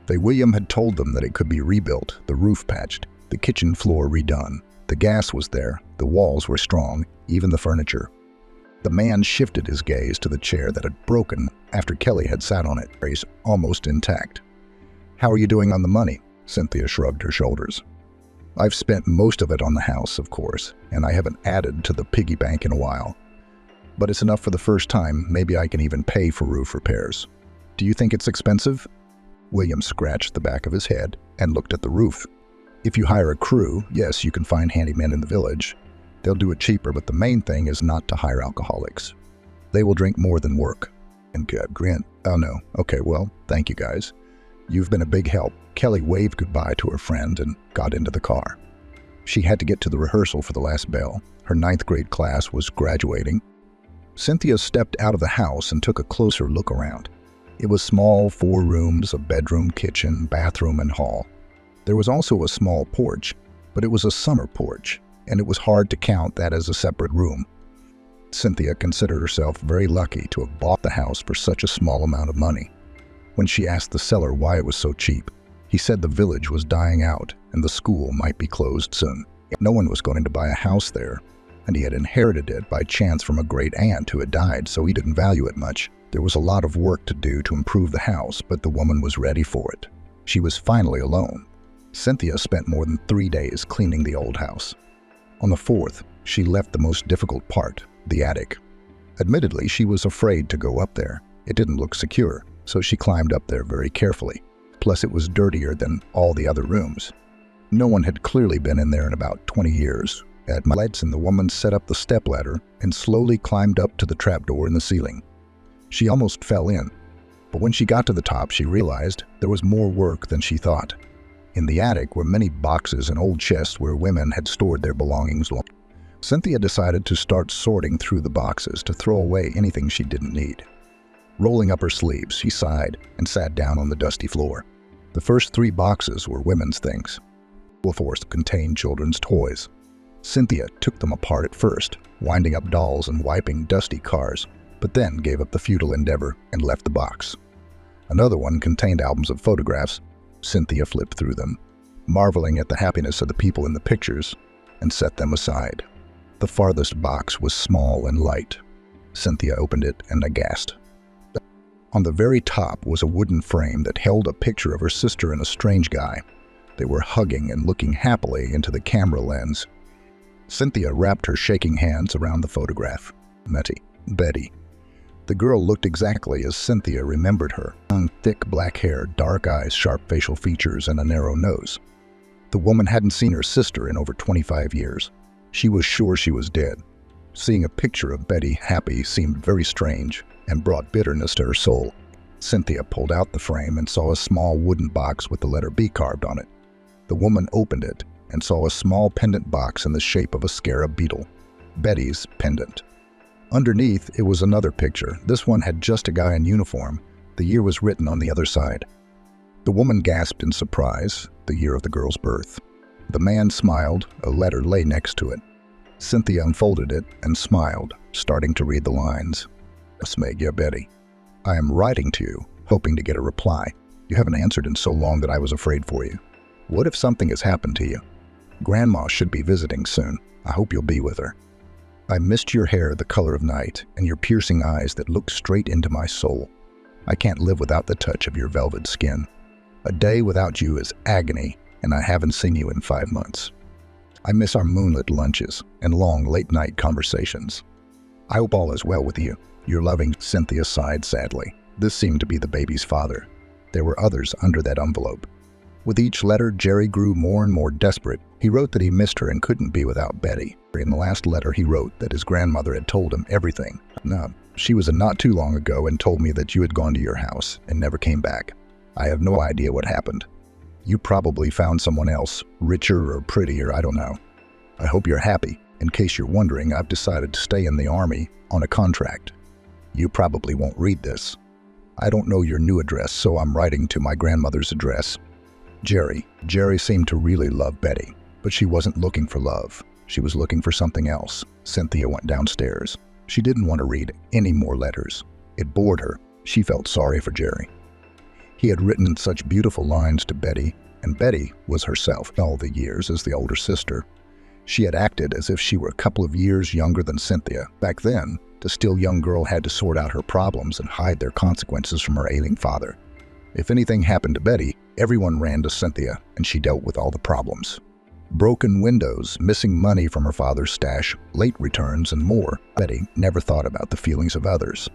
William had told them that it could be rebuilt, the roof patched, the kitchen floor redone. The gas was there, the walls were strong, even the furniture. The man shifted his gaze to the chair that had broken after Kelly had sat on it, face almost intact. How are you doing on the money? Cynthia shrugged her shoulders. I've spent most of it on the house, of course, and I haven't added to the piggy bank in a while. But it's enough for the first time. Maybe I can even pay for roof repairs. Do you think it's expensive? William scratched the back of his head and looked at the roof. If you hire a crew, yes, you can find handymen in the village. They'll do it cheaper, but the main thing is not to hire alcoholics. They will drink more than work. And grinned. Oh no, okay, well, thank you guys. You've been a big help. Kelly waved goodbye to her friend and got into the car. She had to get to the rehearsal for the last bell. Her 9th grade class was graduating. Cynthia stepped out of the house and took a closer look around. It was small, 4 rooms, a bedroom, kitchen, bathroom, and hall. There was also a small porch, but it was a summer porch, and it was hard to count that as a separate room. Cynthia considered herself very lucky to have bought the house for such a small amount of money. When she asked the seller why it was so cheap, he said the village was dying out and the school might be closed soon. No one was going to buy a house there, and he had inherited it by chance from a great aunt who had died, so he didn't value it much. There was a lot of work to do to improve the house, but the woman was ready for it. She was finally alone. Cynthia spent more than 3 days cleaning the old house. On the 4th, she left the most difficult part, the attic. Admittedly, she was afraid to go up there. It didn't look secure, so she climbed up there very carefully. Plus, it was dirtier than all the other rooms. No one had clearly been in there in about 20 years. At my lights, and the woman set up the stepladder and slowly climbed up to the trapdoor in the ceiling. She almost fell in, but when she got to the top, she realized there was more work than she thought. In the attic were many boxes and old chests where women had stored their belongings long. Cynthia decided to start sorting through the boxes to throw away anything she didn't need. Rolling up her sleeves, she sighed and sat down on the dusty floor. The first 3 boxes were women's things. The 4th contained children's toys. Cynthia took them apart at first, winding up dolls and wiping dusty cars, but then gave up the futile endeavor and left the box. Another one contained albums of photographs. Cynthia flipped through them, marveling at the happiness of the people in the pictures, and set them aside. The farthest box was small and light. Cynthia opened it and aghast. On the very top was a wooden frame that held a picture of her sister and a strange guy. They were hugging and looking happily into the camera lens. Cynthia wrapped her shaking hands around the photograph. Betty. The girl looked exactly as Cynthia remembered her. Long, thick black hair, dark eyes, sharp facial features, and a narrow nose. The woman hadn't seen her sister in over 25 years. She was sure she was dead. Seeing a picture of Betty happy seemed very strange and brought bitterness to her soul. Cynthia pulled out the frame and saw a small wooden box with the letter B carved on it. The woman opened it and saw a small pendant box in the shape of a scarab beetle. Betty's pendant. Underneath, it was another picture. This one had just a guy in uniform. The year was written on the other side. The woman gasped in surprise, the year of the girl's birth. The man smiled. A letter lay next to it. Cynthia unfolded it and smiled, starting to read the lines. Smegya Betty. I am writing to you, hoping to get a reply. You haven't answered in so long that I was afraid for you. What if something has happened to you? Grandma should be visiting soon. I hope you'll be with her. I missed your hair the color of night and your piercing eyes that looked straight into my soul. I can't live without the touch of your velvet skin. A day without you is agony, and I haven't seen you in 5 months. I miss our moonlit lunches and long late-night conversations. I hope all is well with you. Your loving Cynthia sighed sadly. This seemed to be the baby's father. There were others under that envelope. With each letter, Jerry grew more and more desperate. He wrote that he missed her and couldn't be without Betty. In the last letter, he wrote that his grandmother had told him everything. No, she was not too long ago and told me that you had gone to your house and never came back. I have no idea what happened. You probably found someone else, richer or prettier, I don't know. I hope you're happy. In case you're wondering, I've decided to stay in the Army on a contract. You probably won't read this. I don't know your new address, so I'm writing to my grandmother's address. Jerry. Jerry seemed to really love Betty, but she wasn't looking for love. She was looking for something else. Cynthia went downstairs. She didn't want to read any more letters. It bored her. She felt sorry for Jerry. He had written such beautiful lines to Betty, and Betty was herself all the years as the older sister. She had acted as if she were a couple of years younger than Cynthia. Back then, the still young girl had to sort out her problems and hide their consequences from her ailing father. If anything happened to Betty, everyone ran to Cynthia, and she dealt with all the problems. Broken windows, missing money from her father's stash, late returns, and more. Betty never thought about the feelings of others.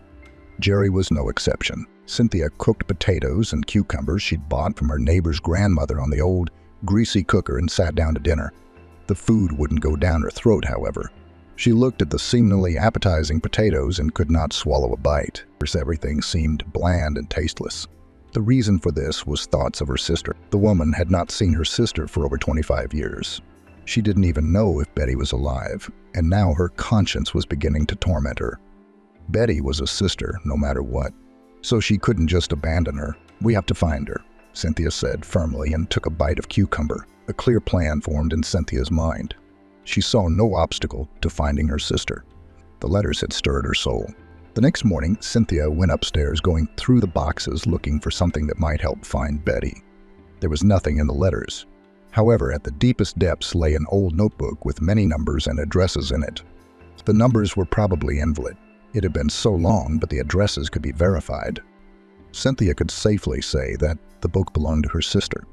Jerry was no exception. Cynthia cooked potatoes and cucumbers she'd bought from her neighbor's grandmother on the old, greasy cooker and sat down to dinner. The food wouldn't go down her throat, however. She looked at the seemingly appetizing potatoes and could not swallow a bite. Everything seemed bland and tasteless. The reason for this was thoughts of her sister. The woman had not seen her sister for over 25 years. She didn't even know if Betty was alive, and now her conscience was beginning to torment her. Betty was a sister, no matter what, so she couldn't just abandon her. We have to find her, Cynthia said firmly and took a bite of cucumber. A clear plan formed in Cynthia's mind. She saw no obstacle to finding her sister. The letters had stirred her soul. The next morning, Cynthia went upstairs, going through the boxes looking for something that might help find Betty. There was nothing in the letters. However, at the deepest depths lay an old notebook with many numbers and addresses in it. The numbers were probably invalid. It had been so long, but the addresses could be verified. Cynthia could safely say that the book belonged to her sister.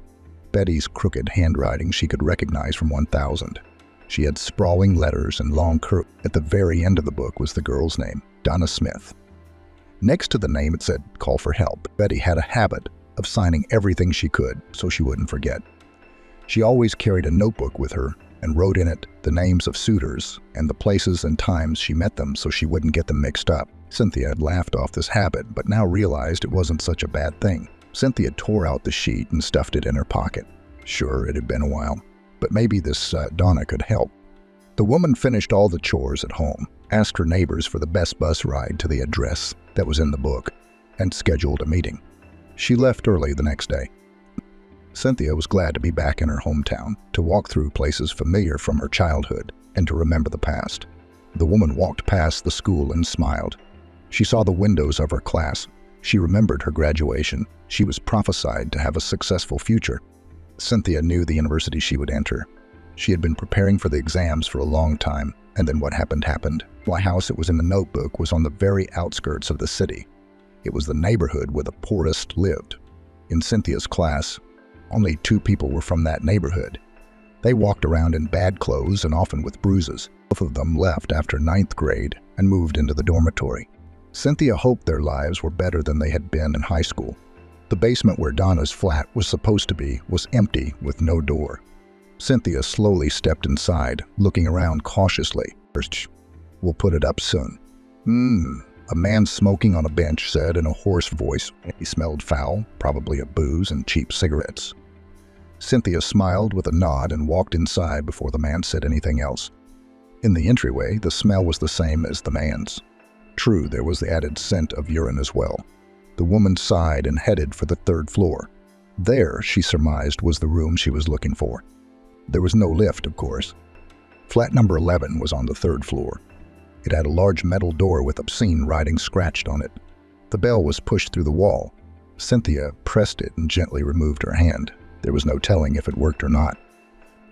Betty's crooked handwriting she could recognize from 1000. She had sprawling letters and long curves. At the very end of the book was the girl's name, Donna Smith. Next to the name it said, "Call for help." Betty had a habit of signing everything she could so she wouldn't forget. She always carried a notebook with her and wrote in it the names of suitors and the places and times she met them so she wouldn't get them mixed up. Cynthia had laughed off this habit, but now realized it wasn't such a bad thing. Cynthia tore out the sheet and stuffed it in her pocket. Sure, it had been a while, but maybe this Donna could help. The woman finished all the chores at home, asked her neighbors for the best bus ride to the address that was in the book, and scheduled a meeting. She left early the next day. Cynthia was glad to be back in her hometown, to walk through places familiar from her childhood, and to remember the past. The woman walked past the school and smiled. She saw the windows of her class. She remembered her graduation. She was prophesied to have a successful future. Cynthia knew the university she would enter. She had been preparing for the exams for a long time, and then what happened happened. The house that was in the notebook was on the very outskirts of the city. It was the neighborhood where the poorest lived. In Cynthia's class, only 2 people were from that neighborhood. They walked around in bad clothes and often with bruises. Both of them left after 9th grade and moved into the dormitory. Cynthia hoped their lives were better than they had been in high school. The basement where Donna's flat was supposed to be was empty with no door. Cynthia slowly stepped inside, looking around cautiously. "First, we'll put it up soon." A man smoking on a bench said in a hoarse voice. He smelled foul, probably of booze and cheap cigarettes. Cynthia smiled with a nod and walked inside before the man said anything else. In the entryway, the smell was the same as the man's. True, there was the added scent of urine as well. The woman sighed and headed for the 3rd floor. There, she surmised, was the room she was looking for. There was no lift, of course. Flat number 11 was on the 3rd floor. It had a large metal door with obscene writing scratched on it. The bell was pushed through the wall. Cynthia pressed it and gently removed her hand. There was no telling if it worked or not.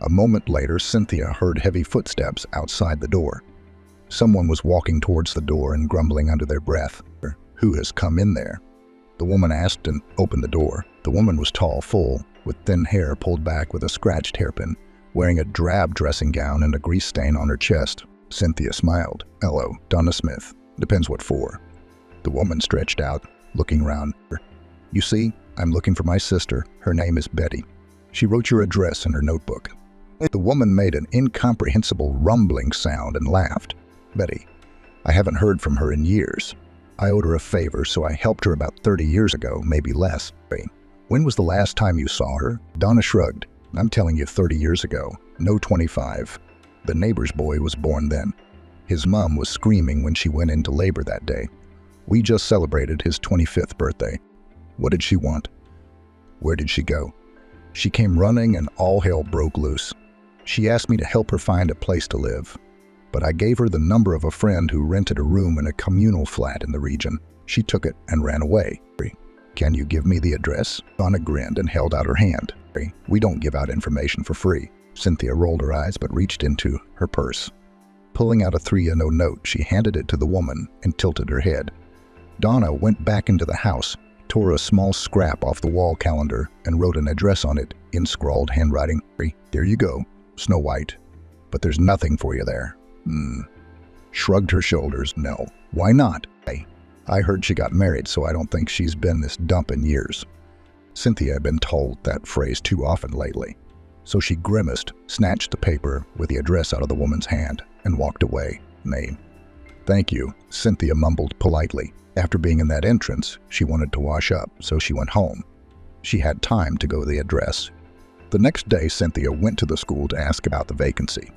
A moment later, Cynthia heard heavy footsteps outside the door. Someone was walking towards the door and grumbling under their breath. "Who has come in there?" The woman asked and opened the door. The woman was tall, full, with thin hair pulled back with a scratched hairpin, wearing a drab dressing gown and a grease stain on her chest. Cynthia smiled. "Hello, Donna Smith. Depends what for." The woman stretched out, looking around her. "You see, I'm looking for my sister. Her name is Betty. She wrote your address in her notebook." The woman made an incomprehensible rumbling sound and laughed. "Betty, I haven't heard from her in years. I owed her a favor, so I helped her about 30 years ago, maybe less." "When was the last time you saw her?" Donna shrugged. "I'm telling you 30 years ago. No 25. The neighbor's boy was born then. His mom was screaming when she went into labor that day. We just celebrated his 25th birthday." "What did she want?" "Where did she go?" "She came running and all hell broke loose. She asked me to help her find a place to live. But I gave her the number of a friend who rented a room in a communal flat in the region. She took it and ran away." "Can you give me the address?" Donna grinned and held out her hand. "We don't give out information for free." Cynthia rolled her eyes but reached into her purse. Pulling out a 3-note note, she handed it to the woman and tilted her head. Donna went back into the house, tore a small scrap off the wall calendar, and wrote an address on it in scrawled handwriting. "There you go, Snow White. But there's nothing for you there." Shrugged her shoulders. "No. Why not?" "I heard she got married, so I don't think she's been this dump in years." Cynthia had been told that phrase too often lately. So she grimaced, snatched the paper with the address out of the woman's hand, and walked away. "Thank you," Cynthia mumbled politely. After being in that entrance, she wanted to wash up, so she went home. She had time to go to the address. The next day, Cynthia went to the school to ask about the vacancy.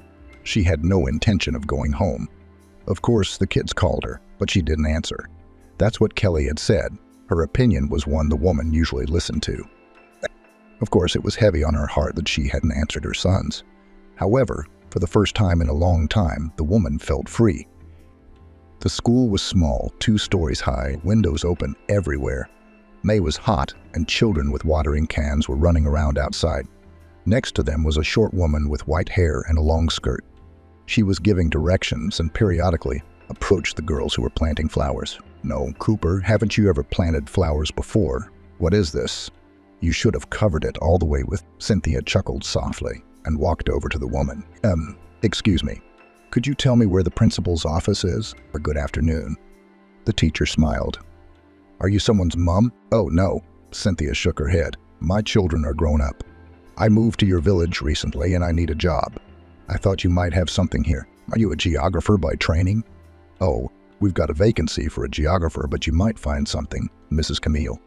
She had no intention of going home. Of course, the kids called her, but she didn't answer. That's what Kelly had said. Her opinion was one the woman usually listened to. Of course, it was heavy on her heart that she hadn't answered her sons. However, for the first time in a long time, the woman felt free. The school was small, 2 stories high, windows open everywhere. May was hot, and children with watering cans were running around outside. Next to them was a short woman with white hair and a long skirt. She was giving directions and periodically approached the girls who were planting flowers. "No, Cooper, haven't you ever planted flowers before? What is this? You should have covered it all the way with..." Cynthia chuckled softly and walked over to the woman. Excuse me. Could you tell me where the principal's office is?" "Or good afternoon." The teacher smiled. "Are you someone's mom?" "Oh, no." Cynthia shook her head. "My children are grown up. I moved to your village recently and I need a job. I thought you might have something here. Are you a geographer by training?" "Oh, we've got a vacancy for a geographer, but you might find something, Mrs. Camille.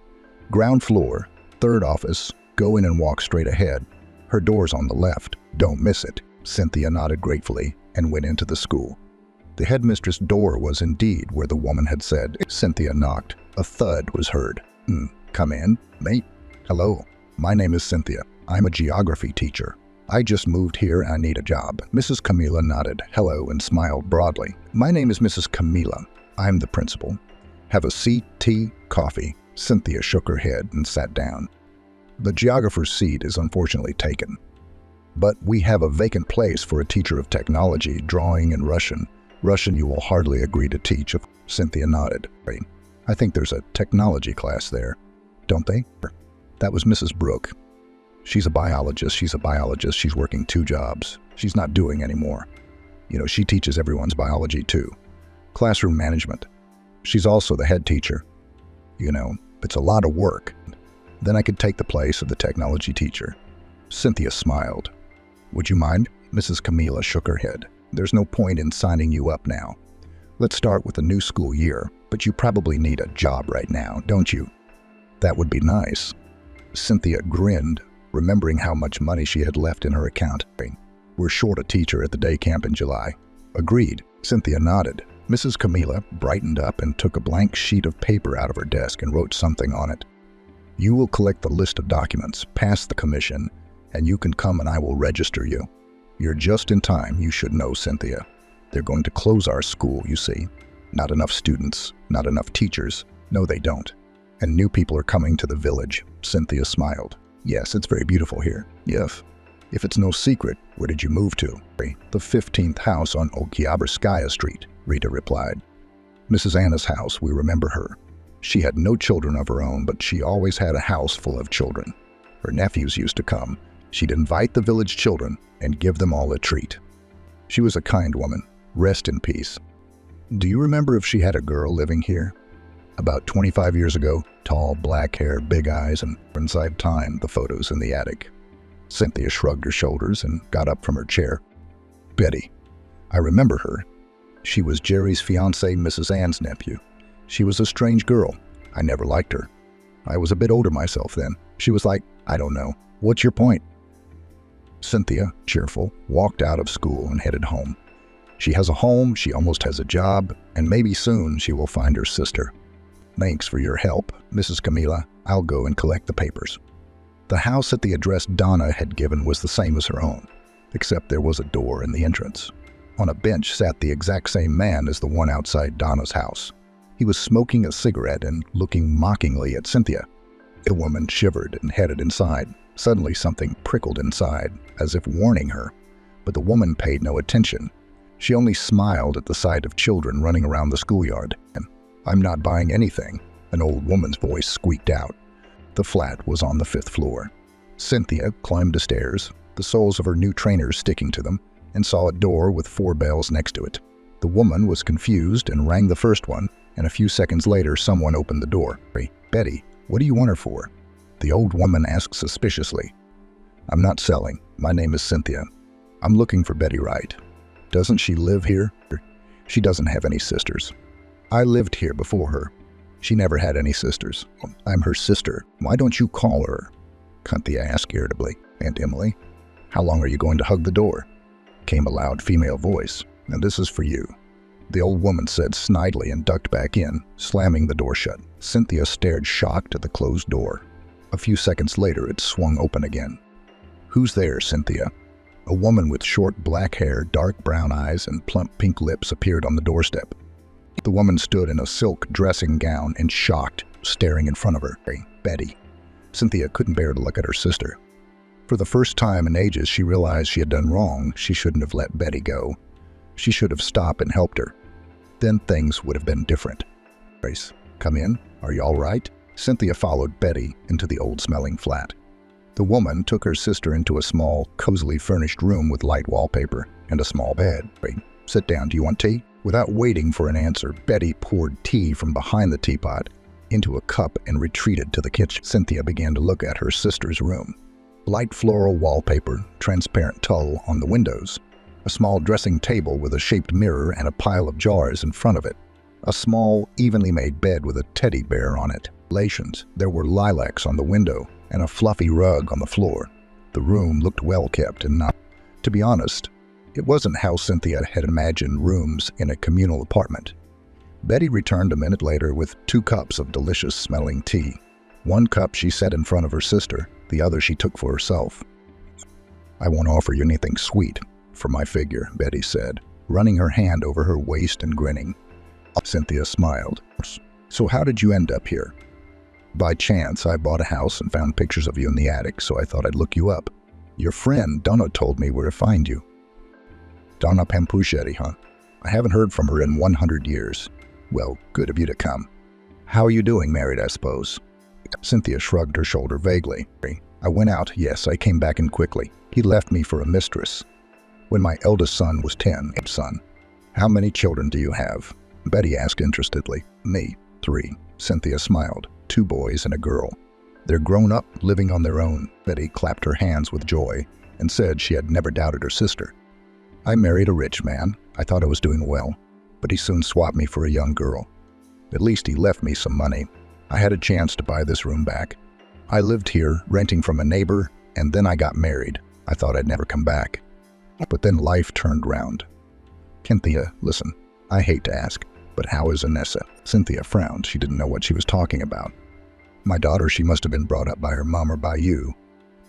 Ground floor, 3rd office, go in and walk straight ahead. Her door's on the left. Don't miss it." Cynthia nodded gratefully and went into the school. The headmistress' door was indeed where the woman had said. Cynthia knocked. A thud was heard. "Come in, mate." "Hello, my name is Cynthia. I'm a geography teacher. I just moved here and I need a job." Mrs. Camila nodded hello and smiled broadly. "My name is Mrs. Camila. I'm the principal. Have a seat, tea, coffee." Cynthia shook her head and sat down. "The geographer's seat is unfortunately taken. But we have a vacant place for a teacher of technology, drawing, and Russian. Russian you will hardly agree to teach." Cynthia nodded. "I think there's a technology class there, don't they?" That was Mrs. Brooke. She's a biologist. She's working 2 jobs. She's not doing anymore. She teaches everyone's biology too. Classroom management. She's also the head teacher. It's a lot of work. Then I could take the place of the technology teacher." Cynthia smiled. "Would you mind?" Mrs. Camila shook her head. "There's no point in signing you up now. Let's start with the new school year, but you probably need a job right now, don't you?" "That would be nice." Cynthia grinned, remembering how much money she had left in her account. "We're short a teacher at the day camp in July." "Agreed." Cynthia nodded. Mrs. Camila brightened up and took a blank sheet of paper out of her desk and wrote something on it. "You will collect the list of documents, pass the commission, and you can come and I will register you. You're just in time, you should know, Cynthia. They're going to close our school, you see. Not enough students, not enough teachers. No, they don't. And new people are coming to the village." Cynthia smiled. "Yes, it's very beautiful here." "Yes. If it's no secret, where did you move to?" "The 15th house on Okyabrskaya Street," Rita replied. "Mrs. Anna's house, we remember her. She had no children of her own, but she always had a house full of children. Her nephews used to come. She'd invite the village children and give them all a treat. She was a kind woman. Rest in peace. Do you remember if she had a girl living here? About 25 years ago, tall, black hair, big eyes, and inside time, the photos in the attic. Cynthia shrugged her shoulders and got up from her chair. Betty. I remember her. She was Jerry's fiancée, Mrs. Ann's nephew. She was a strange girl. I never liked her. I was a bit older myself then. She was like, I don't know. What's your point? Cynthia, cheerful, walked out of school and headed home. She has a home, she almost has a job, and maybe soon she will find her sister. Thanks for your help, Mrs. Camila. I'll go and collect the papers. The house at the address Donna had given was the same as her own, except there was a door in the entrance. On a bench sat the exact same man as the one outside Donna's house. He was smoking a cigarette and looking mockingly at Cynthia. The woman shivered and headed inside. Suddenly something prickled inside, as if warning her, but the woman paid no attention. She only smiled at the sight of children running around the schoolyard. I'm not buying anything, an old woman's voice squeaked out. The flat was on the 5th floor. Cynthia climbed the stairs, the soles of her new trainers sticking to them, and saw a door with 4 bells next to it. The woman was confused and rang the first one, and a few seconds later someone opened the door. Betty, what do you want her for? The old woman asked suspiciously. I'm not selling. My name is Cynthia. I'm looking for Betty Wright. Doesn't she live here? She doesn't have any sisters. I lived here before her. She never had any sisters. I'm her sister. Why don't you call her? Cynthia asked irritably. Aunt Emily, how long are you going to hug the door? Came a loud female voice. And this is for you. The old woman said snidely and ducked back in, slamming the door shut. Cynthia stared shocked at the closed door. A few seconds later, it swung open again. Who's there, Cynthia? A woman with short black hair, dark brown eyes, and plump pink lips appeared on the doorstep. The woman stood in a silk dressing gown and shocked, staring in front of her. Betty. Cynthia couldn't bear to look at her sister. For the first time in ages, she realized she had done wrong. She shouldn't have let Betty go. She should have stopped and helped her. Then things would have been different. Grace, come in. Are you all right? Cynthia followed Betty into the old-smelling flat. The woman took her sister into a small, cozily furnished room with light wallpaper and a small bed. Sit down. Do you want tea? Without waiting for an answer, Betty poured tea from behind the teapot into a cup and retreated to the kitchen. Cynthia began to look at her sister's room. Light floral wallpaper, transparent tulle on the windows, a small dressing table with a shaped mirror and a pile of jars in front of it, a small, evenly made bed with a teddy bear on it. There were lilacs on the window and a fluffy rug on the floor. The room looked well kept and not, to be honest, it wasn't how Cynthia had imagined rooms in a communal apartment. Betty returned a minute later with 2 cups of delicious-smelling tea. 1 cup she set in front of her sister, the other she took for herself. I won't offer you anything sweet for my figure, Betty said, running her hand over her waist and grinning. Cynthia smiled. So how did you end up here? By chance, I bought a house and found pictures of you in the attic, so I thought I'd look you up. Your friend, Donna, told me where to find you. Donna Pampuchetti, huh? I haven't heard from her in 100 years. Well, good of you to come. How are you doing, married, I suppose? Cynthia shrugged her shoulder vaguely. I went out, yes, I came back in quickly. He left me for a mistress. When my eldest son was 10, son. How many children do you have? Betty asked interestedly. Me, 3. Cynthia smiled. 2 boys and a girl. They're grown up, living on their own. Betty clapped her hands with joy and said she had never doubted her sister. I married a rich man. I thought I was doing well, but he soon swapped me for a young girl. At least he left me some money. I had a chance to buy this room back. I lived here, renting from a neighbor, and then I got married. I thought I'd never come back. But then life turned round. Cynthia, listen, I hate to ask, but how is Anessa? Cynthia frowned. She didn't know what she was talking about. My daughter, she must have been brought up by her mom or by you.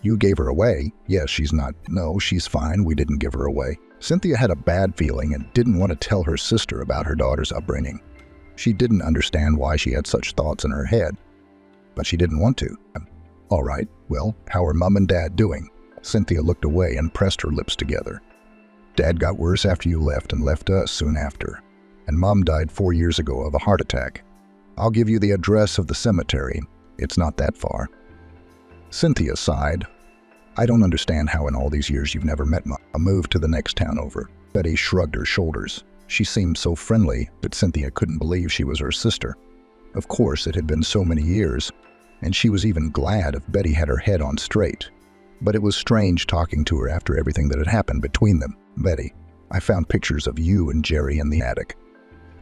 You gave her away? Yes, she's not. No, she's fine. We didn't give her away. Cynthia had a bad feeling and didn't want to tell her sister about her daughter's upbringing. She didn't understand why she had such thoughts in her head, but she didn't want to. All right, well, how are Mom and Dad doing? Cynthia looked away and pressed her lips together. Dad got worse after you left and left us soon after, and Mom died 4 years ago of a heart attack. I'll give you the address of the cemetery. It's not that far. Cynthia sighed. I don't understand how in all these years you've never met Mom. I moved to the next town over. Betty shrugged her shoulders. She seemed so friendly, but Cynthia couldn't believe she was her sister. Of course, it had been so many years, and she was even glad if Betty had her head on straight. But it was strange talking to her after everything that had happened between them. Betty, I found pictures of you and Jerry in the attic.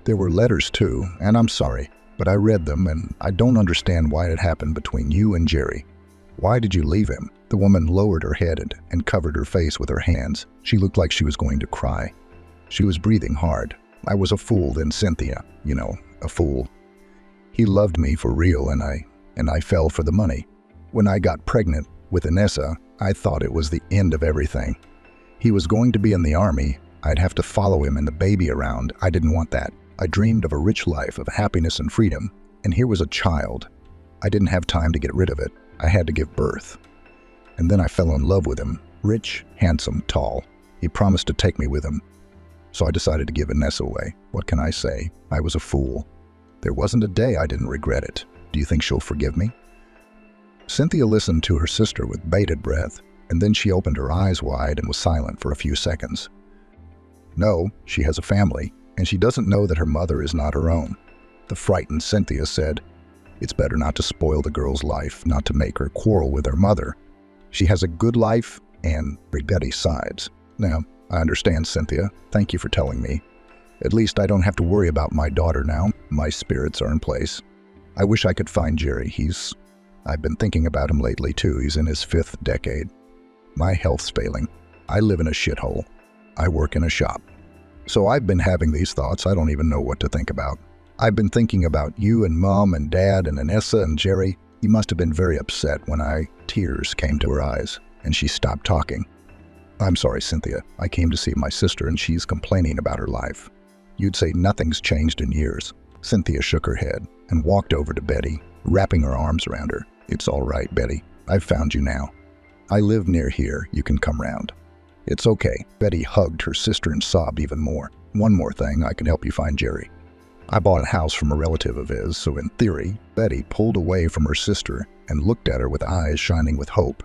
There were letters too, and I'm sorry, but I read them and I don't understand why it happened between you and Jerry. Why did you leave him? The woman lowered her head and covered her face with her hands. She looked like she was going to cry. She was breathing hard. I was a fool then, Cynthia. You know, a fool. He loved me for real and I fell for the money. When I got pregnant with Inessa, I thought it was the end of everything. He was going to be in the army. I'd have to follow him and the baby around. I didn't want that. I dreamed of a rich life of happiness and freedom, and here was a child. I didn't have time to get rid of it. I had to give birth. And then I fell in love with him. Rich, handsome, tall. He promised to take me with him. So I decided to give Inessa away. What can I say? I was a fool. There wasn't a day I didn't regret it. Do you think she'll forgive me? Cynthia listened to her sister with bated breath, and then she opened her eyes wide and was silent for a few seconds. No, she has a family, and she doesn't know that her mother is not her own. The frightened Cynthia said, it's better not to spoil the girl's life, not to make her quarrel with her mother. She has a good life, and Betty sides. Now, I understand, Cynthia. Thank you for telling me. At least I don't have to worry about my daughter now. My spirits are in place. I wish I could find Jerry. I've been thinking about him lately, too. He's in his 5th decade. My health's failing. I live in a shithole. I work in a shop. So I've been having these thoughts. I don't even know what to think about. I've been thinking about you and Mom and Dad and Inessa and Jerry. You must have been very upset when tears came to her eyes, and she stopped talking. I'm sorry, Cynthia. I came to see my sister, and she's complaining about her life. You'd say nothing's changed in years. Cynthia shook her head and walked over to Betty, wrapping her arms around her. It's all right, Betty. I've found you now. I live near here. You can come round. It's okay. Betty hugged her sister and sobbed even more. One more thing, I can help you find Jerry. I bought a house from a relative of his, so in theory, Betty pulled away from her sister and looked at her with eyes shining with hope.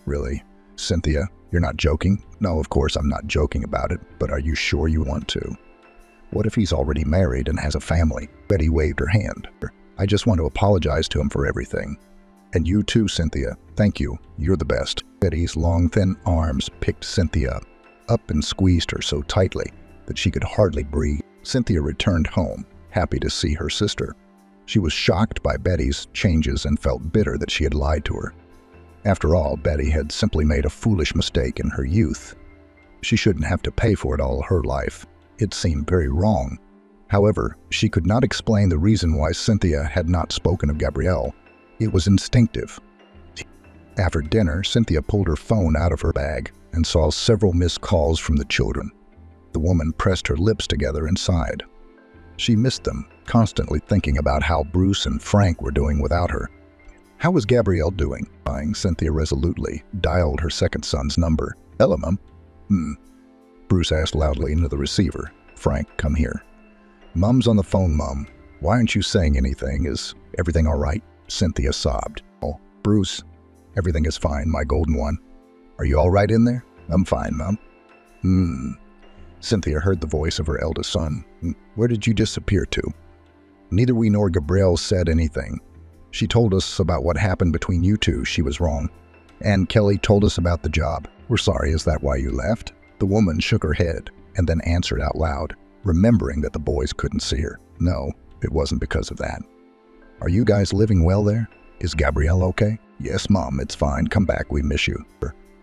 Really? Cynthia, you're not joking? No, of course I'm not joking about it, but are you sure you want to? What if he's already married and has a family? Betty waved her hand. I just want to apologize to him for everything. And you too, Cynthia. Thank you. You're the best. Betty's long, thin arms picked Cynthia up and squeezed her so tightly that she could hardly breathe. Cynthia returned home, happy to see her sister. She was shocked by Betty's changes and felt bitter that she had lied to her. After all, Betty had simply made a foolish mistake in her youth. She shouldn't have to pay for it all her life. It seemed very wrong. However, she could not explain the reason why Cynthia had not spoken of Gabrielle. It was instinctive. After dinner, Cynthia pulled her phone out of her bag and saw several missed calls from the children. The woman pressed her lips together and sighed. She missed them, constantly thinking about how Bruce and Frank were doing without her. How was Gabrielle doing? Cynthia resolutely dialed her second son's number. Hello, Mum. Bruce asked loudly into the receiver. Frank, come here. Mum's on the phone, Mum. Why aren't you saying anything? Is everything all right? Cynthia sobbed. Oh, Bruce, everything is fine, my golden one. Are you all right in there? I'm fine, Mum. Cynthia heard the voice of her eldest son. Where did you disappear to? Neither we nor Gabrielle said anything. She told us about what happened between you two. She was wrong. And Kelly told us about the job. We're sorry, is that why you left? The woman shook her head and then answered out loud, remembering that the boys couldn't see her. No, it wasn't because of that. Are you guys living well there? Is Gabrielle okay? Yes, Mom, it's fine. Come back, we miss you.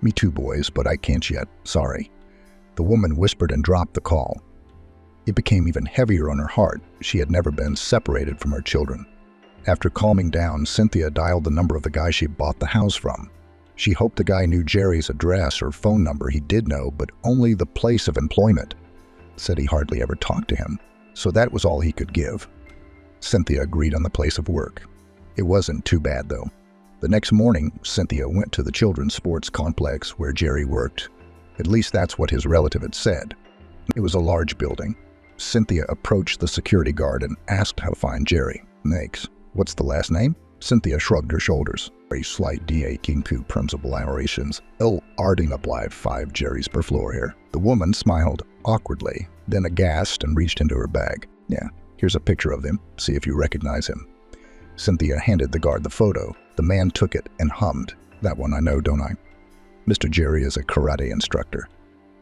Me too, boys, but I can't yet. Sorry. The woman whispered and dropped the call. It became even heavier on her heart. She had never been separated from her children. After calming down, Cynthia dialed the number of the guy she bought the house from. She hoped the guy knew Jerry's address or phone number. He did know, but only the place of employment. Said he hardly ever talked to him, so that was all he could give. Cynthia agreed on the place of work. It wasn't too bad, though. The next morning, Cynthia went to the children's sports complex where Jerry worked. At least that's what his relative had said. It was a large building. Cynthia approached the security guard and asked how to find Jerry. Next. What's the last name? Cynthia shrugged her shoulders. A slight D18 principal aberrations. Arding applied 5 Jerry's per floor here. The woman smiled awkwardly, then aghast and reached into her bag. Yeah, here's a picture of him. See if you recognize him. Cynthia handed the guard the photo. The man took it and hummed. That one I know, don't I? Mr. Jerry is a karate instructor.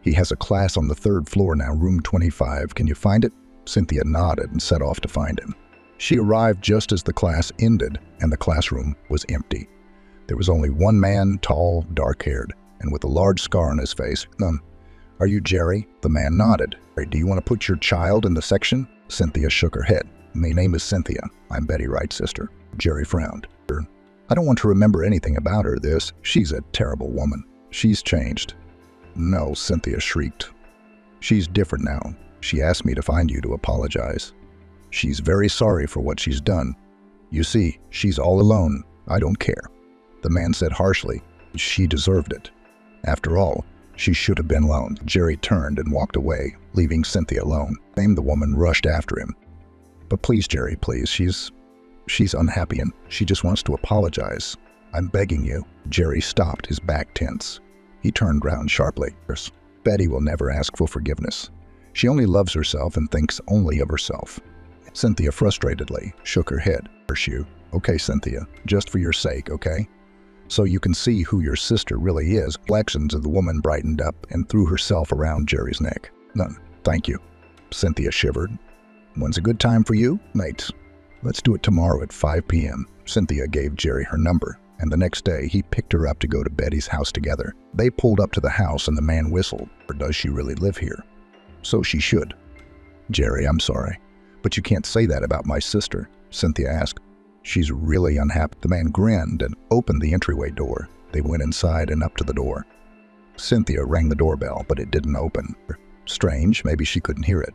He has a class on the 3rd floor now, room 25. Can you find it? Cynthia nodded and set off to find him. She arrived just as the class ended, and the classroom was empty. There was only one man, tall, dark-haired, and with a large scar on his face. Are you Jerry? The man nodded. Do you want to put your child in the section? Cynthia shook her head. My name is Cynthia. I'm Betty Wright's sister. Jerry frowned. I don't want to remember anything about her. She's a terrible woman. She's changed. No, Cynthia shrieked. She's different now. She asked me to find you to apologize. She's very sorry for what she's done. You see, she's all alone. I don't care. The man said harshly, she deserved it. After all, she should have been alone. Jerry turned and walked away, leaving Cynthia alone. The woman rushed after him. But please, Jerry, please, she's unhappy and she just wants to apologize. I'm begging you. Jerry stopped, his back tense. He turned round sharply. Betty will never ask for forgiveness. She only loves herself and thinks only of herself. Cynthia frustratedly shook her head. Okay, Cynthia, just for your sake, okay? So you can see who your sister really is. Flexions of the woman brightened up and threw herself around Jerry's neck. None, thank you. Cynthia shivered. When's a good time for you? Mates. Let's do it tomorrow at 5 p.m. Cynthia gave Jerry her number, and the next day he picked her up to go to Betty's house together. They pulled up to the house and the man whistled. Or does she really live here? So she should. Jerry, I'm sorry, but you can't say that about my sister, Cynthia asked. She's really unhappy. The man grinned and opened the entryway door. They went inside and up to the door. Cynthia rang the doorbell, but it didn't open. Strange, maybe she couldn't hear it.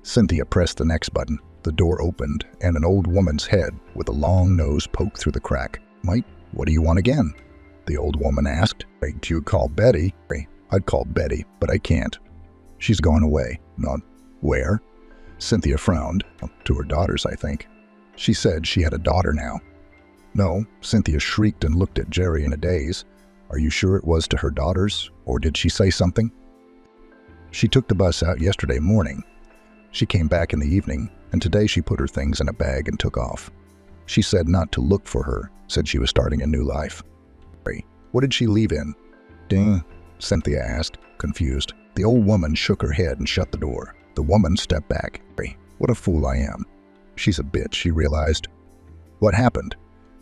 Cynthia pressed the next button. The door opened, and an old woman's head with a long nose poked through the crack. Mike, what do you want again? The old woman asked. Do you call Betty? I'd call Betty, but I can't. She's gone away. Not where? Cynthia frowned. To her daughters, I think. She said she had a daughter now. No, Cynthia shrieked and looked at Jerry in a daze. Are you sure it was to her daughters, or did she say something? She took the bus out yesterday morning. She came back in the evening, and today she put her things in a bag and took off. She said not to look for her, said she was starting a new life. What did she leave in? Ding, Cynthia asked, confused. The old woman shook her head and shut the door. The woman stepped back. What a fool I am. She's a bitch, she realized. What happened?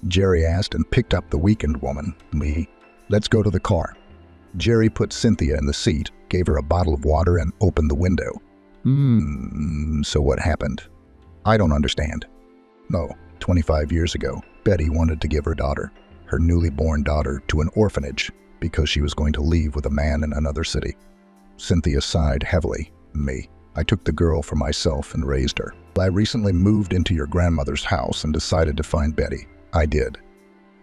Jerry asked and picked up the weakened woman. Me. Let's go to the car. Jerry put Cynthia in the seat, gave her a bottle of water, and opened the window. So what happened? I don't understand. No, 25 years ago, Betty wanted to give her daughter, her newly born daughter, to an orphanage because she was going to leave with a man in another city. Cynthia sighed heavily. Me. I took the girl for myself and raised her. I recently moved into your grandmother's house and decided to find Betty. I did.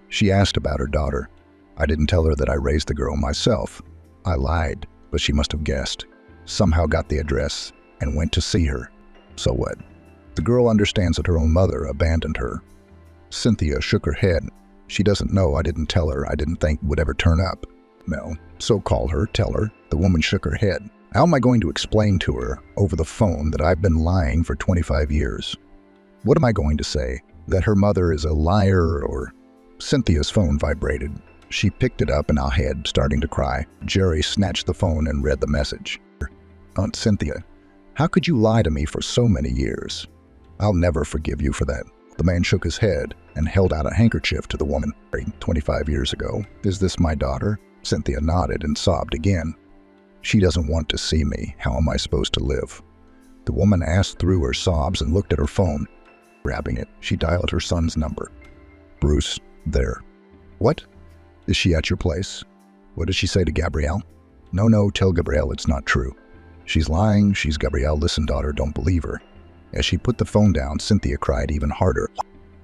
She asked about her daughter. I didn't tell her that I raised the girl myself. I lied, but she must have guessed. Somehow got the address and went to see her. So what? The girl understands that her own mother abandoned her. Cynthia shook her head. She doesn't know I didn't tell her. I didn't think would ever turn up. No, so call her, tell her. The woman shook her head. How am I going to explain to her over the phone that I've been lying for 25 years? What am I going to say? That her mother is a liar or... Cynthia's phone vibrated. She picked it up and I had starting to cry. Jerry snatched the phone and read the message. Aunt Cynthia, how could you lie to me for so many years? I'll never forgive you for that. The man shook his head and held out a handkerchief to the woman. 25 years ago. Is this my daughter? Cynthia nodded and sobbed again. She doesn't want to see me. How am I supposed to live? The woman asked through her sobs and looked at her phone. Grabbing it, she dialed her son's number. Bruce, there. What? Is she at your place? What did she say to Gabrielle? No, tell Gabrielle it's not true. She's lying. She's Gabrielle. Listen, daughter, don't believe her. As she put the phone down, Cynthia cried even harder.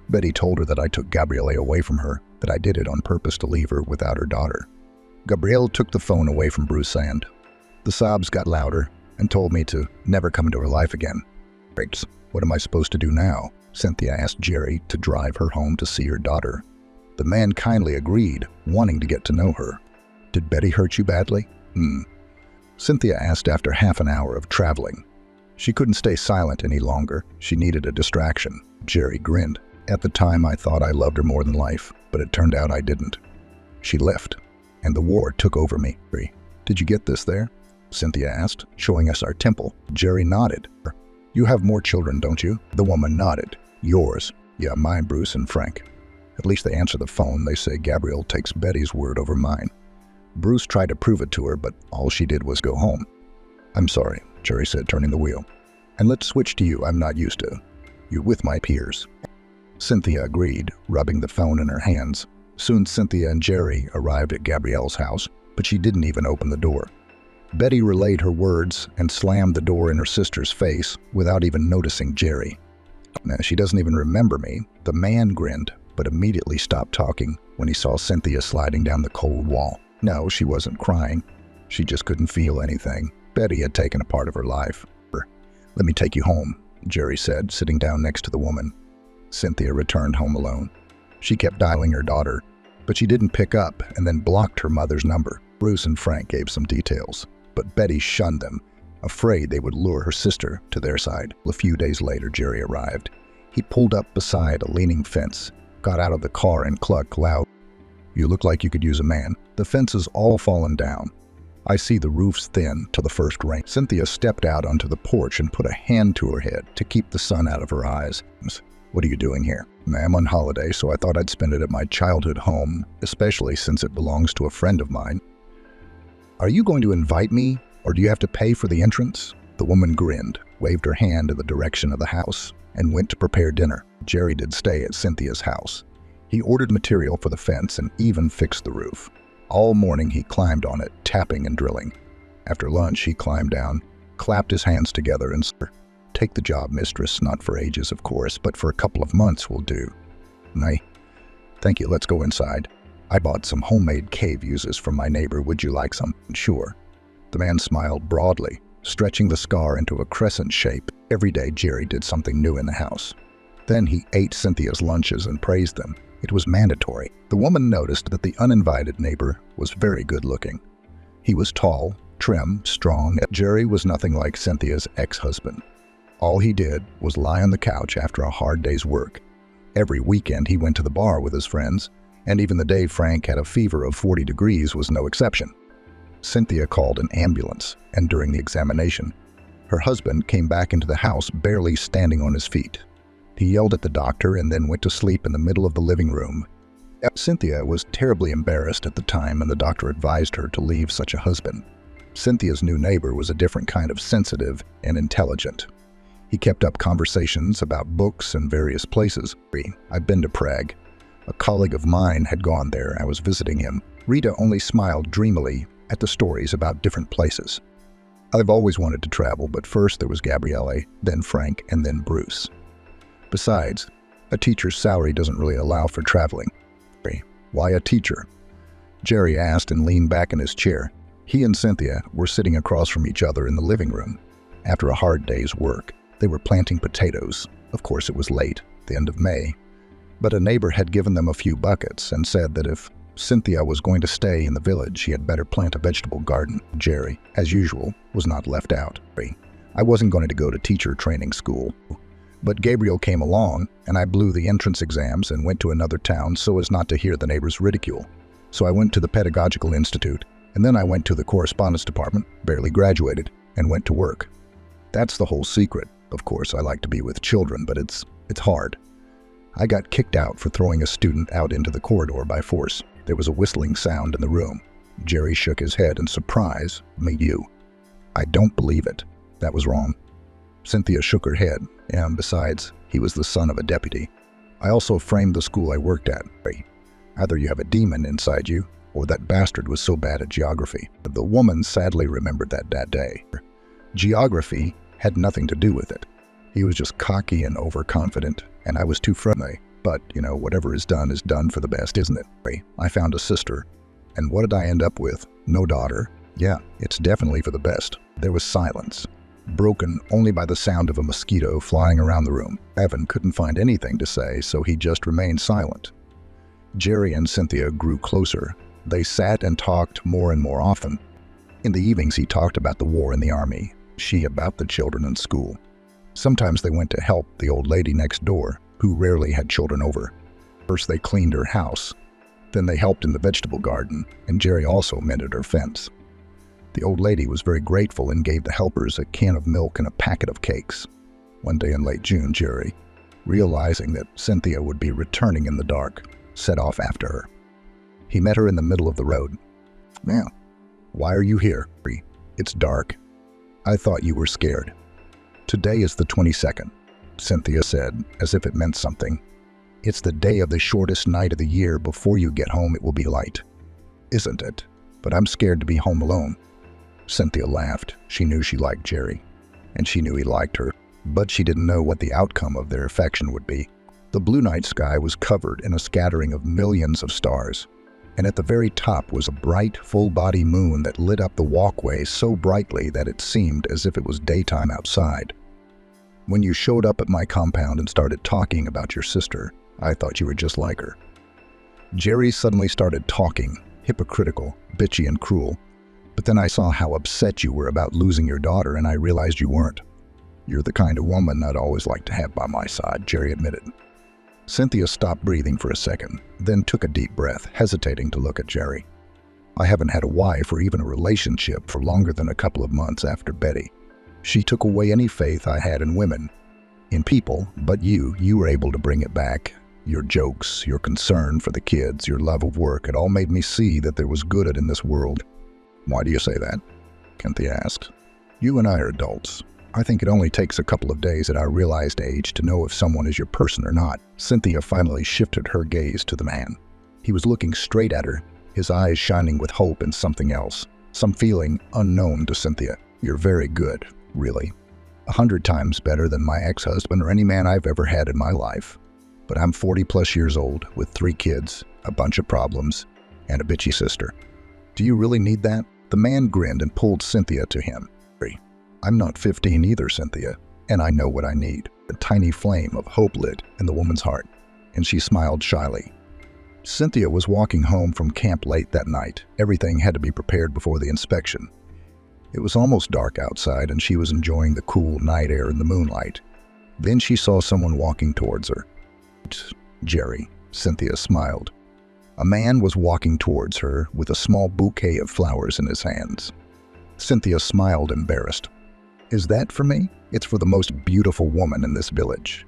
Betty told her that I took Gabrielle away from her, that I did it on purpose to leave her without her daughter. Gabrielle took the phone away from Bruce and the sobs got louder and told me to never come into her life again. Great. What am I supposed to do now? Cynthia asked Jerry to drive her home to see her daughter. The man kindly agreed, wanting to get to know her. Did Betty hurt you badly? Cynthia asked after half an hour of traveling. She couldn't stay silent any longer. She needed a distraction. Jerry grinned. At the time, I thought I loved her more than life, but it turned out I didn't. She left, and the war took over me. Did you get this there? Cynthia asked, showing us our temple. Jerry nodded. You have more children, don't you? The woman nodded. Yours. Yeah, mine, Bruce and Frank. At least they answer the phone. They say Gabrielle takes Betty's word over mine. Bruce tried to prove it to her, but all she did was go home. I'm sorry, Jerry said, turning the wheel. And let's switch to you. I'm not used to you with my peers. Cynthia agreed, rubbing the phone in her hands. Soon Cynthia and Jerry arrived at Gabrielle's house, but she didn't even open the door. Betty relayed her words and slammed the door in her sister's face without even noticing Jerry. Now, she doesn't even remember me. The man grinned, but immediately stopped talking when he saw Cynthia sliding down the cold wall. No, she wasn't crying. She just couldn't feel anything. Betty had taken a part of her life. Let me take you home, Jerry said, sitting down next to the woman. Cynthia returned home alone. She kept dialing her daughter, but she didn't pick up and then blocked her mother's number. Bruce and Frank gave some details, but Betty shunned them, afraid they would lure her sister to their side. A few days later, Jerry arrived. He pulled up beside a leaning fence, got out of the car and clucked loud. You look like you could use a man. The fence is all fallen down. I see the roof's thin till the first rain. Cynthia stepped out onto the porch and put a hand to her head to keep the sun out of her eyes. What are you doing here? I'm on holiday, so I thought I'd spend it at my childhood home, especially since it belongs to a friend of mine. Are you going to invite me, or do you have to pay for the entrance? The woman grinned, waved her hand in the direction of the house, and went to prepare dinner. Jerry did stay at Cynthia's house. He ordered material for the fence and even fixed the roof. All morning he climbed on it, tapping and drilling. After lunch, he climbed down, clapped his hands together and said, Take the job, mistress, not for ages, of course, but for a couple of months will do. Nay, thank you, let's go inside. I bought some homemade cave uses from my neighbor. Would you like some? Sure. The man smiled broadly, stretching the scar into a crescent shape. Every day, Jerry did something new in the house. Then he ate Cynthia's lunches and praised them. It was mandatory. The woman noticed that the uninvited neighbor was very good-looking. He was tall, trim, strong. Jerry was nothing like Cynthia's ex-husband. All he did was lie on the couch after a hard day's work. Every weekend he went to the bar with his friends, and even the day Frank had a fever of 40 degrees was no exception. Cynthia called an ambulance, and during the examination, her husband came back into the house barely standing on his feet. He yelled at the doctor and then went to sleep in the middle of the living room. Cynthia was terribly embarrassed at the time, and the doctor advised her to leave such a husband. Cynthia's new neighbor was a different kind of sensitive and intelligent. He kept up conversations about books and various places. I've been to Prague. A colleague of mine had gone there. I was visiting him. Rita only smiled dreamily at the stories about different places. I've always wanted to travel, but first there was Gabrielle, then Frank, and then Bruce. Besides, a teacher's salary doesn't really allow for traveling. Why a teacher? Jerry asked and leaned back in his chair. He and Cynthia were sitting across from each other in the living room. After a hard day's work, they were planting potatoes. Of course, it was late, the end of May. But a neighbor had given them a few buckets and said that if Cynthia was going to stay in the village, she had better plant a vegetable garden. Jerry, as usual, was not left out. I wasn't going to go to teacher training school. But Gabriel came along, and I blew the entrance exams and went to another town so as not to hear the neighbors' ridicule. So I went to the Pedagogical Institute, and then I went to the correspondence department, barely graduated, and went to work. That's the whole secret. Of course, I like to be with children, but it's hard. I got kicked out for throwing a student out into the corridor by force. There was a whistling sound in the room. Jerry shook his head in surprise. You. I don't believe it. That was wrong. Cynthia shook her head, and besides, he was the son of a deputy. I also framed the school I worked at. Either you have a demon inside you, or that bastard was so bad at geography. The woman sadly remembered that day. Geography had nothing to do with it. He was just cocky and overconfident, and I was too friendly. But, whatever is done for the best, isn't it? I found a sister, and what did I end up with? No daughter. Yeah, it's definitely for the best. There was silence. broken only by the sound of a mosquito flying around the room. Evan couldn't find anything to say, so he just remained silent. Jerry and Cynthia grew closer. They sat and talked more and more often. In the evenings, he talked about the war in the army, she about the children in school. Sometimes they went to help the old lady next door, who rarely had children over. First, they cleaned her house. Then they helped in the vegetable garden, and Jerry also mended her fence. The old lady was very grateful and gave the helpers a can of milk and a packet of cakes. One day in late June, Jerry, realizing that Cynthia would be returning in the dark, set off after her. He met her in the middle of the road. "Now, why are you here?" "It's dark. I thought you were scared." "Today is the 22nd, Cynthia said, as if it meant something. "It's the day of the shortest night of the year. Before you get home, it will be light." "Isn't it? But I'm scared to be home alone." Cynthia laughed. She knew she liked Jerry, and she knew he liked her, but she didn't know what the outcome of their affection would be. The blue night sky was covered in a scattering of millions of stars, and at the very top was a bright, full-body moon that lit up the walkway so brightly that it seemed as if it was daytime outside. "When you showed up at my compound and started talking about your sister, I thought you were just like her." Jerry suddenly started talking, hypocritical, bitchy, and cruel. "But then I saw how upset you were about losing your daughter, and I realized you weren't. You're the kind of woman I'd always like to have by my side," Jerry admitted. Cynthia stopped breathing for a second, then took a deep breath, hesitating to look at Jerry. "I haven't had a wife or even a relationship for longer than a couple of months after Betty. She took away any faith I had in women, in people, but you were able to bring it back. Your jokes, your concern for the kids, your love of work, it all made me see that there was good in this world." "Why do you say that?" Cynthia asked. "You and I are adults. I think it only takes a couple of days at our realized age to know if someone is your person or not." Cynthia finally shifted her gaze to the man. He was looking straight at her, his eyes shining with hope and something else, some feeling unknown to Cynthia. "You're very good, really. 100 times better than my ex-husband or any man I've ever had in my life. But I'm 40-plus years old, with 3 kids, a bunch of problems, and a bitchy sister. Do you really need that?" The man grinned and pulled Cynthia to him. "I'm not 15 either, Cynthia, and I know what I need." A tiny flame of hope lit in the woman's heart, and she smiled shyly. Cynthia was walking home from camp late that night. Everything had to be prepared before the inspection. It was almost dark outside, and she was enjoying the cool night air and the moonlight. Then she saw someone walking towards her. "Jerry," Cynthia smiled. A man was walking towards her with a small bouquet of flowers in his hands. Cynthia smiled, embarrassed. "Is that for me?" "It's for the most beautiful woman in this village."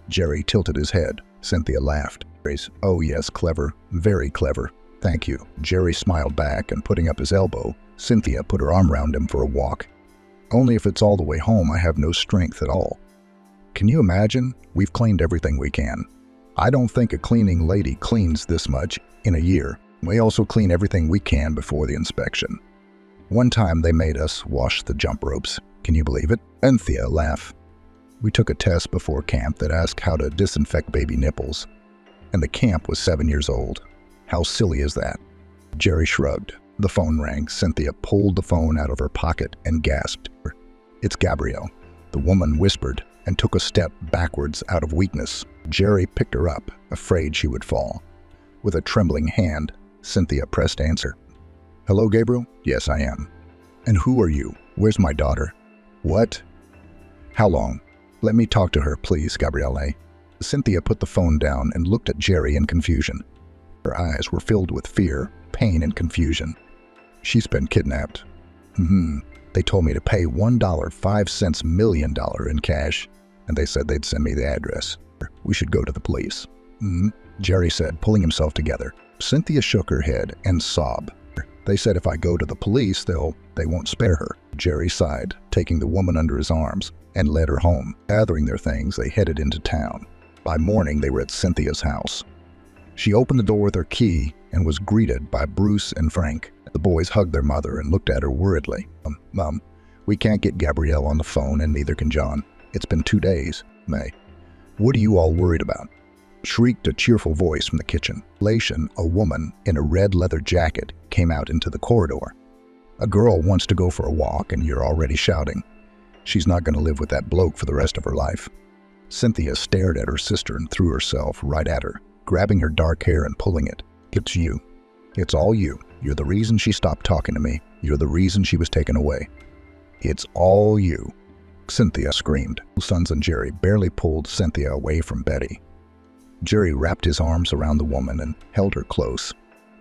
Jerry tilted his head. Cynthia laughed. "Oh yes, clever, very clever. Thank you." Jerry smiled back, and putting up his elbow, Cynthia put her arm around him for a walk. "Only if it's all the way home, I have no strength at all." "Can you imagine? We've cleaned everything we can. I don't think a cleaning lady cleans this much in a year. We also clean everything we can before the inspection. One time they made us wash the jump ropes. Can you believe it?" Cynthia laughed. "We took a test before camp that asked how to disinfect baby nipples, and the camp was 7 years old. How silly is that?" Jerry shrugged. The phone rang. Cynthia pulled the phone out of her pocket and gasped. "It's Gabrielle." The woman whispered and took a step backwards out of weakness. Jerry picked her up, afraid she would fall. With a trembling hand, Cynthia pressed answer. "Hello, Gabriel?" "Yes, I am." "And who are you? Where's my daughter?" "What? How long?" "Let me talk to her, please, Gabrielle." Cynthia put the phone down and looked at Jerry in confusion. Her eyes were filled with fear, pain, and confusion. "She's been kidnapped." They told me to pay $1.05 million in cash, and they said they'd send me the address. We should go to the police." Jerry said, pulling himself together. Cynthia shook her head and sobbed. "They said if I go to the police, they won't spare her." Jerry sighed, taking the woman under his arms, and led her home. Gathering their things, they headed into town. By morning, they were at Cynthia's house. She opened the door with her key and was greeted by Bruce and Frank. The boys hugged their mother and looked at her worriedly. Mom, we can't get Gabrielle on the phone, and neither can John. It's been 2 days. May, what are you all worried about?" Shrieked a cheerful voice from the kitchen. Lation, a woman in a red leather jacket, came out into the corridor. "A girl wants to go for a walk, and you're already shouting." She's not going to live with that bloke for the rest of her life. Cynthia stared at her sister and threw herself right at her, grabbing her dark hair and pulling it. It's you. It's all you. You're the reason she stopped talking to me. You're the reason she was taken away. It's all you. Cynthia screamed. Sons and Jerry barely pulled Cynthia away from Betty. Jerry wrapped his arms around the woman and held her close,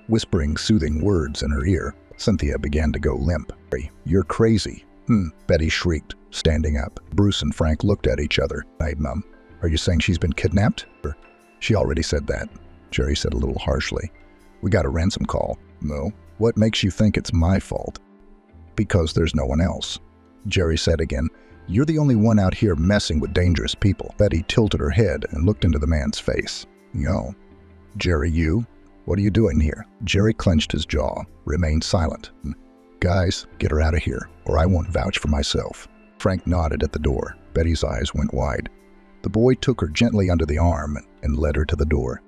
whispering soothing words in her ear. Cynthia began to go limp. You're crazy. Betty shrieked, standing up. Bruce and Frank looked at each other. Hey, Mum, are you saying she's been kidnapped? She already said that, Jerry said a little harshly. We got a ransom call. No. What makes you think it's my fault? Because there's no one else, Jerry said again. You're the only one out here messing with dangerous people. Betty tilted her head and looked into the man's face. No. Jerry, you? What are you doing here? Jerry clenched his jaw, remained silent. Guys, get her out of here, or I won't vouch for myself. Frank nodded at the door. Betty's eyes went wide. The boy took her gently under the arm and led her to the door.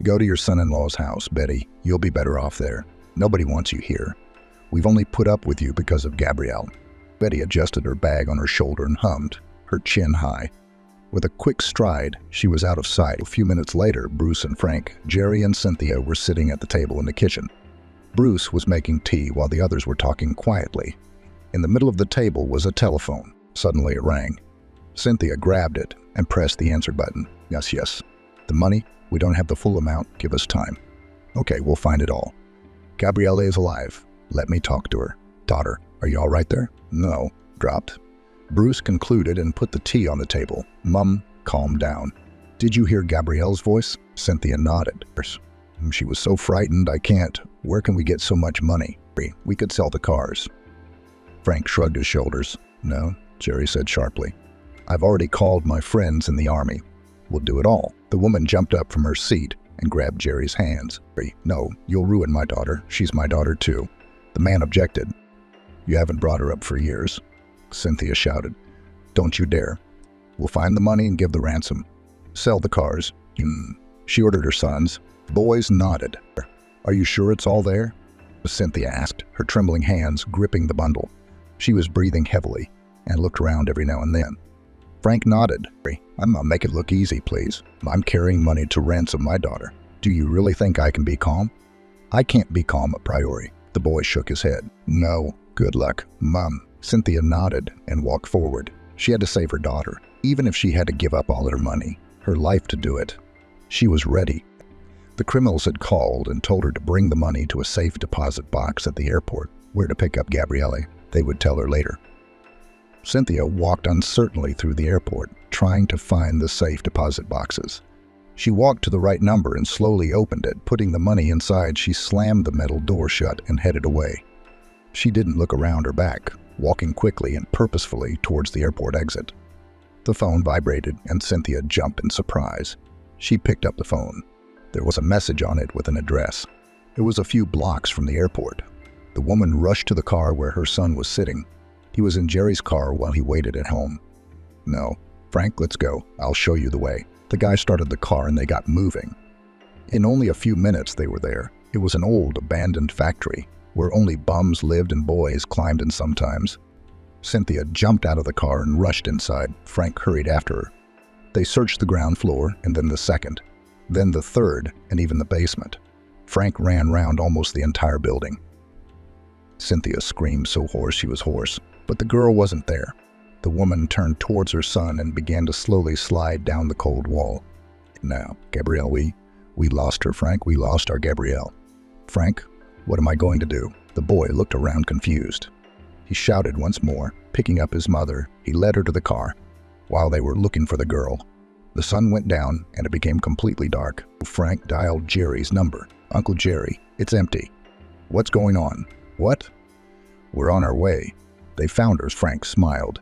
Go to your son-in-law's house, Betty. You'll be better off there. Nobody wants you here. We've only put up with you because of Gabrielle. Betty adjusted her bag on her shoulder and hummed, her chin high. With a quick stride, she was out of sight. A few minutes later, Bruce and Frank, Jerry and Cynthia were sitting at the table in the kitchen. Bruce was making tea while the others were talking quietly. In the middle of the table was a telephone. Suddenly it rang. Cynthia grabbed it and pressed the answer button. Yes. The money? We don't have the full amount. Give us time. Okay, we'll find it all. Gabrielle is alive. Let me talk to her. Daughter, are you all right there? No. Dropped. Bruce concluded and put the tea on the table. Mum, calm down. Did you hear Gabrielle's voice? Cynthia nodded. She was so frightened, I can't. Where can we get so much money? We could sell the cars. Frank shrugged his shoulders. No, Jerry said sharply. I've already called my friends in the army. We'll do it all. The woman jumped up from her seat and grabbed Jerry's hands. No, you'll ruin my daughter. She's my daughter too. The man objected. You haven't brought her up for years. Cynthia shouted. Don't you dare. We'll find the money and give the ransom. Sell the cars. She ordered her sons. Boys nodded. Are you sure it's all there? Cynthia asked, her trembling hands gripping the bundle. She was breathing heavily and looked around every now and then. Frank nodded. I'm gonna make it look easy, please. I'm carrying money to ransom my daughter. Do you really think I can be calm? I can't be calm a priori. The boy shook his head. No, good luck, Mum. Cynthia nodded and walked forward. She had to save her daughter, even if she had to give up all her money, her life to do it. She was ready. The criminals had called and told her to bring the money to a safe deposit box at the airport, where to pick up Gabrielle. They would tell her later. Cynthia walked uncertainly through the airport, trying to find the safe deposit boxes. She walked to the right number and slowly opened it. Putting the money inside, she slammed the metal door shut and headed away. She didn't look around or back, walking quickly and purposefully towards the airport exit. The phone vibrated and Cynthia jumped in surprise. She picked up the phone. There was a message on it with an address. It was a few blocks from the airport. The woman rushed to the car where her son was sitting. He was in Jerry's car while he waited at home. No, Frank, let's go. I'll show you the way. The guy started the car and they got moving. In only a few minutes they were there. It was an old, abandoned factory where only bums lived and boys climbed in sometimes. Cynthia jumped out of the car and rushed inside. Frank hurried after her. They searched the ground floor and then the second, then the third, and even the basement. Frank ran round almost the entire building. Cynthia screamed so hoarse she was hoarse, but the girl wasn't there. The woman turned towards her son and began to slowly slide down the cold wall. Now, Gabrielle, we lost her, Frank. We lost our Gabrielle. Frank, what am I going to do? The boy looked around confused. He shouted once more, picking up his mother. He led her to the car. While they were looking for the girl, the sun went down and it became completely dark. Frank dialed Jerry's number. Uncle Jerry, it's empty. What's going on? What? We're on our way. They found her, Frank smiled.